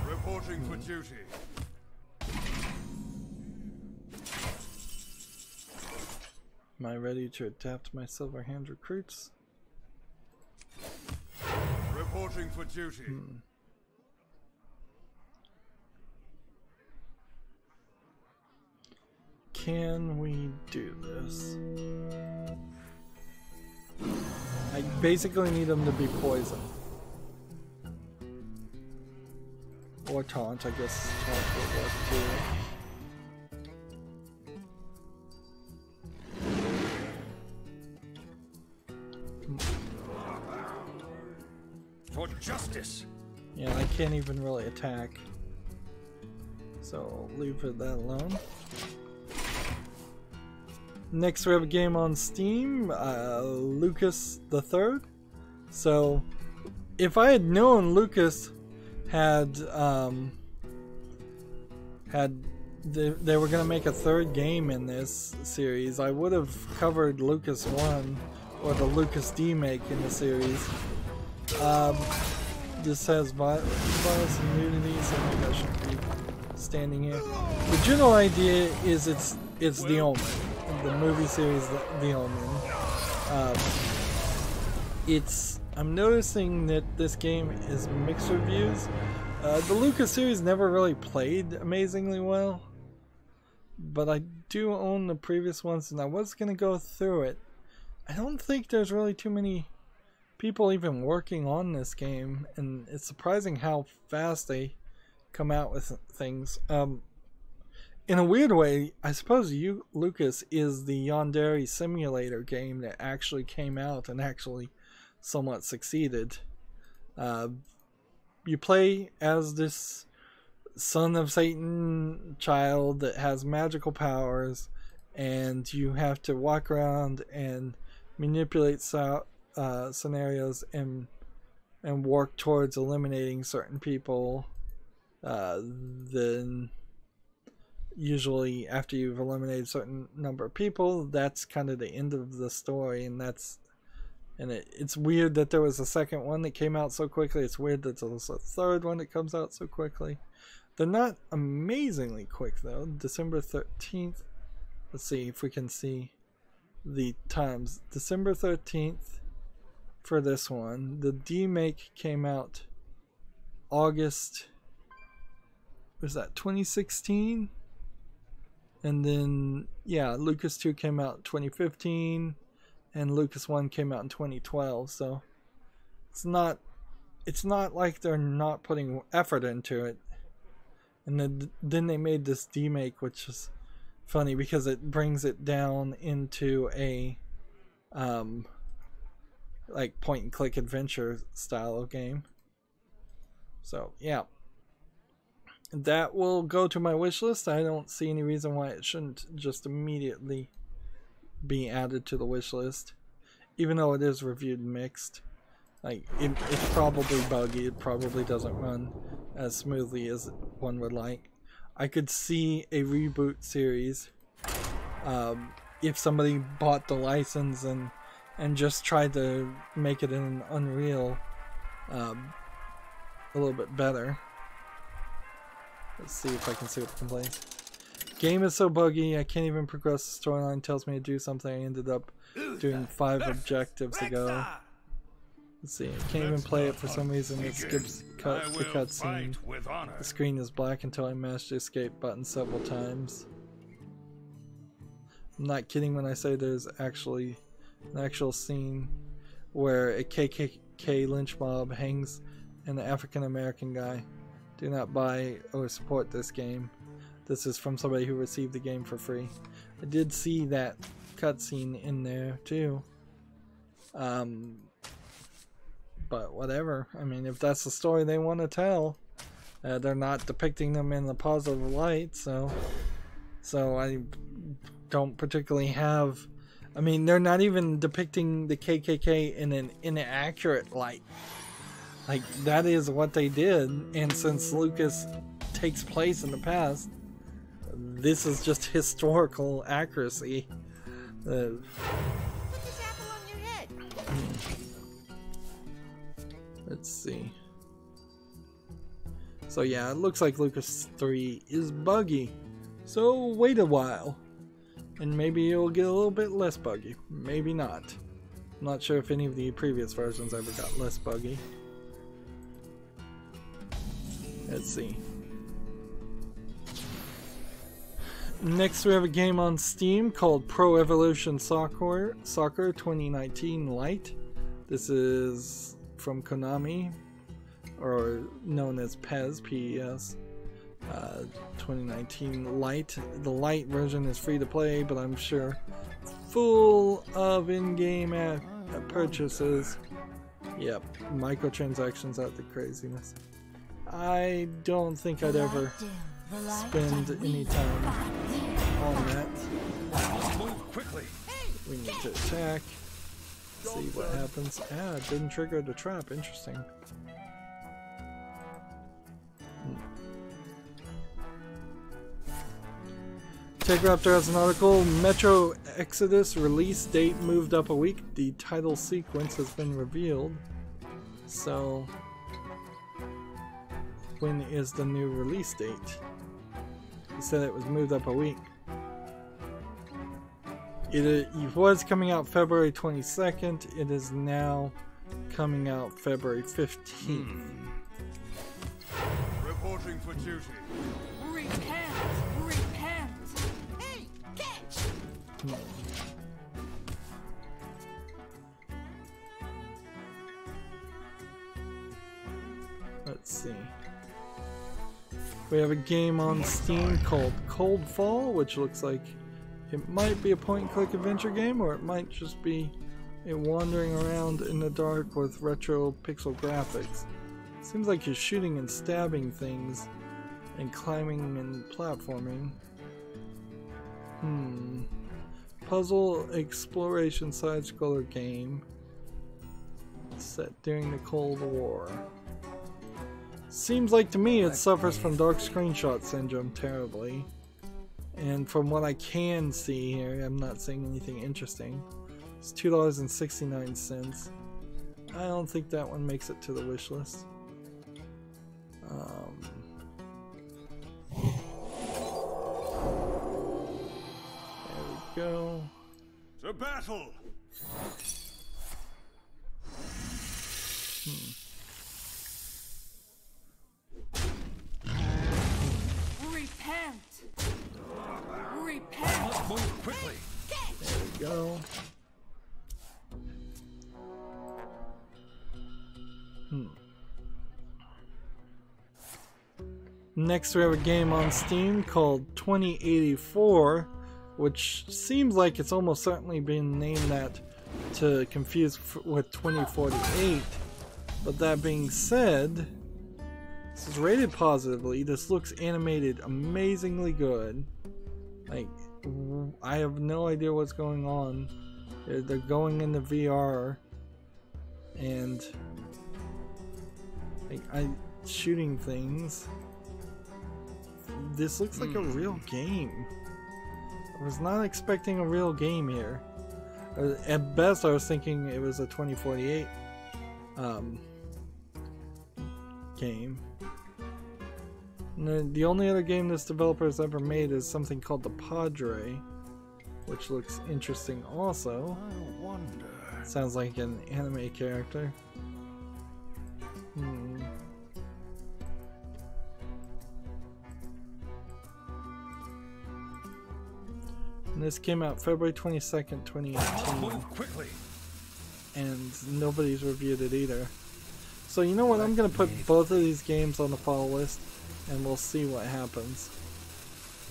Reporting for duty. Am I ready to adapt my Silver Hand recruits? Reporting for duty. Can we do this? I basically need them to be poison. Or taunt, I guess taunt would work too. For justice. Yeah, I can't even really attack. So I'll leave it that alone. Next we have a game on Steam, Lucas the Third. So if I had known Lucas had they were gonna make a third game in this series, I would have covered Lucas 1 or the Lucas D make in the series. This has violence and nudity, so maybe I shouldn't be standing here. The general idea is it's The Omen, the movie series The Omen. I'm noticing that this game is mixed reviews. The Lucas series never really played amazingly well, but I do own the previous ones, and I was gonna go through it. I don't think there's really too many people even working on this game, and it's surprising how fast they come out with things. In a weird way, I suppose Lucas is the Yandere simulator game that actually came out and actually somewhat succeeded. You play as this son of Satan child that has magical powers, and you have to walk around and manipulate scenarios and and work towards eliminating certain people, then usually after you've eliminated a certain number of people, that's kind of the end of the story. And it's weird that there was a second one that came out so quickly. It's weird that there was a third one that comes out so quickly. They're not amazingly quick though. December 13th. Let's see if we can see the times. December 13th for this one. The demake came out August, was that 2016? And then yeah, Lucas 2 came out in 2015 and Lucas 1 came out in 2012. So it's not like they're not putting effort into it. And then they made this demake, which is funny because it brings it down into a like point and click adventure style of game. So yeah, that will go to my wish list. I don't see any reason why it shouldn't just immediately be added to the wish list, even though it is reviewed mixed. Like it's probably buggy. It probably doesn't run as smoothly as one would like. I could see a reboot series if somebody bought the license and just tried to make it in Unreal a little bit better. Let's see if I can see what the complaints. Game is so buggy, I can't even progress. The storyline tells me to do something I ended up doing 5 objectives ago. Let's see, I can't even play it for some reason. It skips the cutscene. The screen is black until I mash the escape button several times. I'm not kidding when I say there's actually an actual scene where a KKK lynch mob hangs an African American guy. Do not buy or support this game. This is from somebody who received the game for free. I did see that cutscene in there too. But whatever. I mean, if that's the story they want to tell, they're not depicting them in the positive light, so I don't particularly have. I mean, they're not even depicting the KKK in an inaccurate light. Like, that is what they did, and since Lucas takes place in the past, this is just historical accuracy. Put this apple on your head. Let's see. So yeah, it looks like Lucas 3 is buggy. So wait a while. And maybe it'll get a little bit less buggy. Maybe not. I'm not sure if any of the previous versions ever got less buggy. Let's see. Next we have a game on Steam called Pro Evolution Soccer 2019 Lite. This is from Konami, or known as PES, P-E-S, 2019 Lite. The Lite version is free to play, but I'm sure full of in-game purchases. Yep, microtransactions out the craziness. I don't think I'd ever spend any time on that. Move quickly. We need to attack. See what happens. Ah, it didn't trigger the trap. Interesting. TechRaptor has an article. Metro Exodus release date moved up a week. The title sequence has been revealed. So, when is the new release date? He said it was moved up a week. It was coming out February 22nd. It is now coming out February 15th. Reporting for duty. Repent! Repent! Hey, catch! Let's see. We have a game on Steam called Cold Fall, which looks like it might be a point-and-click adventure game, or it might just be a wandering around in the dark with retro pixel graphics. Seems like you're shooting and stabbing things and climbing and platforming. Puzzle exploration side-scroller game. Set during the Cold War. Seems like to me it suffers from dark screenshot syndrome terribly. And from what I can see here, I'm not seeing anything interesting. It's $2.69. I don't think that one makes it to the wish list. There we go. To battle! Repent! Repent! Let's move quickly! There we go. Next we have a game on Steam called 2084, which seems like it's almost certainly been named that to confuse with 2048. But that being said, this is rated positively. This looks animated amazingly good. Like, I have no idea what's going on. They're going into VR and like shooting things. This looks like a real game. I was not expecting a real game here. At best, I was thinking it was a 2048 game. And the only other game this developer has ever made is something called The Padre, which looks interesting also. I wonder. Sounds like an anime character. And this came out February 22nd, 2018. Move quickly! And nobody's reviewed it either. So you know what, I'm gonna put both of these games on the follow list and we'll see what happens.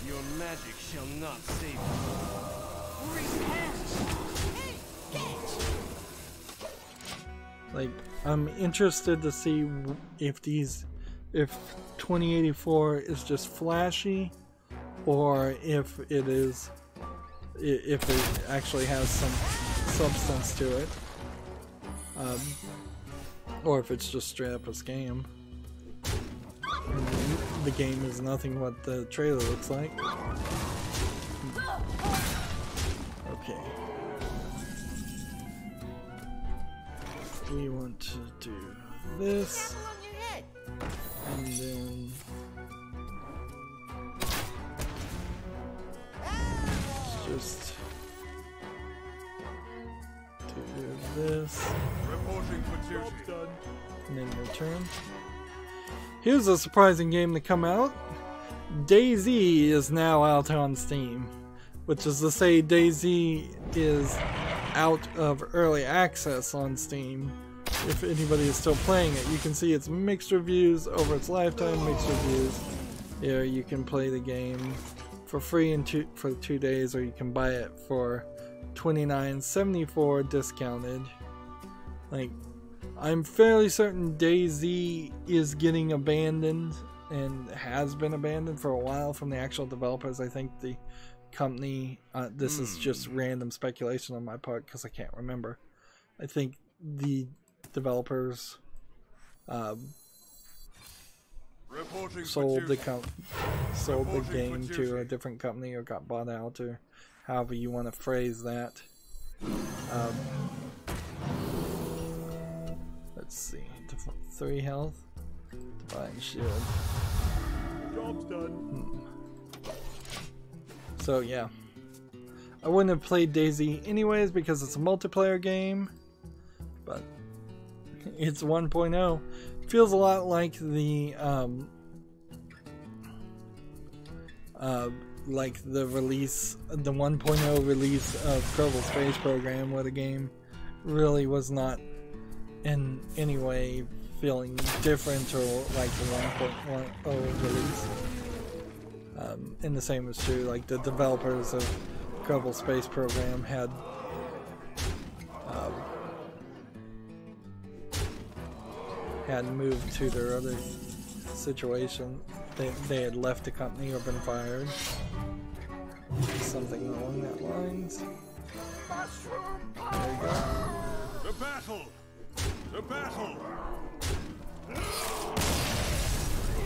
Your magic shall not save you. Like, I'm interested to see if 2084 is just flashy or if it actually has some substance to it. Or if it's just straight up a scam. The game is nothing what the trailer looks like. Okay. We want to do this. And then just do this. Reporting for duty. And then return. Here's a surprising game to come out. DayZ is now out on Steam, which is to say DayZ is out of early access on Steam. If anybody is still playing it, you can see it's mixed reviews over its lifetime, mixed reviews. Here you can play the game for free for 2 days, or you can buy it for $29.74 discounted. Like, I'm fairly certain DayZ is getting abandoned and has been abandoned for a while from the actual developers. I think the company, this is just random speculation on my part because I can't remember. I think the developers sold the game to a different company or got bought out, or however you want to phrase that. Let's see, 3 health, divine shield. Job's done. So yeah, I wouldn't have played DayZ anyways because it's a multiplayer game, but it's 1.0. Feels a lot like the release, the 1.0 release of Kerbal Space Program, where the game really was not in any way feeling different or like the 1.0 release. And the same is true, like the developers of Kerbal Space Program had moved to their other situation. They had left the company or been fired. Something along that lines. There you go. The battle! To battle!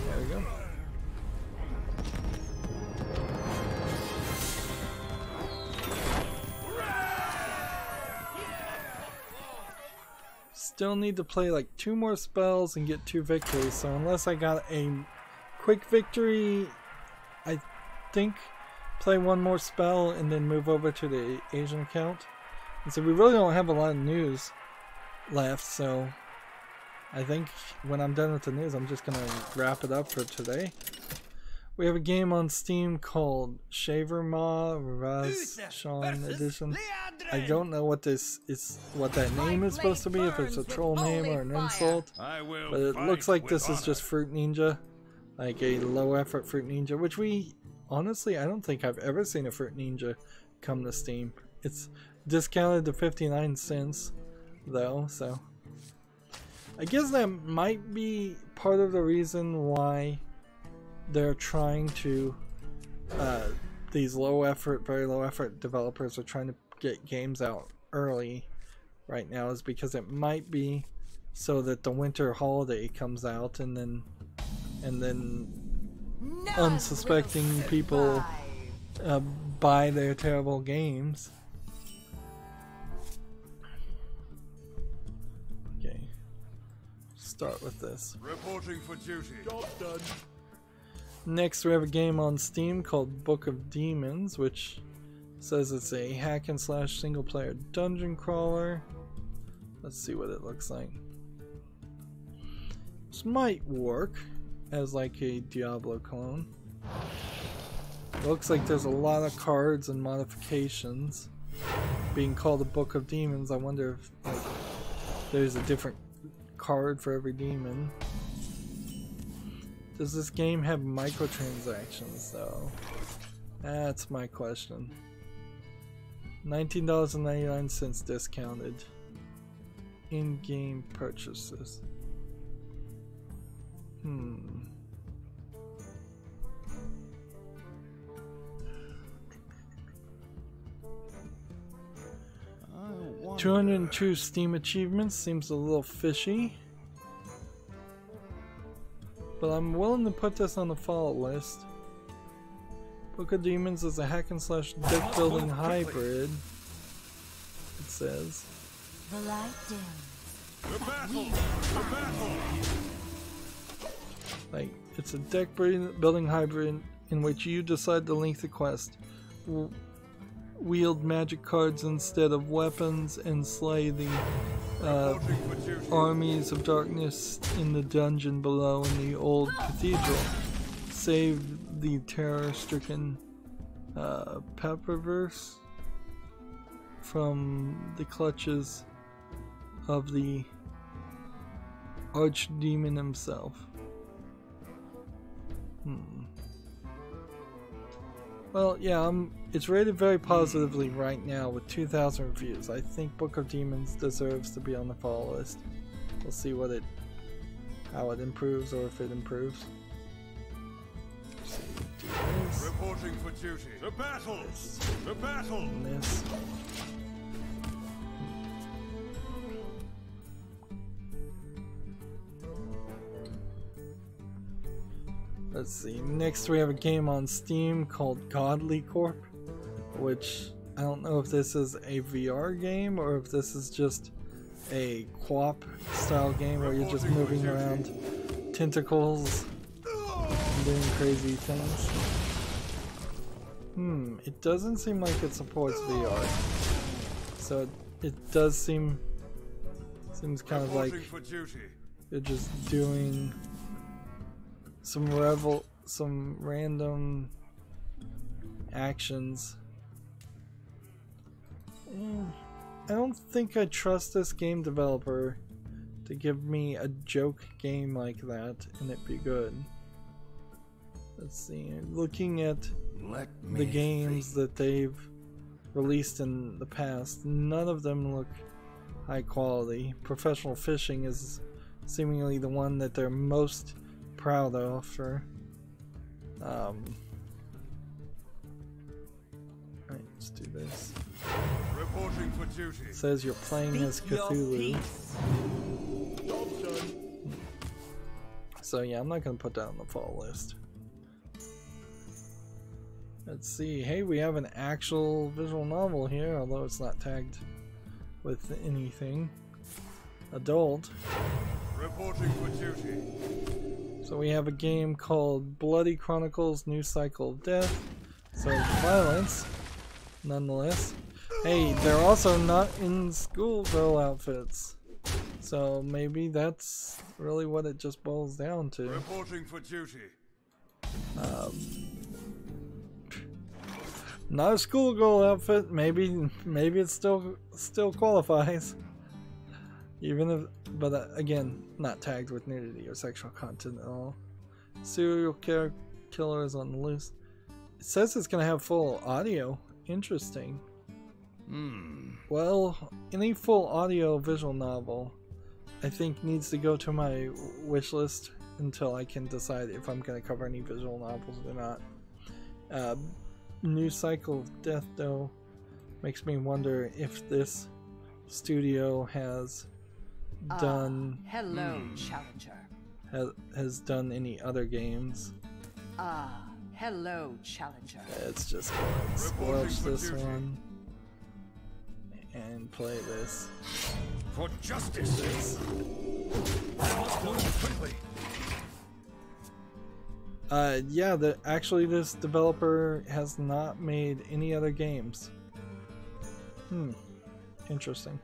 There we go. Still need to play like 2 more spells and get 2 victories, so unless I got a quick victory, I think play 1 more spell and then move over to the Asian account. And so we really don't have a lot of news left, so I think when I'm done with the news, I'm just gonna wrap it up for today. We have a game on Steam called Shaver Ma Raz Sean Edition. I don't know what this is, what that name is supposed to be, if it's a troll name or an insult. But it looks like this is just Fruit Ninja, like a low effort Fruit Ninja, which we honestly, I don't think I've ever seen a Fruit Ninja come to Steam. It's discounted to 59 cents though, so I guess that might be part of the reason why they're trying to, these low effort, very low effort developers are trying to get games out early right now, is because it might be so that the winter holiday comes out and then unsuspecting people buy their terrible games. Okay, start with this. Reporting for duty. Job done. Next, we have a game on Steam called Book of Demons, which says it's a hack and slash single player dungeon crawler. Let's see what it looks like. This might work as like a Diablo clone. It looks like there's a lot of cards and modifications. Being called a Book of Demons, I wonder if like there's a different card for every demon. Does this game have microtransactions though? That's my question. $19.99 discounted. In-game purchases. 202 Steam achievements seems a little fishy. But I'm willing to put this on the follow list. Book of Demons is a hack and slash deck building hybrid. It says. The light dims. To battle! To battle! Like, it's a deck building hybrid in which you decide to link the quest. Wield magic cards instead of weapons and slay the armies of darkness in the dungeon below in the old cathedral. Save the terror-stricken Pepperverse from the clutches of the archdemon himself. Well, yeah, it's rated very positively right now with 2,000 reviews. I think Book of Demons deserves to be on the follow list. We'll see how it improves, or if it improves. Reporting for duty. To battle! To battle! And this. Let's see. Next, we have a game on Steam called Godly Corp, which I don't know if this is a VR game or if this is just a co-op style game where you're just moving around tentacles and doing crazy things. It doesn't seem like it supports VR, so it does seems kind of like you're just doing some random actions. I don't think I trust this game developer to give me a joke game like that and it be good. Let's see, looking at the games that they've released in the past, none of them look high quality. Professional Fishing is seemingly the one that they're most proud of for. Alright, let's do this. Reporting for duty. It says you're playing as Cthulhu. So yeah, I'm not gonna put that on the fall list. Let's see. Hey, we have an actual visual novel here, although it's not tagged with anything. Adult. Reporting for duty. So we have a game called Bloody Chronicles: New Cycle of Death. So violence, nonetheless. Hey, they're also not in schoolgirl outfits. So maybe that's really what it just boils down to. Reporting for duty. Not a schoolgirl outfit. Maybe it still qualifies. Even if, but again, not tagged with nudity or sexual content at all. Serial killers on the loose. It says it's gonna have full audio. Interesting. Well, any full audio visual novel, I think, needs to go to my wish list until I can decide if I'm gonna cover any visual novels or not. New Cycle of Death, though, makes me wonder if this studio has done hello, Challenger. has done any other games. Hello, Challenger. Let's just go ahead and squelch this one and play this. For justice. This. I must move quickly. Yeah, actually this developer has not made any other games. Interesting.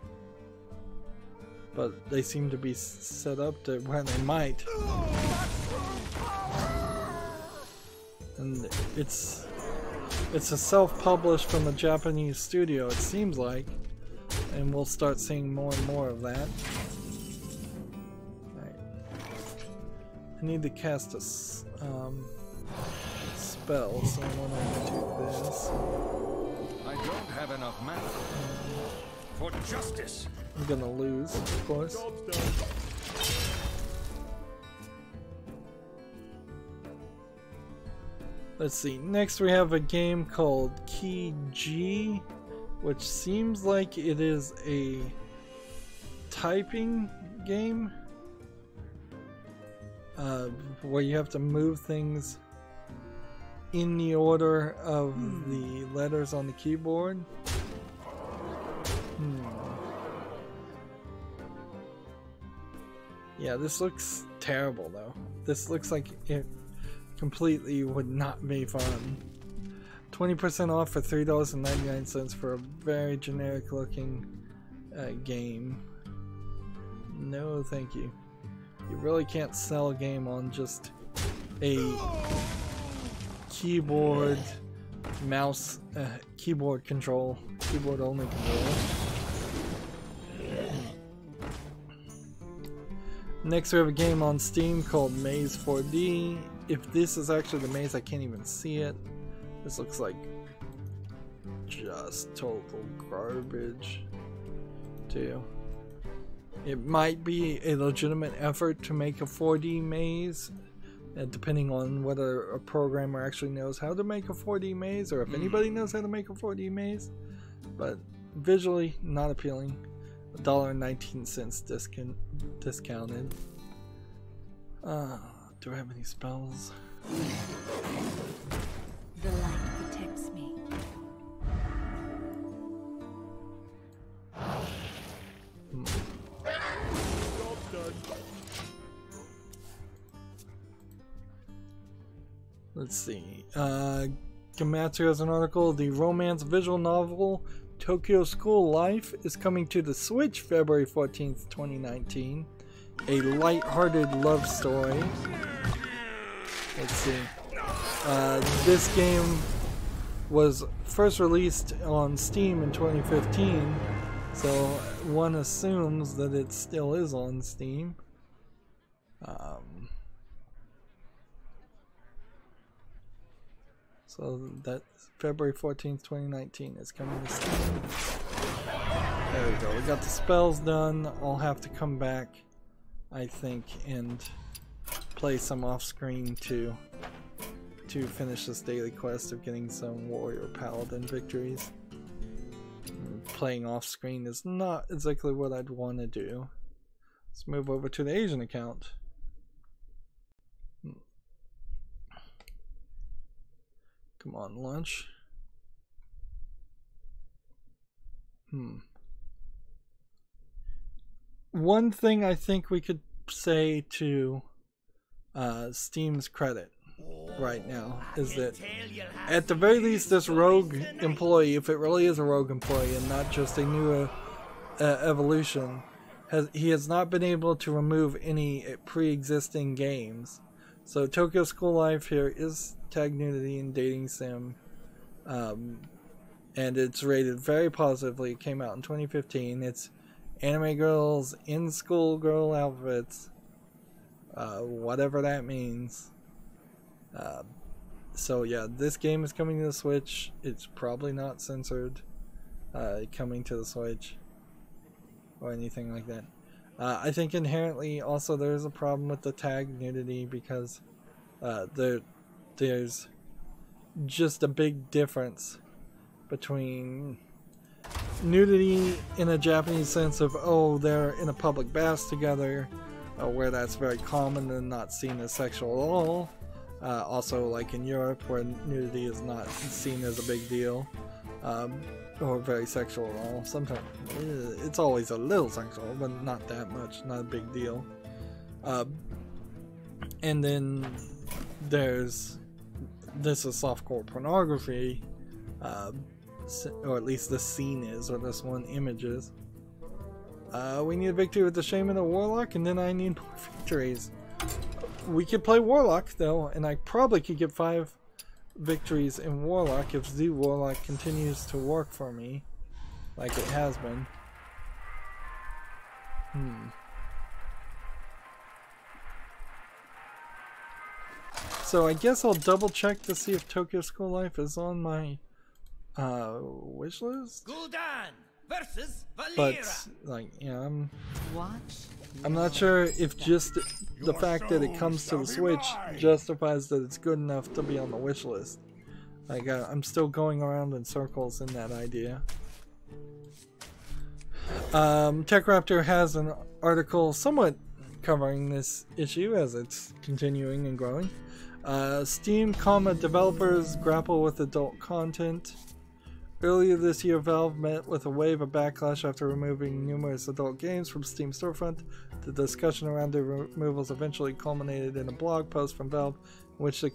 But they seem to be set up to where they might. And it's a self-published from a Japanese studio, it seems like. And we'll start seeing more and more of that. Alright. I need to cast a spell, so I want to do this. I don't have enough mana. For justice. I'm gonna lose, of course. Let's see. Next we have a game called Key G, which seems like it is a typing game where you have to move things in the order of the letters on the keyboard. Yeah, this looks terrible though. This looks like it completely would not be fun. 20% off for $3.99 for a very generic looking game. No thank you. You really can't sell a game on just a keyboard, mouse, keyboard only control. Next we have a game on Steam called Maze 4D. If this is actually the maze, I can't even see it. This looks like just total garbage too. It might be a legitimate effort to make a 4D maze, depending on whether a programmer actually knows how to make a 4D maze or if anybody knows how to make a 4D maze. But visually, not appealing. $1.19 discounted. Do I have any spells? The light protects me. Let's see. Gamatsu has an article. The romance visual novel Tokyo School Life is coming to the Switch February 14th, 2019. A light-hearted love story. Let's see. This game was first released on Steam in 2015, so one assumes that it still is on Steam. So that February 14th, 2019 is coming to Steam. There we go. We got the spells done. I'll have to come back, I think, and play some off-screen to finish this daily quest of getting some warrior paladin victories. Playing off-screen is not exactly what I'd want to do. Let's move over to the Asian account. Come on, launch. One thing I think we could say to Steam's credit right now is that at the very least this rogue employee, if it really is a rogue employee and not just a new evolution, he has not been able to remove any pre-existing games. So Tokyo School Life here is tag nudity and dating sim, and it's rated very positively. It came out in 2015. It's anime girls in schoolgirl outfits, whatever that means. So yeah, this game is coming to the Switch. It's probably not censored coming to the Switch or anything like that. I think inherently also there's a problem with the tag nudity because there's just a big difference between nudity in a Japanese sense of, oh, they're in a public bath together, where that's very common and not seen as sexual at all. Also, like in Europe, where nudity is not seen as a big deal, or very sexual at all. Sometimes it's always a little sexual, but not that much, not a big deal. And then there's this is softcore pornography, or at least the scene is, or this one image is. We need a victory with the Shaman and Warlock, and then I need more victories. We could play Warlock though, and I probably could get 5 victories in Warlock if Z Warlock continues to work for me like it has been. So I guess I'll double check to see if Tokyo School Life is on my wish list. Gul'dan versus Valera. But like, yeah, I'm not sure if just the fact that it comes to the Switch justifies that it's good enough to be on the wish list. Like, I'm still going around in circles in that idea. TechRaptor has an article somewhat covering this issue as it's continuing and growing. Steam, developers grapple with adult content. Earlier this year, Valve met with a wave of backlash after removing numerous adult games from Steam storefront. The discussion around the removals eventually culminated in a blog post from Valve in which the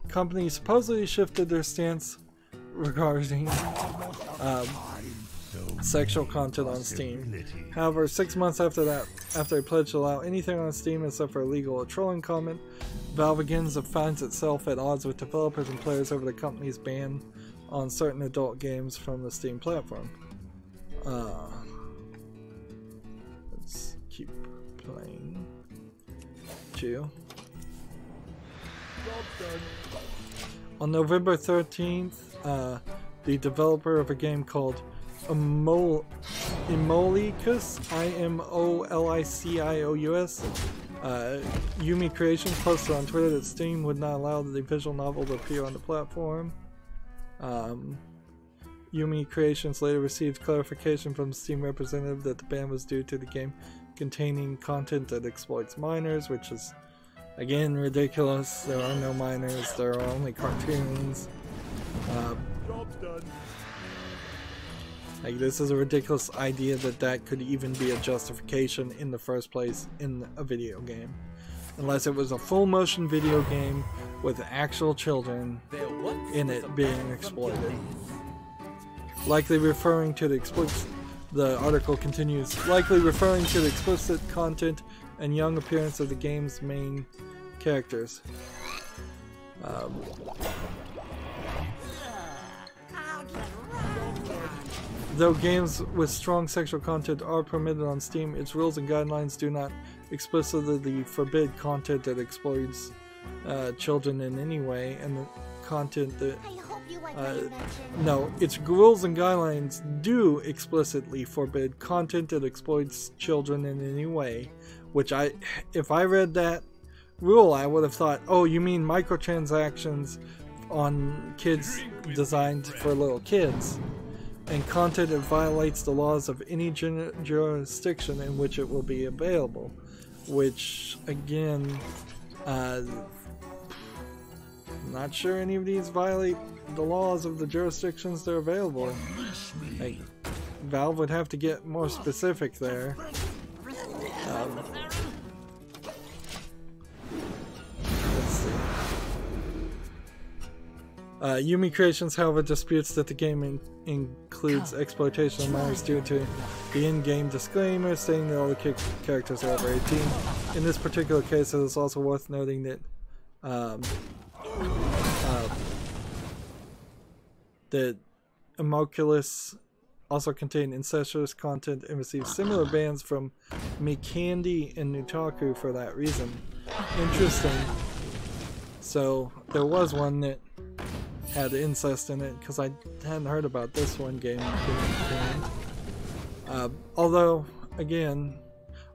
company supposedly shifted their stance regarding sexual content on Steam. However, 6 months after that, after a pledge to allow anything on Steam except for illegal or trolling comment, Valve again finds itself at odds with developers and players over the company's ban on certain adult games from the Steam platform. Let's keep playing. Chill. On November 13th, the developer of a game called Imolicus, I-M-O-L-I-C-I-O-U-S, Yumi Creations posted on Twitter that Steam would not allow the visual novel to appear on the platform. Yumi Creations later received clarification from the Steam representative that the ban was due to the game containing content that exploits minors, which is again ridiculous. There are no minors, there are only cartoons. Job's done. Like, this is a ridiculous idea that could even be a justification in the first place in a video game. Unless it was a full motion video game with actual children in it being exploited. Likely referring to the article continues, likely referring to the explicit content and young appearance of the game's main characters. Though games with strong sexual content are permitted on Steam, its rules and guidelines do not explicitly forbid content that exploits children in any way, and the content that no, its rules and guidelines do explicitly forbid content that exploits children in any way, which if I read that rule, I would have thought, oh, you mean microtransactions on kids designed for little kids, and content that violates the laws of any jurisdiction in which it will be available, which again, not sure any of these violate the laws of the jurisdictions they're available. Like, Valve would have to get more specific there. Let's see. Yumi Creations, however, disputes that the game includes exploitation of minors due to the in-game disclaimer stating that all the characters are over 18. In this particular case, it is also worth noting that that Amoculus also contained incestuous content and received similar bans from Mikandi and Nutaku for that reason. Interesting. So there was one that had incest in it, because I hadn't heard about this one game being banned. Although, again,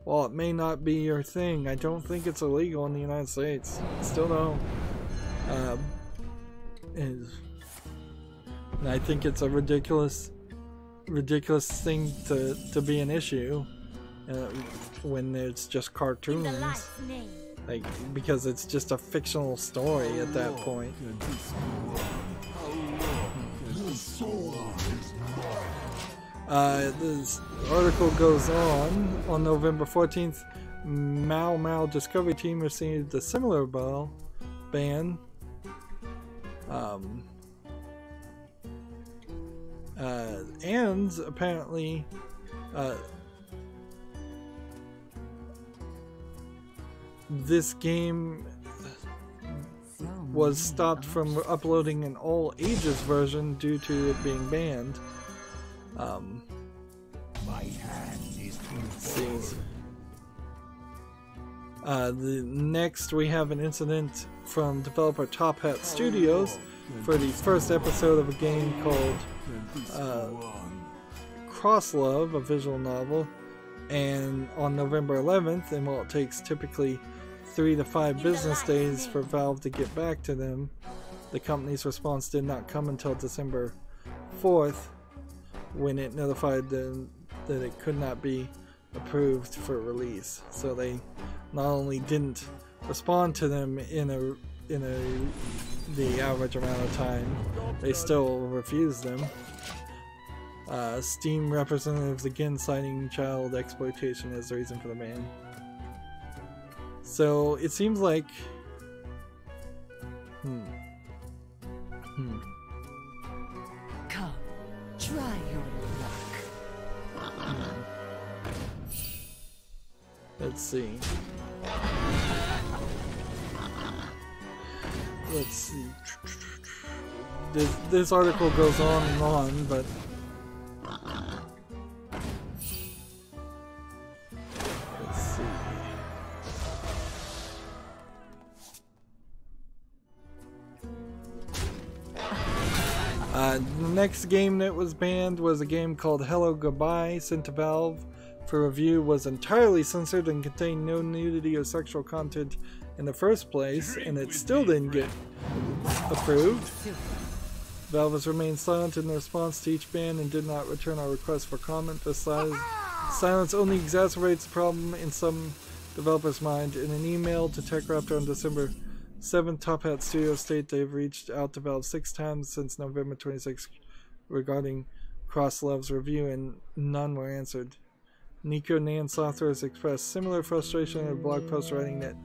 while it may not be your thing, I don't think it's illegal in the United States. Still don't. And I think it's a ridiculous thing to be an issue when it's just cartoons. Like, because it's just a fictional story at that point. This article goes on November 14th, Mau Mau Discovery Team received a similar ban. And apparently this game was stopped from uploading an all ages version due to it being banned. Next we have an incident from developer Top Hat Studios for the first episode of a game called Cross Love, a visual novel, and on November 11th, and while it takes typically 3 to 5 business days for Valve to get back to them, the company's response did not come until December 4th, when it notified them that it could not be approved for release. So they not only didn't respond to them in the average amount of time, they still refused them. Steam representatives again citing child exploitation as the reason for the ban. So it seems like Come, try your luck. Let's see. Let's see. This article goes on and on, but let's see. The next game that was banned was a game called Hello Goodbye, sent to Valve for review, was entirely censored and contained no nudity or sexual content in the first place, and it still didn't get approved. Valve has remained silent in response to each ban and did not return our request for comment. This silence only exacerbates the problem in some developers' mind. In an email to TechRaptor on December 7th, Top Hat Studios state they've reached out to Valve 6 times since November 26th regarding Cross Love's review, and none were answered. Nico Nan Software has expressed similar frustration in a blog post, writing that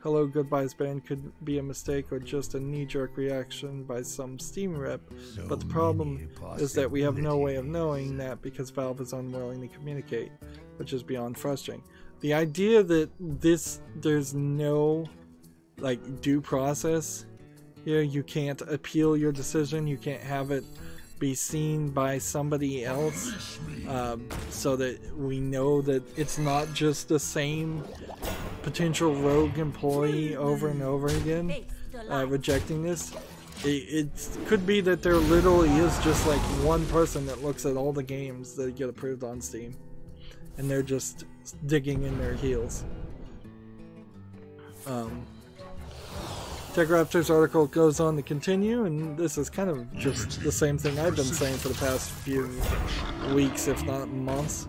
Hello Goodbye's ban could be a mistake or just a knee-jerk reaction by some Steam rep, but the problem is that we have no way of knowing that because Valve is unwilling to communicate, which is beyond frustrating. The idea that there's no due process here, you can't appeal your decision, you can't have it be seen by somebody else, so that we know that it's not just the same potential rogue employee over and over again rejecting this. It could be that there literally is just like one person that looks at all the games that get approved on Steam, and they're just digging in their heels. TechRaptor's article goes on to continue, and this is kind of just the same thing I've been saying for the past few weeks, if not months.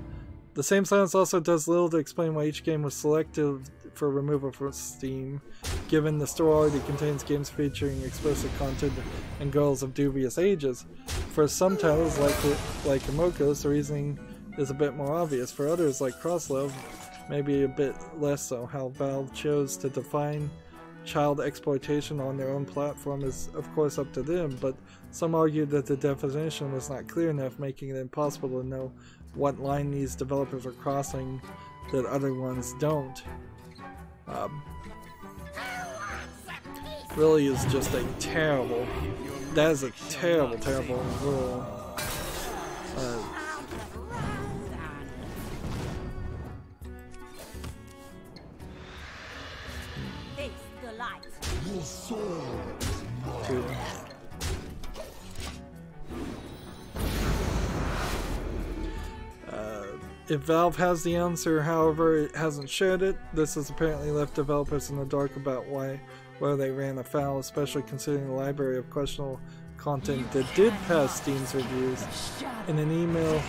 The same silence also does little to explain why each game was selected for removal from Steam, given the store already contains games featuring explicit content and girls of dubious ages. For some titles like Amokos, the reasoning is a bit more obvious. For others like Crosslove, maybe a bit less so. How Valve chose to define child exploitation on their own platform is of course up to them, but some argued that the definition was not clear enough, making it impossible to know what line these developers are crossing that other ones don't. Really is just a terrible, that is a terrible rule. Dude. If Valve has the answer, however, it hasn't shared it. This has apparently left developers in the dark about where they ran afoul, especially considering the library of questionable content that did pass Steam's reviews. In an email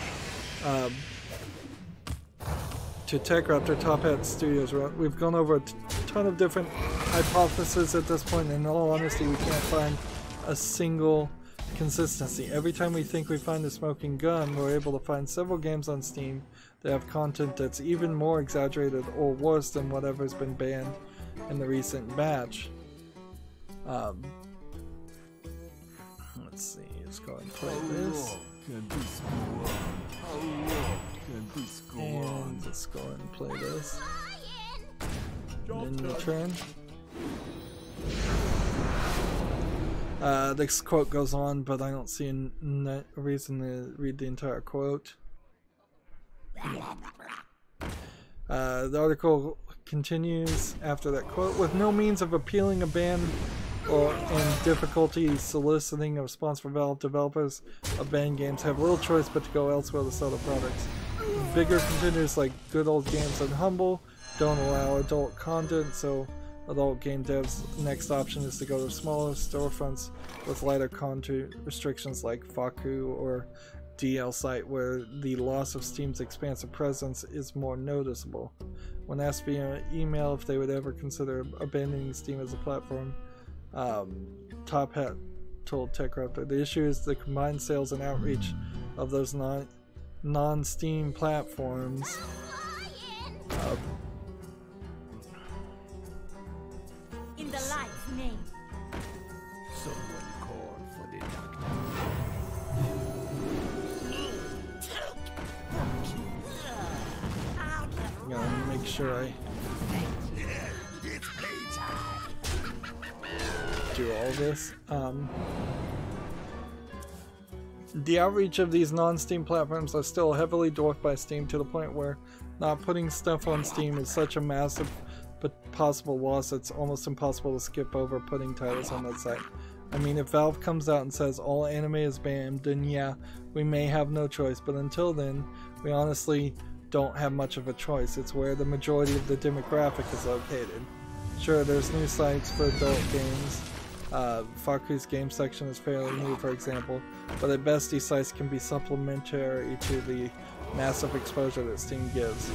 to TechRaptor, Top Hat Studios wrote, "We've gone over a ton of different hypotheses at this point, and in all honesty, we can't find a single consistency. Every time we think we find a smoking gun, we're able to find several games on Steam that have content that's even more exaggerated or worse than whatever's been banned in the recent batch." Let's see, let's go and play this. And let's go and play this. And then return. This quote goes on, but I don't see a reason to read the entire quote. The article continues after that quote. "With no means of appealing a ban and difficulty soliciting a response from Valve, developers of banned games have little choice but to go elsewhere to sell their products. Bigger contenders like Good Old Games and Humble don't allow adult content, so adult game devs' next option is to go to smaller storefronts with lighter content restrictions like Faku or DL Site, where the loss of Steam's expansive presence is more noticeable." When asked via email if they would ever consider abandoning Steam as a platform, Top Hat told TechRaptor, "The issue is the combined sales and outreach of those non-Steam platforms." In the light's name. Someone call for the doctor. I'm gonna make sure I do all this. The outreach of these non-Steam platforms are still heavily dwarfed by Steam, to the point where not putting stuff on Steam is such a massive but possible loss it's almost impossible to skip over putting titles on that site. I mean, if Valve comes out and says all anime is banned, then yeah, we may have no choice, but until then, we honestly don't have much of a choice. It's where the majority of the demographic is located. Sure, there's new sites for adult games. Faku's game section is fairly new, for example, but at best these sites can be supplementary to the massive exposure that Steam gives.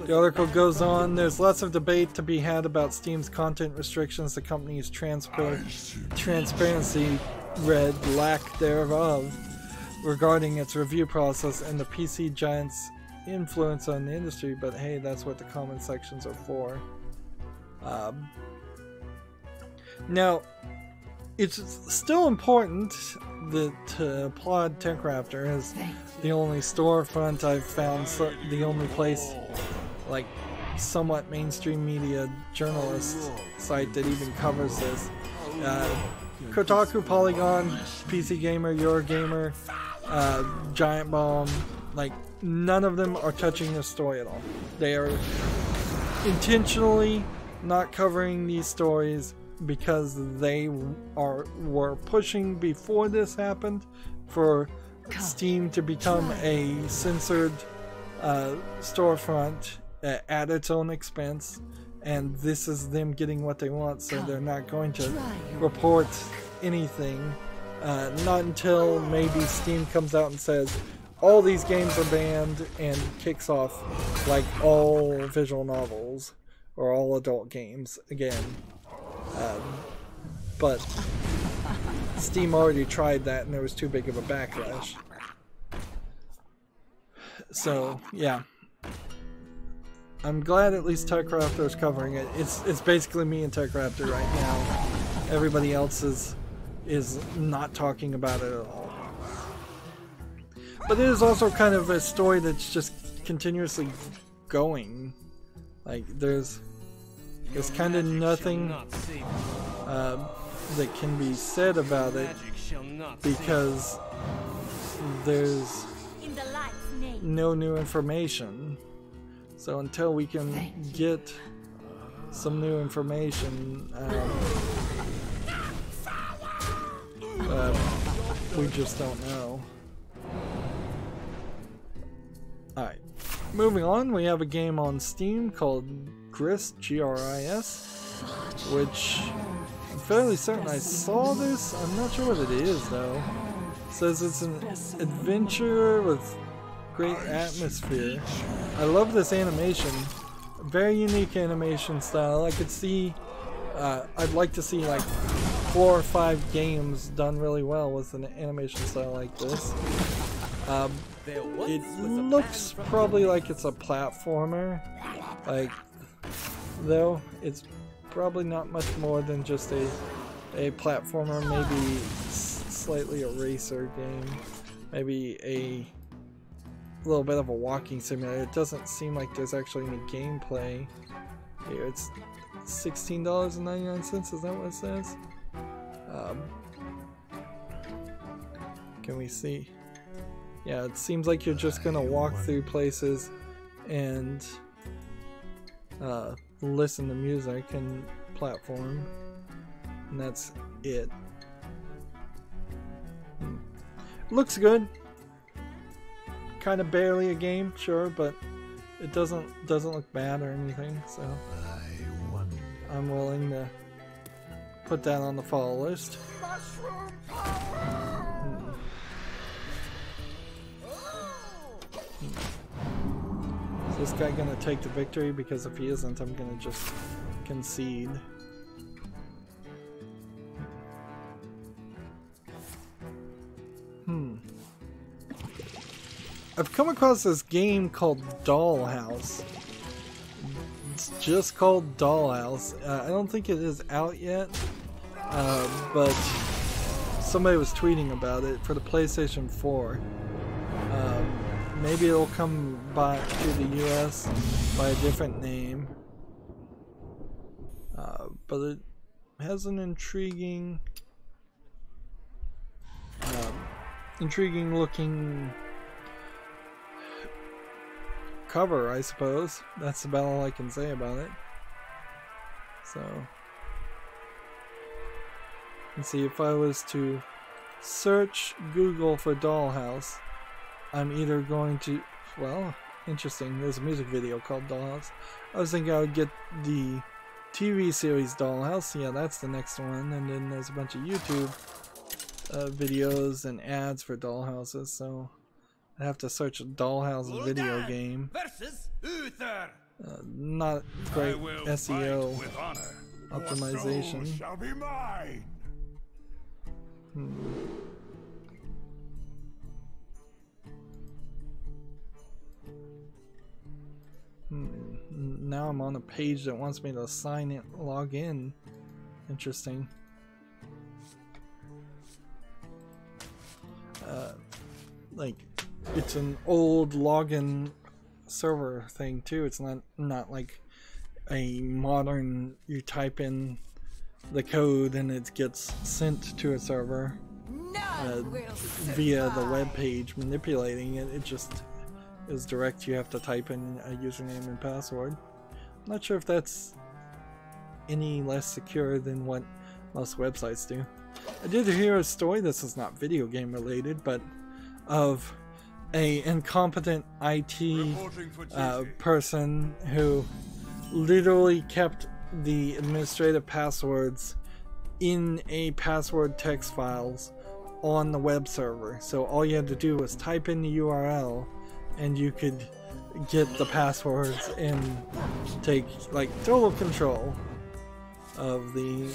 The article goes on, "There's lots of debate to be had about Steam's content restrictions, the company's transparency, lack thereof, regarding its review process, and the PC giant's influence on the industry, but hey, that's what the comment sections are for." Now, it's still important to applaud TechRaptor as the only storefront I've found, the only place, like, somewhat mainstream media journalist site that even covers this. Kotaku, Polygon, PC Gamer, Eurogamer, Giant Bomb, like, none of them are touching this story at all. They are intentionally not covering these stories because they were pushing before this happened for Steam to become a censored storefront at its own expense, and this is them getting what they want, so they're not going to report anything. Not until maybe Steam comes out and says all these games are banned and kicks off like all visual novels or all adult games again. But Steam already tried that and there was too big of a backlash. So yeah, I'm glad at least TechRaptor is covering it. It's basically me and TechRaptor right now. Everybody else is not talking about it at all. But it is also kind of a story that's just continuously going. Like there's kind of nothing that can be said about it because there's no new information. So until we can get some new information, we just don't know. Alright, moving on, we have a game on Steam called Gris, G-R-I-S, which I'm fairly certain I saw this. I'm not sure what it is though. It says it's an adventure with great atmosphere. I love this animation. Very unique animation style. I could see, I'd like to see like 4 or 5 games done really well with an animation style like this. It looks probably like it's a platformer, like, though it's probably not much more than just a platformer, maybe slightly a racer game, maybe a little bit of a walking simulator. It doesn't seem like there's actually any gameplay here. It's $16.99, is that what it says? Can we see? Yeah, it seems like you're just gonna walk through places and listen to music and platform, and that's it. Looks good. Kind of barely a game, sure, but it doesn't look bad or anything. So I'm willing to put that on the follow list. Is this guy gonna take the victory? Because if he isn't, I'm gonna just concede. I've come across this game called Dollhouse. It's just called Dollhouse. I don't think it is out yet, but somebody was tweeting about it for the PlayStation 4. Maybe it'll come by to the US by a different name, but it has an intriguing looking cover, I suppose. That's about all I can say about it. So, let's see, if I was to search Google for Dollhouse, I'm either going to, well, interesting, there's a music video called Dollhouse. I was thinking I would get the TV series Dollhouse, yeah, that's the next one, and then there's a bunch of YouTube videos and ads for Dollhouses, so I have to search a Dollhouse video game. Not great SEO optimization. Now I'm on a page that wants me to sign in, log in. Interesting. Like, it's an old login server thing too. It's not like a modern, you type in the code and it gets sent to a server via the web page manipulating it. It just is direct. You have to type in a username and password. I'm not sure if that's any less secure than what most websites do. I did hear a story, this is not video game related, but of a incompetent IT person who literally kept the administrative passwords in a password text files on the web server. So all you had to do was type in the URL and you could get the passwords and take like total control of the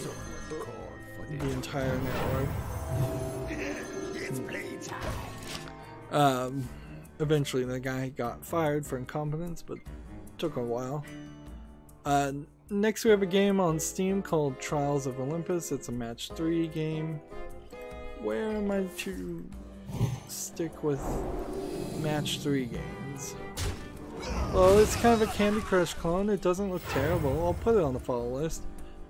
entire network. Eventually the guy got fired for incompetence, but took a while. Next we have a game on Steam called Trials of Olympus. It's a match 3 game. Where am I to stick with match 3 games? Well, it's kind of a Candy Crush clone. It doesn't look terrible. I'll put it on the follow list.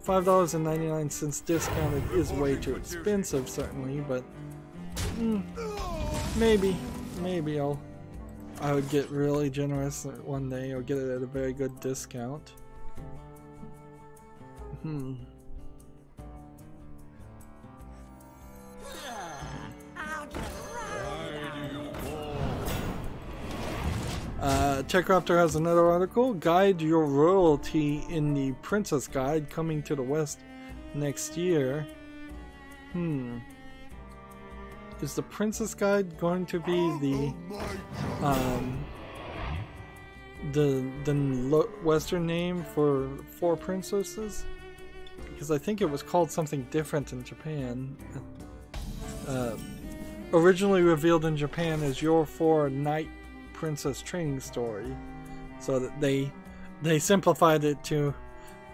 $5.99 discounted is way too expensive, certainly, but maybe I would get really generous one day or get it at a very good discount. TechRaptor has another article. Guide your royalty in the Princess Guide coming to the West next year. Is the Princess Guide going to be the Western name for 4 princesses? Because I think it was called something different in Japan. Originally revealed in Japan as Your 4 Knight Princess Training Story, so that they simplified it to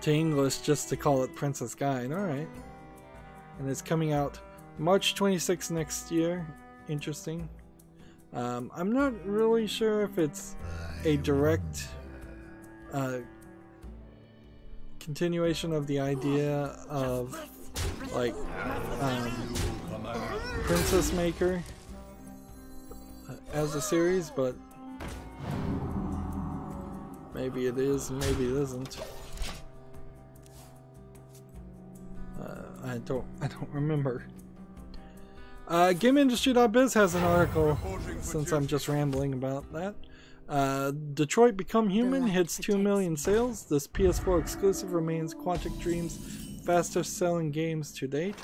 English just to call it Princess Guide. Alright. And it's coming out March 26th next year. Interesting. I'm not really sure if it's a direct continuation of the idea of like Princess Maker as a series, but maybe it is, maybe it isn't. I don't remember. GameIndustry.biz has an article, since I'm just rambling about that. Detroit Become Human hits 2 million sales. This PS4 exclusive remains Quantic Dream's fastest selling games to date.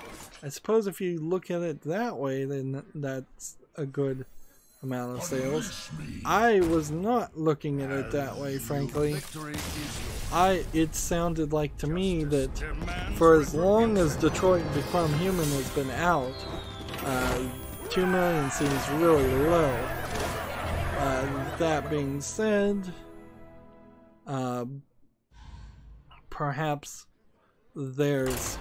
I suppose if you look at it that way, then that's a good amount of sales. I was not looking at it that way, frankly. It sounded like to me that for as long as Detroit Become Human has been out, 2 million seems really low. That being said, perhaps there's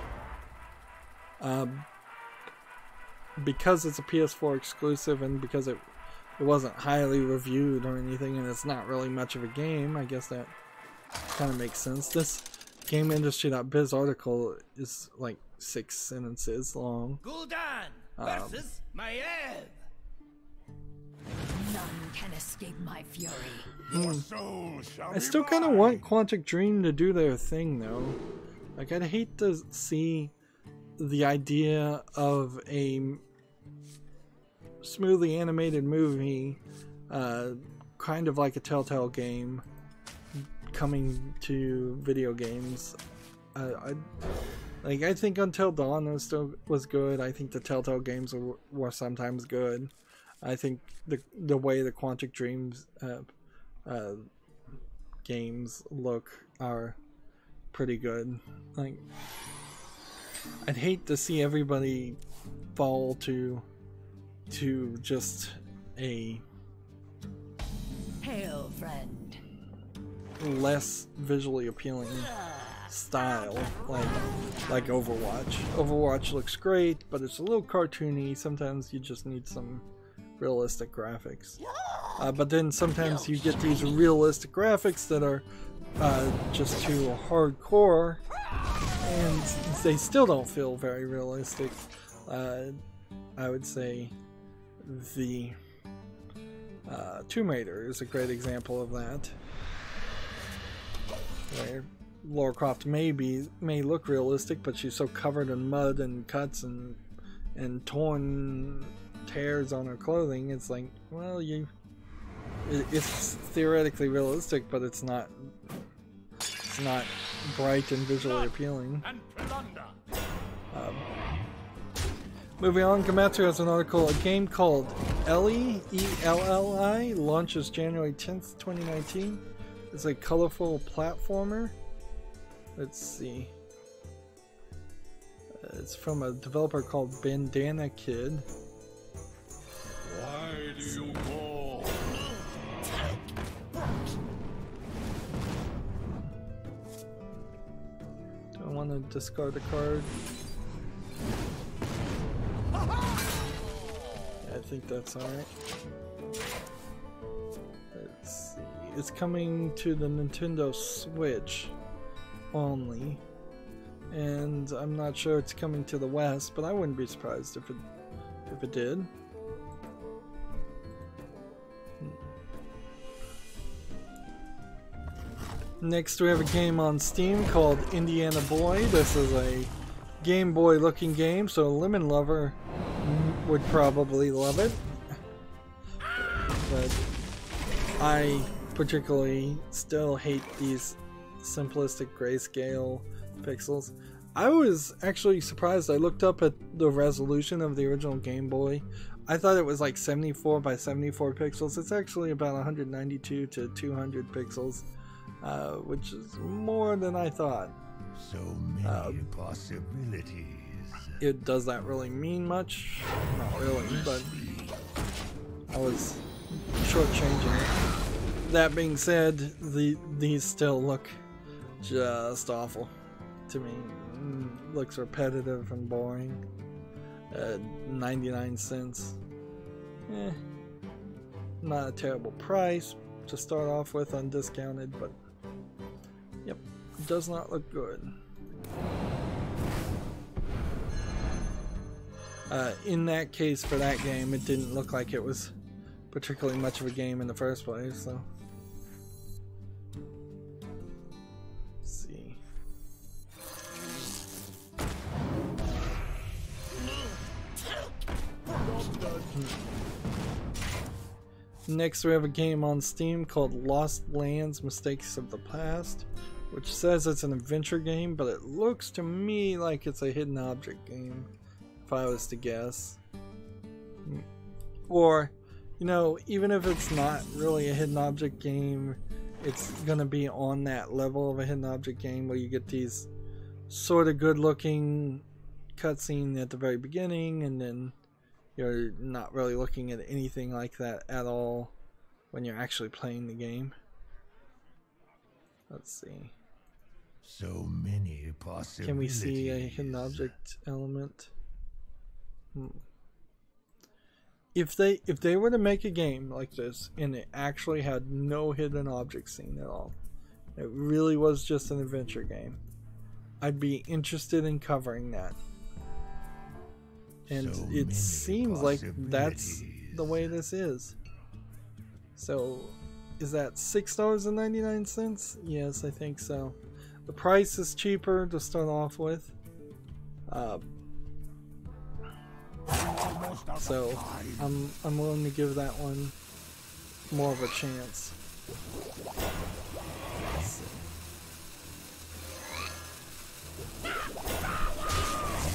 because it's a PS4 exclusive and because it wasn't highly reviewed or anything and it's not really much of a game, I guess that kind of makes sense. This GameIndustry.biz article is like 6 sentences long. Gul'dan versus Maiev. None can escape my fury. I still kind of want Quantic Dream to do their thing though. Like, I'd hate to see the idea of a smoothly animated movie, kind of like a Telltale game, coming to video games. I think Until Dawn was good. I think the Telltale games were sometimes good. I think the way the Quantic Dreams games look are pretty good. Like, I'd hate to see everybody fall to just a Hail, friend. less visually appealing style, like Overwatch. Overwatch looks great, but it's a little cartoony. Sometimes you just need some realistic graphics. But then sometimes you get these realistic graphics that are just too hardcore, and they still don't feel very realistic. I would say the Tomb Raider is a great example of that, where Lara Croft may look realistic, but she's so covered in mud and cuts and torn tears on her clothing. It's like, well, it's theoretically realistic, but it's not It's not bright and visually appealing. Moving on, Gematsu has an article. A game called Ellie, E-L-L-I, launches January 10th, 2019. It's a colorful platformer. Let's see. It's from a developer called Bandana Kid. Why do you call? Do I want to discard a card? I think that's alright. Let's see. It's coming to the Nintendo Switch only. And I'm not sure it's coming to the West, but I wouldn't be surprised if it did. Next we have a game on Steam called Indiana Boy. This is a Game Boy looking game, so a Lemon Lover would probably love it. But I particularly still hate these simplistic grayscale pixels. I was actually surprised. I looked up at the resolution of the original Game Boy. I thought it was like 74 by 74 pixels. It's actually about 192 to 200 pixels, which is more than I thought. So many possibilities. Does that really mean much? Not really, but I was shortchanging it. That being said, these still look just awful to me. Looks repetitive and boring. 99 cents. Not a terrible price to start off with undiscounted, but yep, does not look good. In that case, for that game, it didn't look like it was particularly much of a game in the first place, so. Let's see. Next we have a game on Steam called Lost Lands Mistakes of the Past, which says it's an adventure game, but it looks to me like it's a hidden object game, if I was to guess. Or, you know, even if it's not really a hidden object game, it's gonna be on that level of a hidden object game where you get these sort of good looking cutscene at the very beginning, and then you're not really looking at anything like that at all when you're actually playing the game. Let's see. So many possibilities. Can we see a hidden object element? If they were to make a game like this and it actually had no hidden object scene at all, it really was just an adventure game, I'd be interested in covering that. And So it many seems like that's the way this is. So, is that $6.99? Yes, I think so. The price is cheaper to start off with. So, I'm willing to give that one more of a chance. Let's see.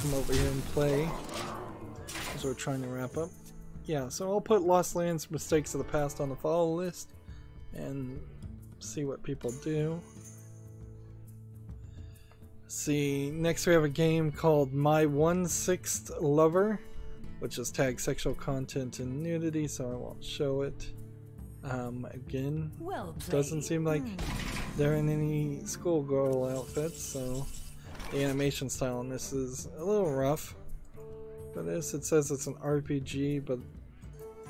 Come over here and play, as we're trying to wrap up. Yeah, so I'll put Lost Lands Mistakes of the Past on the follow list and see what people do. See, next we have a game called My 1/6 Lover, which is tagged sexual content and nudity, so I won't show it. Again, Well played. doesn't seem like they're in any schoolgirl outfits, so the animation style on this is a little rough. For this, it says it's an RPG, but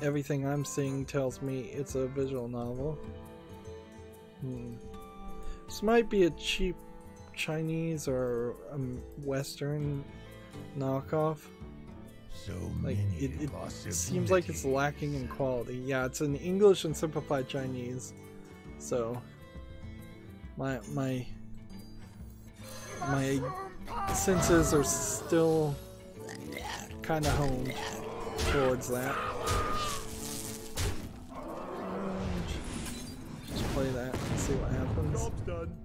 everything I'm seeing tells me it's a visual novel. This might be a cheap Chinese or Western knockoff. So Like many it seems like it's lacking in quality. Yeah, it's in English and simplified Chinese, so my senses are still kind of honed towards that. Just play that and see what happens. Job's done.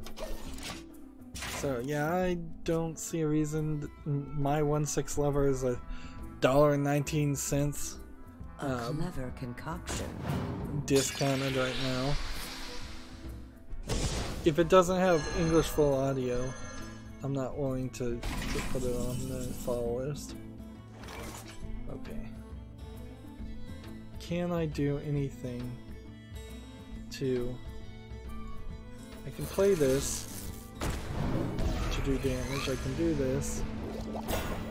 So yeah, I don't see a reason. My 1/6 lever is $1.19. Clever concoction. Discounted right now. If it doesn't have English full audio, I'm not willing to put it on the follow list. Okay. Can I do anything to... I can play this to do damage. I can do this.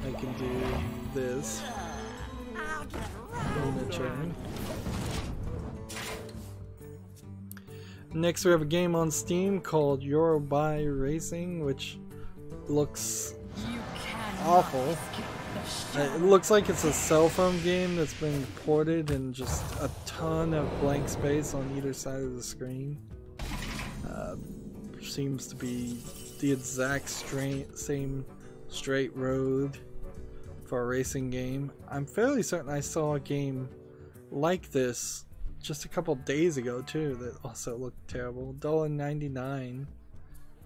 I can do this in the turn. Next we have a game on Steam called Yeti Racing, which looks awful. It looks like it's a cell phone game that's been ported and just a ton of blank space on either side of the screen. Seems to be the exact same straight road for a racing game. I'm fairly certain I saw a game like this just a couple days ago too that also looked terrible. $1.99.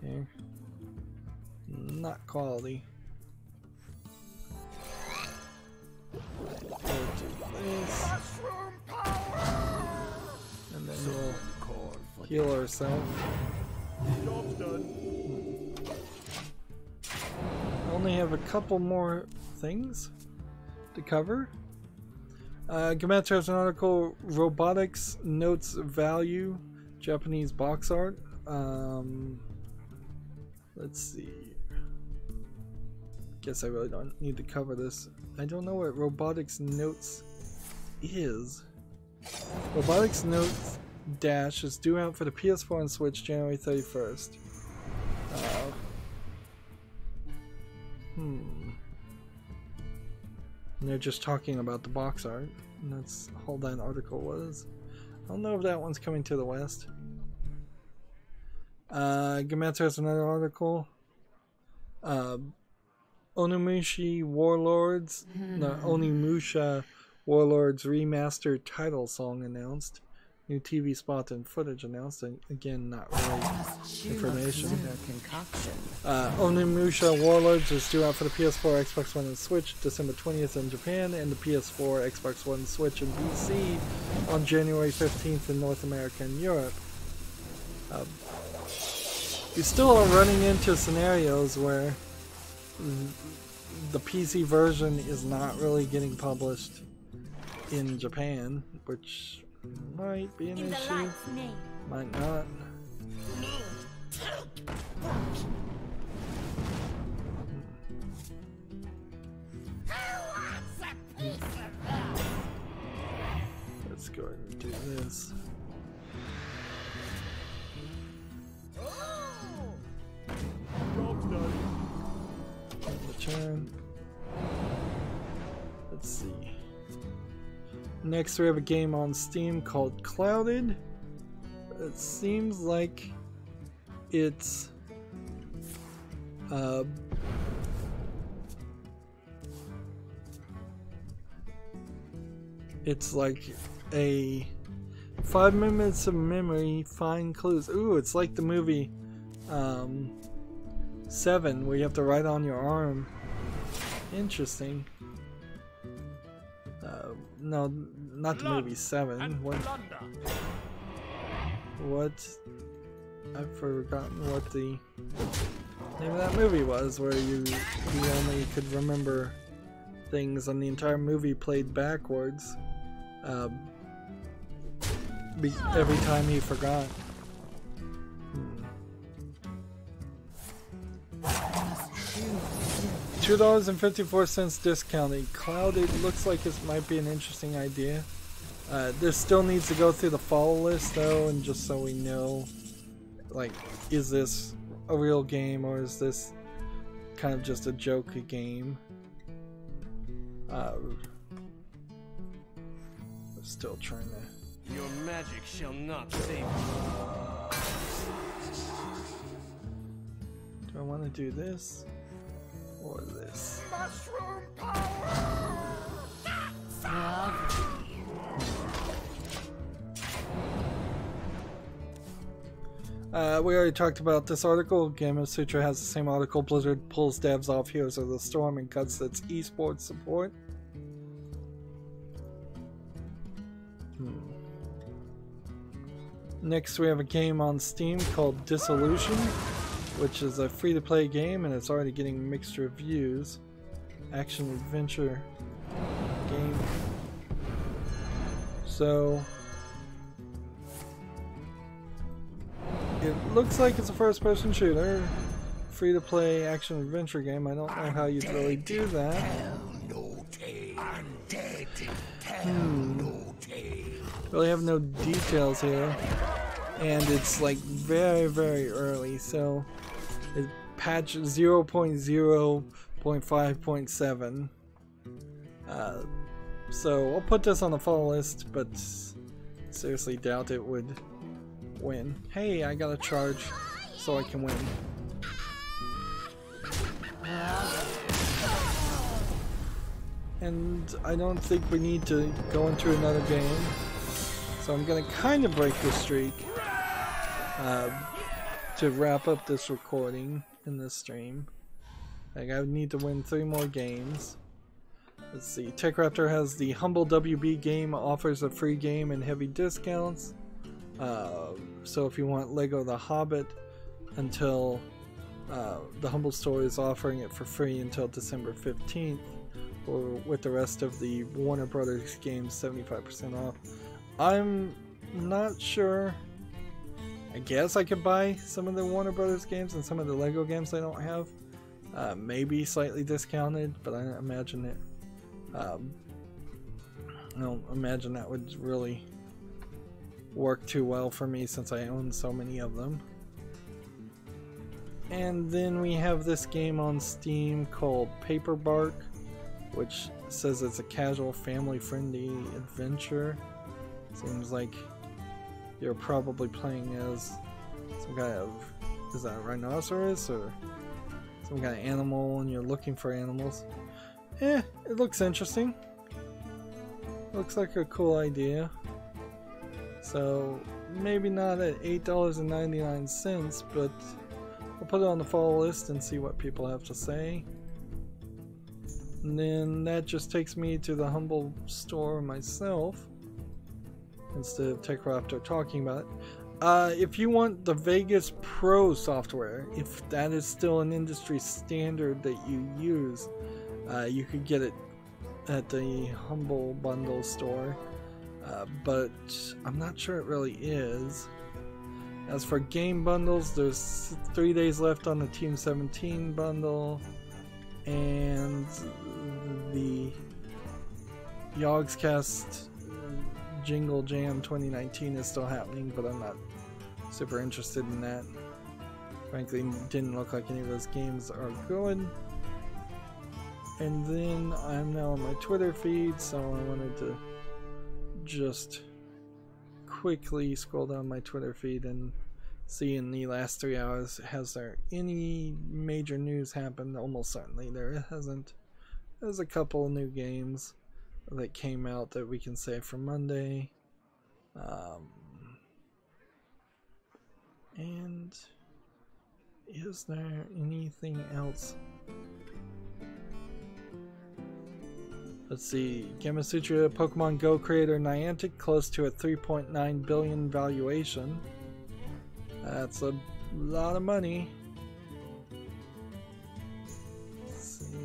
Yeah. Not quality. We'll do this. And then we'll heal ourselves. I only have a couple more things to cover. Gametsu has an article, Robotics Notes Value, Japanese box art. Let's see. Guess I really don't need to cover this. I don't know what Robotics Notes is. Robotics Notes Dash is due out for the PS4 and Switch January 31st. And they're just talking about the box art, and that's all that article was. I don't know if that one's coming to the West. Gametsu has another article. Onimusha Warlords remastered title song announced. New TV spot and footage announced, and again, not really information. Onimusha Warlords is due out for the PS4, Xbox One, and Switch December 20th in Japan, and the PS4, Xbox One, Switch, and PC on January 15th in North America and Europe. You still are running into scenarios where the PC version is not really getting published in Japan, which might be an issue, might not. Let's go ahead and do this. Return. Let's see. Next we have a game on Steam called Clouded. It seems like it's like a 5 minutes of memory, find clues. Ooh, it's like the movie 7 where you have to write on your arm. Interesting. No, not the movie 7. What? I've forgotten what the name of that movie was, where you only could remember things and the entire movie played backwards every time he forgot. $2.54 discounted. Clouded looks like this might be an interesting idea. This still needs to go through the follow list though, and just so we know, like, is this a real game or is this kind of just a joke game? I'm still trying to... Your magic shall not save you. Do I want to do this? Or this? Mushroom power! We already talked about this article. Game of Sutra has the same article. Blizzard pulls devs off Heroes of the Storm and cuts its esports support. Next, we have a game on Steam called Dissolution, which is a free-to-play game, and it's already getting mixed reviews. Action-adventure game. So it looks like it's a first-person shooter, free-to-play action-adventure game. I don't know how you'd really do that. Really have no details here, and it's like very early, so it's patch 0.0.5.7. So I'll put this on the follow list, but seriously doubt it would win. Hey, I got a charge so I can win. And I don't think we need to go into another game, so I'm gonna kind of break the streak to wrap up this recording in this stream. Like, I need to win 3 more games. Let's see. TechRaptor has the Humble WB game, offers a free game and heavy discounts. So if you want Lego The Hobbit, until the Humble store is offering it for free until December 15th, or with the rest of the Warner Brothers games 75% off. I'm not sure. I guess I could buy some of the Warner Brothers games and some of the Lego games I don't have. Maybe slightly discounted, but I imagine it. I don't imagine that would really work too well for me since I own so many of them. And then we have this game on Steam called Paper Bark, which says it's a casual, family-friendly adventure. Seems like you're probably playing as some kind of, is that a rhinoceros or some kind of animal, and you're looking for animals. It looks interesting. Looks like a cool idea. So maybe not at $8.99, but I'll put it on the follow list and see what people have to say. And then that just takes me to the Humble store myself, instead of TechRaptor talking about it. If you want the Vegas Pro software, if that is still an industry standard that you use, you could get it at the Humble Bundle store, but I'm not sure it really is. As for game bundles, there's 3 days left on the Team 17 bundle, and the Yogscast Jingle Jam 2019 is still happening, but I'm not super interested in that. Frankly, didn't look like any of those games are good. And then I'm now on my Twitter feed, so I wanted to just quickly scroll down my Twitter feed and see in the last 3 hours, has there any major news happened? Almost certainly there hasn't. There's a couple of new games that came out that we can say for Monday. And is there anything else? Let's see. Game of Sutra Pokemon Go creator Niantic close to a $3.9 billion valuation. That's a lot of money. Let's see.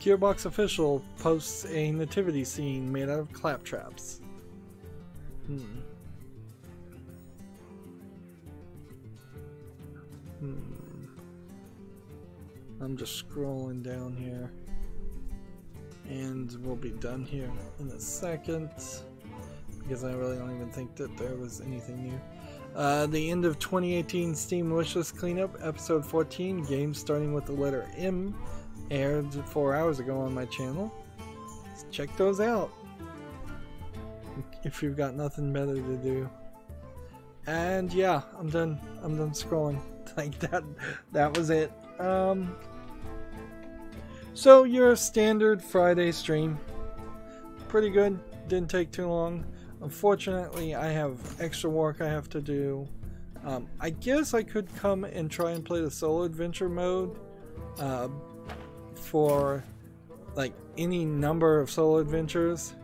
Gearbox Official posts a nativity scene made out of claptraps. I'm just scrolling down here, and we'll be done here in a second, because I really don't even think that there was anything new. The end of 2018 Steam Wishlist Cleanup, Episode 14, games starting with the letter M, aired 4 hours ago on my channel. Let's check those out if you've got nothing better to do. And yeah, I'm done scrolling. Like that was it. So your standard Friday stream. pretty good. Didn't take too long. Unfortunately, I have extra work I have to do. I guess I could come and try and play the solo adventure mode for like any number of solo adventures,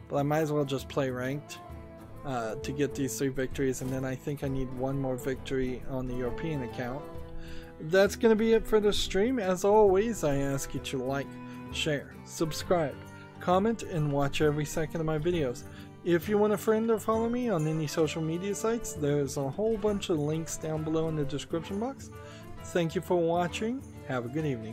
but I might as well just play ranked to get these 3 victories, and then I think I need 1 more victory on the European account. That's going to be it for the stream. As always, I ask you to like, share, subscribe, comment, and watch every second of my videos. If you want to friend or follow me on any social media sites, there's a whole bunch of links down below in the description box. Thank you for watching. Have a good evening.